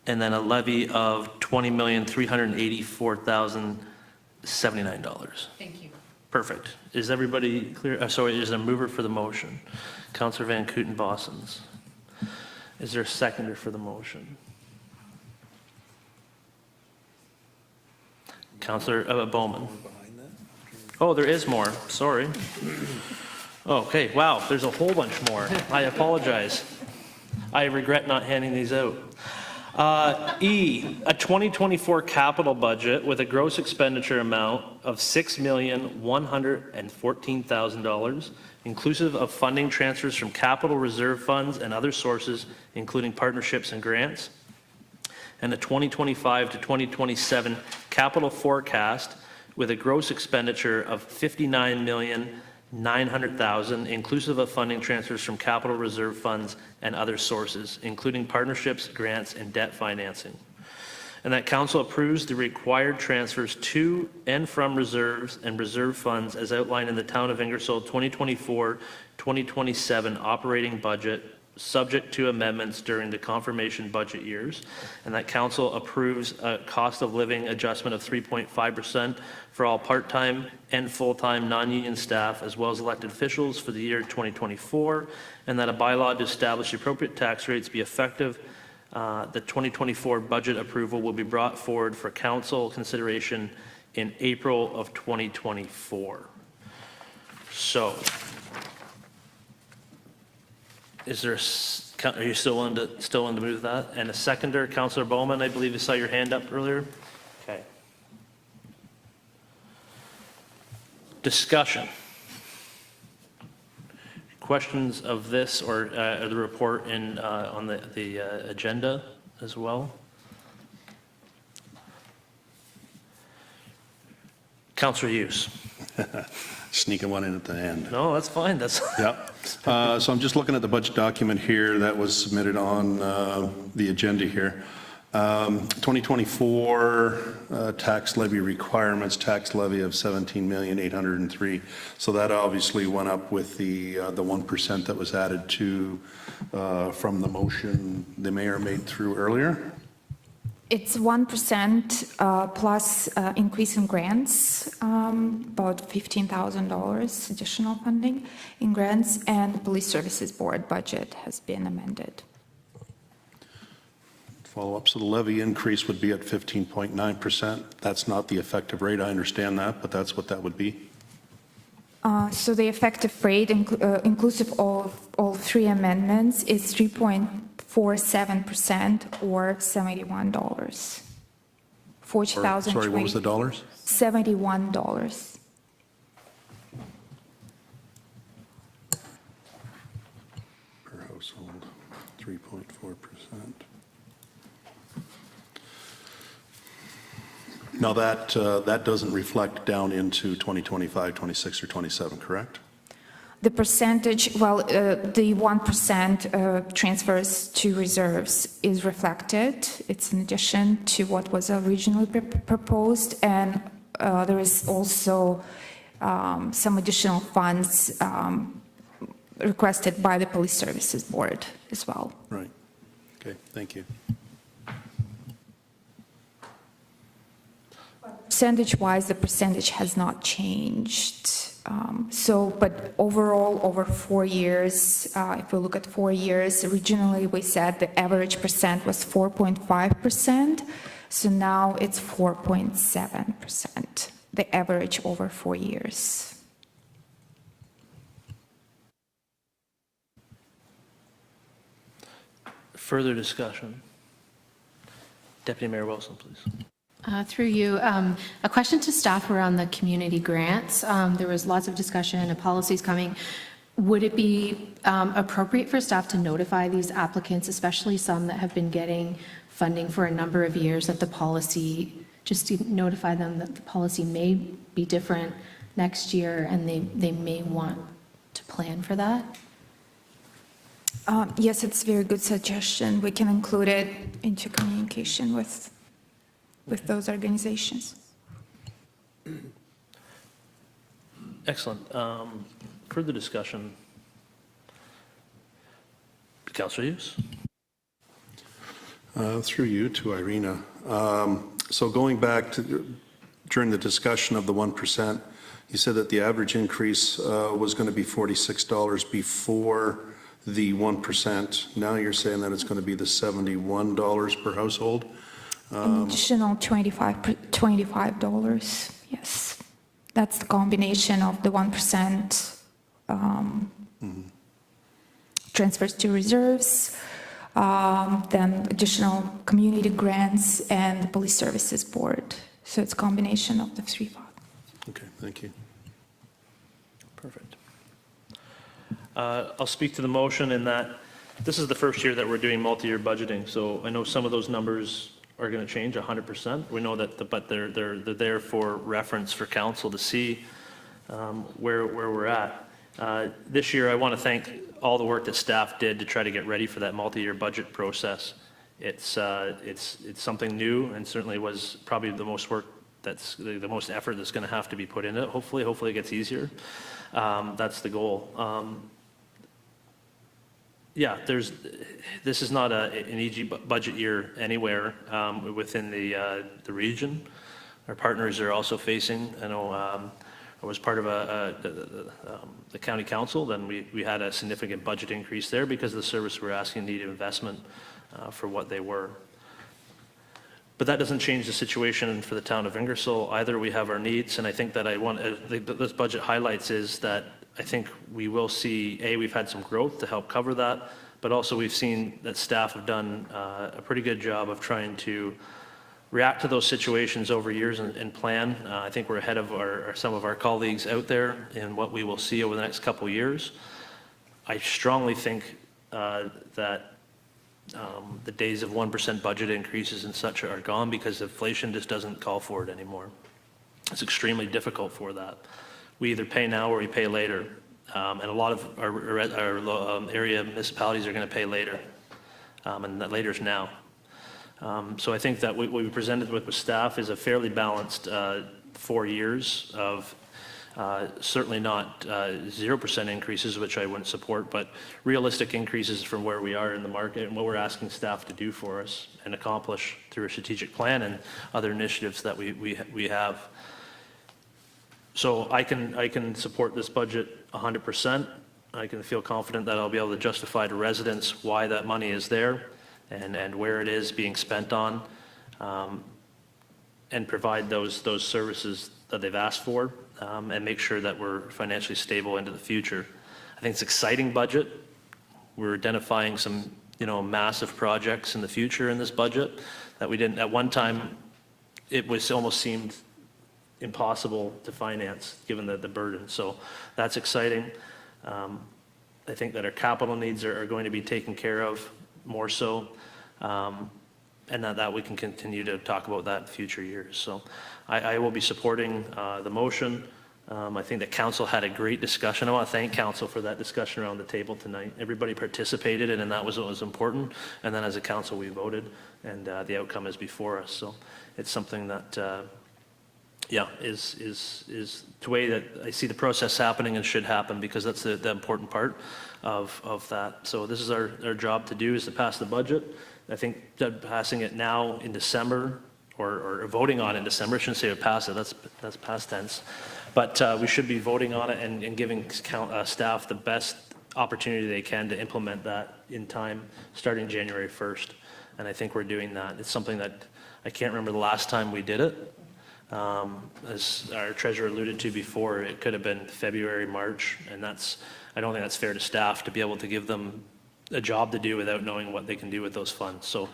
and then a levy of $20,384,079. Thank you. Perfect. Is everybody clear? Sorry, is there a mover for the motion? Councillor Van Kooten Bossens. Is there a seconder for the motion? Councillor Bowman. Oh, there is more. Sorry. Okay, wow, there's a whole bunch more. I apologize. I regret not handing these out. E, a 2024 capital budget with a gross expenditure amount of $6,114,000, inclusive of funding transfers from capital reserve funds and other sources, including partnerships and grants, and a 2025 to 2027 capital forecast with a gross expenditure of $59,900,000, inclusive of funding transfers from capital reserve funds and other sources, including partnerships, grants, and debt financing. And that council approves the required transfers to and from reserves and reserve funds as outlined in the Town of Ingersoll 2024-2027 operating budget, subject to amendments during the confirmation budget years. And that council approves a cost of living adjustment of 3.5% for all part-time and full-time non-union staff, as well as elected officials for the year 2024, and that a bylaw to establish the appropriate tax rates be effective. The 2024 budget approval will be brought forward for council consideration in April of 2024. So, is there, are you still willing to move that? And a seconder, Councillor Bowman, I believe you saw your hand up earlier. Okay. Discussion. Questions of this or the report in on the agenda as well? Councillor Hughes. Sneaking one in at the end. No, that's fine. That's Yep. So I'm just looking at the budget document here that was submitted on the agenda here. 2024 tax levy requirements, tax levy of $17,803,000. So that obviously went up with the 1% that was added to from the motion the mayor made through earlier. It's 1% plus increase in grants, about $15,000 additional funding in grants, and the Police Services Board budget has been amended. Follow-up, so the levy increase would be at 15.9%. That's not the effective rate, I understand that, but that's what that would be. So the effective rate, inclusive of all three amendments, is 3.47% or $71. 40,000. Sorry, what was the dollars? $71. 3.4%. Now, that doesn't reflect down into 2025, 26, or 27, correct? The percentage, well, the 1% transfers to reserves is reflected. It's in addition to what was originally proposed, and there is also some additional funds requested by the Police Services Board as well. Right. Okay, thank you. Percentage-wise, the percentage has not changed. But overall, over 4 years, if we look at 4 years, originally we said the average percent was 4.5%, so now it's 4.7%, the average over 4 years. Further discussion? Deputy Mayor Wilson, please. Through you, a question to staff around the community grants. There was lots of discussion and policies coming. Would it be appropriate for staff to notify these applicants, especially some that have been getting funding for a number of years, that the policy, just to notify them that the policy may be different next year and they may want to plan for that? Yes, it's a very good suggestion. We can include it into communication with those organizations. Excellent. Further discussion? Councillor Hughes? Through you to Irina. So going back to during the discussion of the 1%, you said that the average increase was going to be $46 before the 1%. Now you're saying that it's going to be the $71 per household. An additional $25, yes. That's the combination of the 1% transfers to reserves, then additional community grants and the Police Services Board. So it's a combination of the three. Okay, thank you. Perfect. I'll speak to the motion in that this is the first year that we're doing multi-year budgeting, so I know some of those numbers are going to change 100%. We know that, but they're there for reference for council to see where we're at. This year, I want to thank all the work that staff did to try to get ready for that multi-year budget process. It's something new and certainly was probably the most work that's the most effort that's going to have to be put in it. Hopefully it gets easier. That's the goal. Yeah, this is not an easy budget year anywhere within the region. Our partners are also facing, I know I was part of the county council, then we had a significant budget increase there because the service we're asking needed investment for what they were. But that doesn't change the situation for the town of Ingersoll either. We have our needs, and I think that this budget highlights is that I think we will see, we've had some growth to help cover that, but also we've seen that staff have done a pretty good job of trying to react to those situations over years and plan. I think we're ahead of some of our colleagues out there in what we will see over the next couple of years. I strongly think that the days of 1% budget increases and such are gone because inflation just doesn't call for it anymore. It's extremely difficult for that. We either pay now or we pay later. And a lot of our area municipalities are going to pay later. And that later is now. So I think that what we presented with staff is a fairly balanced 4 years of certainly not 0% increases, which I wouldn't support, but realistic increases from where we are in the market and what we're asking staff to do for us and accomplish through a strategic plan and other initiatives that we have. So I can support this budget 100%. I can feel confident that I'll be able to justify to residents why that money is there and where it is being spent on, and provide those services that they've asked for, and make sure that we're financially stable into the future. I think it's an exciting budget. We're identifying some, massive projects in the future in this budget that we didn't, at one time, it was almost seemed impossible to finance given the burden. So that's exciting. I think that our capital needs are going to be taken care of more so. And that we can continue to talk about that in future years. So I will be supporting the motion. I think that council had a great discussion. I want to thank council for that discussion around the table tonight. Everybody participated, and that was what was important. And then as a council, we voted, and the outcome is before us. So it's something that, is the way that I see the process happening and should happen, because that's the important part of that. So this is our job to do, is to pass the budget. I think that passing it now in December, or voting on it in December, I shouldn't say pass it, that's past tense. But we should be voting on it and giving staff the best opportunity they can to implement that in time, starting January 1st. And I think we're doing that. It's something that I can't remember the last time we did it. As our treasurer alluded to before, it could have been February, March, and I don't think that's fair to staff to be able to give them a job to do without knowing what they can do with those funds. So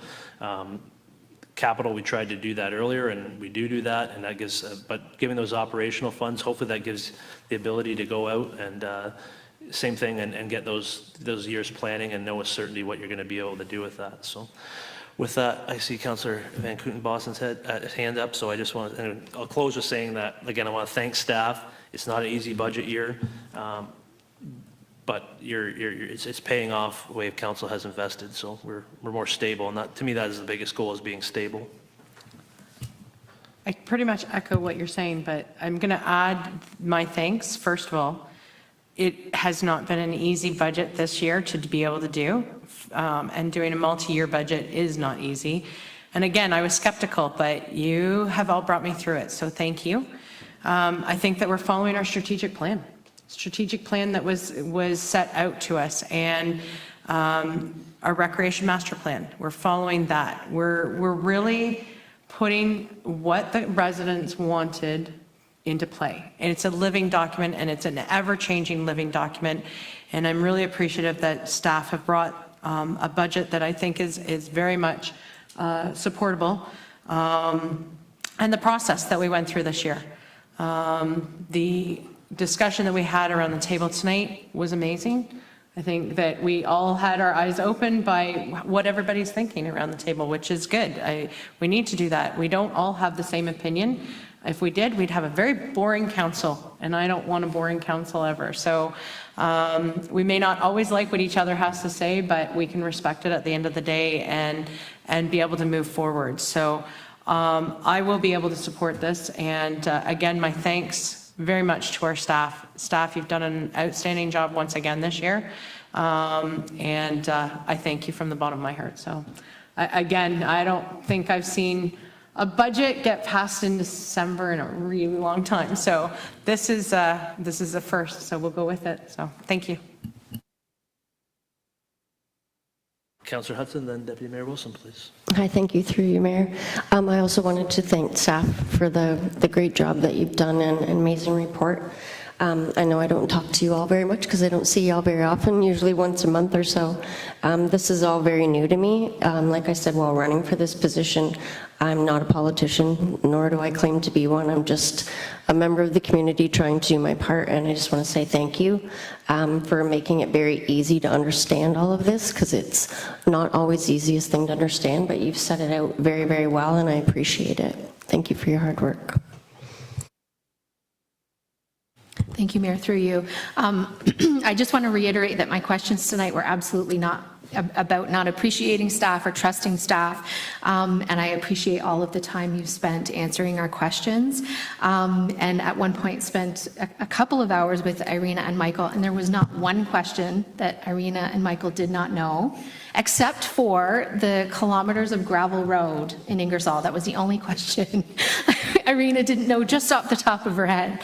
capital, we tried to do that earlier, and we do that, and that gives, but giving those operational funds, hopefully that gives the ability to go out and same thing and get those years planning and know with certainty what you're going to be able to do with that. So with that, I see Councillor Van Kooten-Bossen's hand up, so I just want to, and I'll close with saying that, again, I want to thank staff. It's not an easy budget year, but it's paying off the way council has invested, so we're more stable, and that, to me, that is the biggest goal, is being stable. I pretty much echo what you're saying, but I'm going to add my thanks. First of all, it has not been an easy budget this year to be able to do, and doing a multi-year budget is not easy. And again, I was skeptical, but you have all brought me through it, so thank you. I think that we're following our strategic plan that was set out to us, and our recreation master plan. We're following that. We're really putting what the residents wanted into play. And it's a living document, and it's an ever-changing living document. And I'm really appreciative that staff have brought a budget that I think is very much supportable, and the process that we went through this year. The discussion that we had around the table tonight was amazing. I think that we all had our eyes open by what everybody's thinking around the table, which is good. We need to do that. We don't all have the same opinion. If we did, we'd have a very boring council, and I don't want a boring council ever. So we may not always like what each other has to say, but we can respect it at the end of the day and be able to move forward. So I will be able to support this. And again, my thanks very much to our staff. Staff, you've done an outstanding job once again this year. And I thank you from the bottom of my heart. So again, I don't think I've seen a budget get passed in December in a really long time. So this is a first, so we'll go with it. So thank you. Councillor Hudson, then Deputy Mayor Wilson, please. Hi, thank you, through you, Mayor. I also wanted to thank staff for the great job that you've done and an amazing report. I know I don't talk to you all very much because I don't see you all very often, usually once a month or so. This is all very new to me. Like I said, while running for this position, I'm not a politician, nor do I claim to be one. I'm just a member of the community trying to do my part, and I just want to say thank you for making it very easy to understand all of this, because it's not always the easiest thing to understand, but you've set it out very, very well, and I appreciate it. Thank you for your hard work. Thank you, Mayor, through you. I just want to reiterate that my questions tonight were absolutely not about not appreciating staff or trusting staff, and I appreciate all of the time you've spent answering our questions, and at one point spent a couple of hours with Irina and Michael, and there was not one question that Irina and Michael did not know, except for the kilometers of gravel road in Ingersoll. That was the only question Irina didn't know just off the top of her head.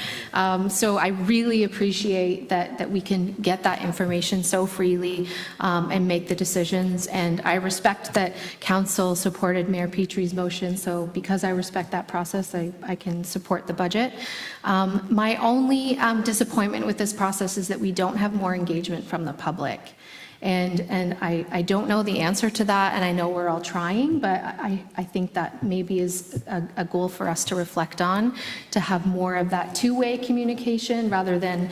So I really appreciate that we can get that information so freely and make the decisions. And I respect that council supported Mayor Petrie's motion. So because I respect that process, I can support the budget. My only disappointment with this process is that we don't have more engagement from the public. And I don't know the answer to that, and I know we're all trying, but I think that maybe is a goal for us to reflect on, to have more of that two-way communication rather than,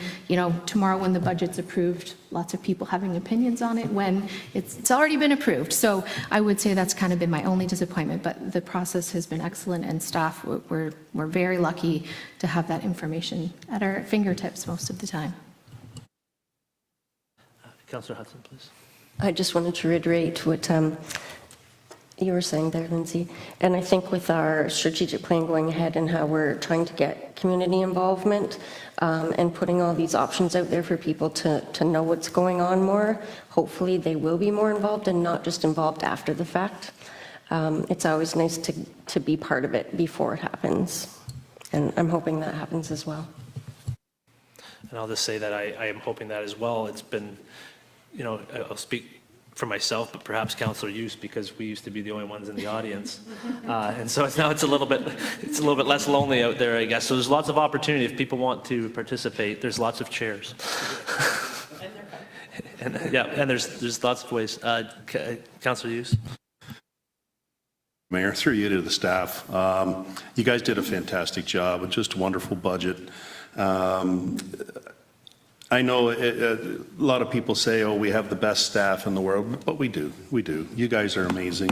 tomorrow when the budget's approved, lots of people having opinions on it when it's already been approved. So I would say that's kind of been my only disappointment, but the process has been excellent, and staff, we're very lucky to have that information at our fingertips most of the time. Councillor Hudson, please. I just wanted to reiterate what you were saying there, Lindsay. And I think with our strategic plan going ahead and how we're trying to get community involvement and putting all these options out there for people to know what's going on more, hopefully they will be more involved and not just involved after the fact. It's always nice to be part of it before it happens. And I'm hoping that happens as well. And I'll just say that I am hoping that as well. It's been, I'll speak for myself, but perhaps Councillor Hughes, because we used to be the only ones in the audience. And so it's a little bit less lonely out there, I guess. So there's lots of opportunity. If people want to participate, there's lots of chairs. And there's lots of ways. Councillor Hughes. Mayor, through you to the staff, you guys did a fantastic job, just a wonderful budget. I know a lot of people say, oh, we have the best staff in the world, but we do. You guys are amazing.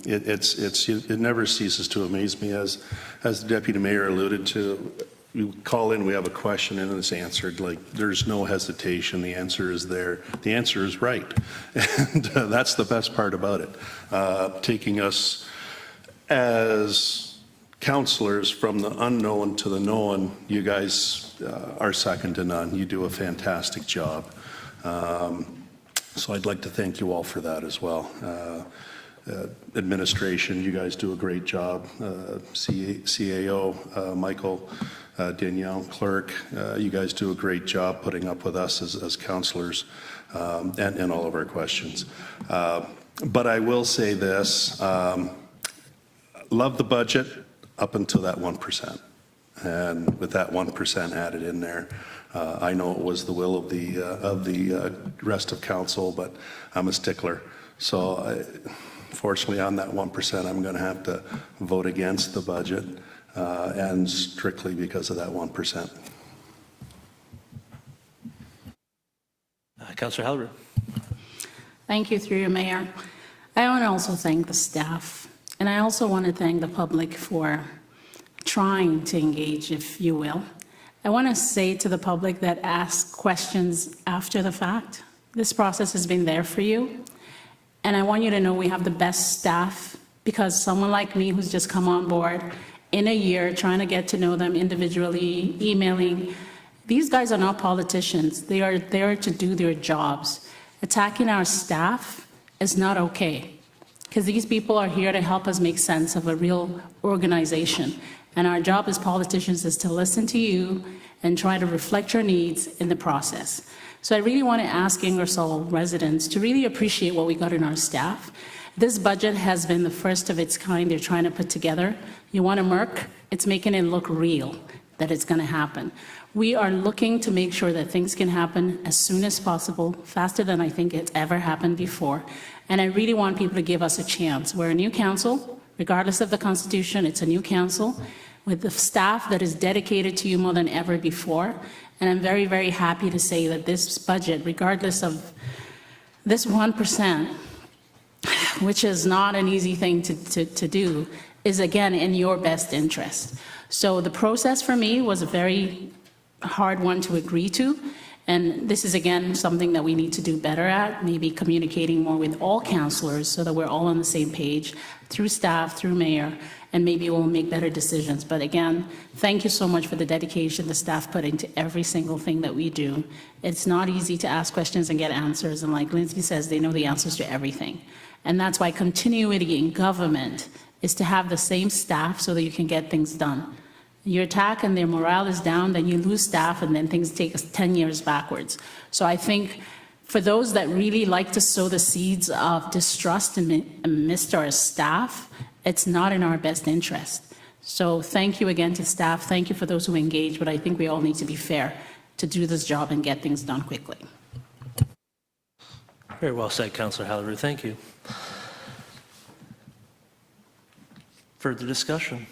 It never ceases to amaze me, as the Deputy Mayor alluded to. You call in, we have a question, and it's answered. Like, there's no hesitation. The answer is there. The answer is right. And that's the best part about it. Taking us as councillors from the unknown to the known, you guys are second to none. You do a fantastic job. So I'd like to thank you all for that as well. Administration, you guys do a great job. CAO, Michael, Danielle, clerk, you guys do a great job putting up with us as councillors and all of our questions. But I will say this, love the budget up until that 1%. And with that 1% added in there, I know it was the will of the rest of council, but I'm a stickler. So fortunately on that 1%, I'm going to have to vote against the budget and strictly because of that 1%. Councillor Halleru. Thank you, through you, Mayor. I want to also thank the staff, and I also want to thank the public for trying to engage, if you will. I want to say to the public that ask questions after the fact, this process has been there for you, and I want you to know we have the best staff, because someone like me who's just come on board in a year trying to get to know them individually, emailing, these guys are not politicians. They are there to do their jobs. Attacking our staff is not okay, because these people are here to help us make sense of a real organization. And our job as politicians is to listen to you and try to reflect your needs in the process. So I really want to ask Ingersoll residents to really appreciate what we got in our staff. This budget has been the first of its kind they're trying to put together. You want to Merck? It's making it look real, that it's going to happen. We are looking to make sure that things can happen as soon as possible, faster than I think it's ever happened before. And I really want people to give us a chance. We're a new council. Regardless of the Constitution, it's a new council with the staff that is dedicated to you more than ever before. And I'm very, very happy to say that this budget, regardless of this 1%, which is not an easy thing to do, is again in your best interest. So the process for me was a very hard one to agree to. And this is, again, something that we need to do better at, maybe communicating more with all councillors so that we're all on the same page, through staff, through mayor, and maybe we'll make better decisions. But again, thank you so much for the dedication the staff put into every single thing that we do. It's not easy to ask questions and get answers, and like Lindsay says, they know the answers to everything. And that's why continuity in government is to have the same staff so that you can get things done. You attack and their morale is down, then you lose staff, and then things take us 10 years backwards. So I think for those that really like to sow the seeds of distrust amidst our staff, it's not in our best interest. So thank you again to staff. Thank you for those who engage, but I think we all need to be fair to do this job and get things done quickly. Very well said, Councillor Halleru. Thank you. Further discussion?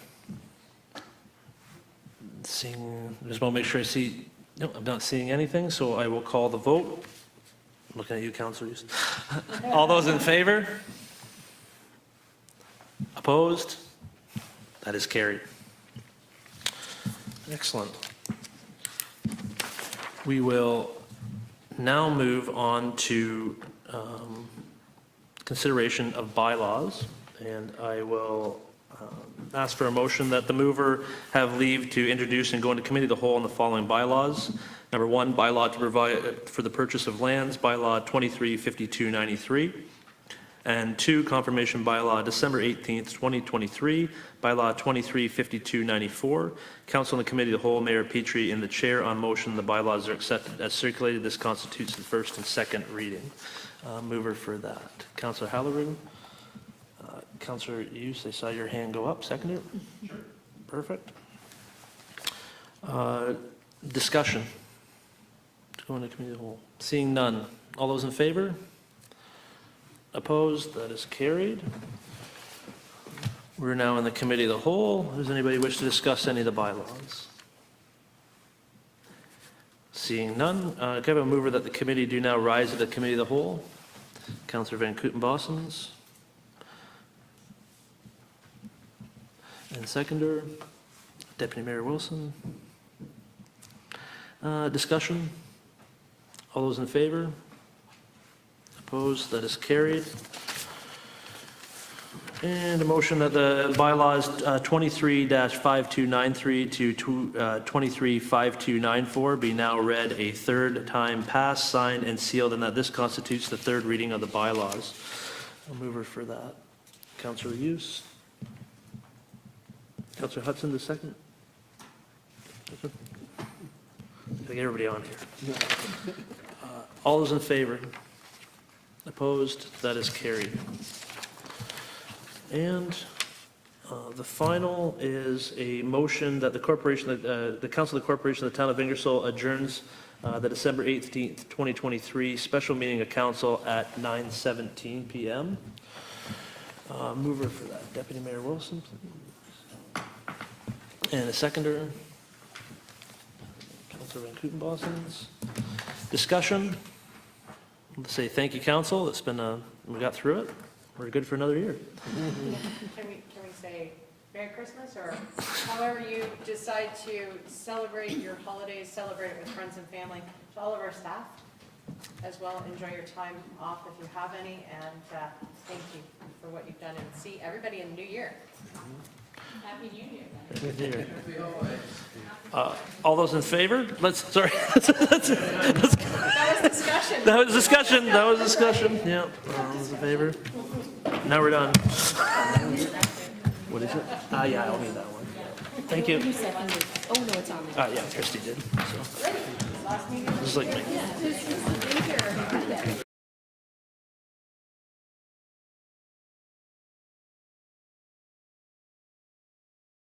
Seeing, just want to make sure I see, no, I'm not seeing anything, so I will call the vote. I'm looking at you, Councillor Hughes. All those in favor? Opposed? That is carried. Excellent. We will now move on to consideration of bylaws, and I will ask for a motion that the mover have leave to introduce and go into committee of the whole on the following bylaws. Number 1, bylaw to provide for the purchase of lands, bylaw 235293. And 2, confirmation bylaw December 18th, 2023, bylaw 235294. Council and the committee of the whole, Mayor Petrie in the chair on motion. The bylaws are accepted as circulated. This constitutes the first and second reading. Mover for that, Councillor Halleru. Councillor Hughes, I saw your hand go up. Seconder? Sure. Perfect. Discussion. To go into committee of the whole. Seeing none. All those in favor? Opposed? That is carried. We're now in the committee of the whole. Does anybody wish to discuss any of the bylaws? Seeing none, can I have a mover that the committee do now rise to the committee of the whole? Councillor Van Kooten-Bossens. And seconder, Deputy Mayor Wilson. Discussion? All those in favor? Opposed? That is carried. And a motion that the bylaws 23-5293 to 23-5294 be now read a third time, passed, signed, and sealed, and that this constitutes the third reading of the bylaws. A mover for that. Councillor Hughes. Councillor Hudson, the second. Gotta get everybody on here. All those in favor? Opposed? That is carried. And the final is a motion that the corporation, the Council of the Corporation of the Town of Ingersoll adjourns the December 18th, 2023 special meeting of council at 9:17 p.m. Mover for that, Deputy Mayor Wilson, please. And a seconder, Councillor Van Kooten-Bossens. Discussion. Let's say thank you, council. It's been we got through it. We're good for another year. Can we say Merry Christmas, or however you decide to celebrate your holidays, celebrate it with friends and family. To all of our staff as well, enjoy your time off if you have any, and thank you for what you've done, and see everybody in the new year. Happy New Year. All those in favor? Sorry. That was discussion. That was discussion. That was discussion. Yeah. All those in favor? Now we're done. What is it? Yeah, I'll need that one. Thank you. Oh, no, it's on there. Yeah, Christy did. So. This is like my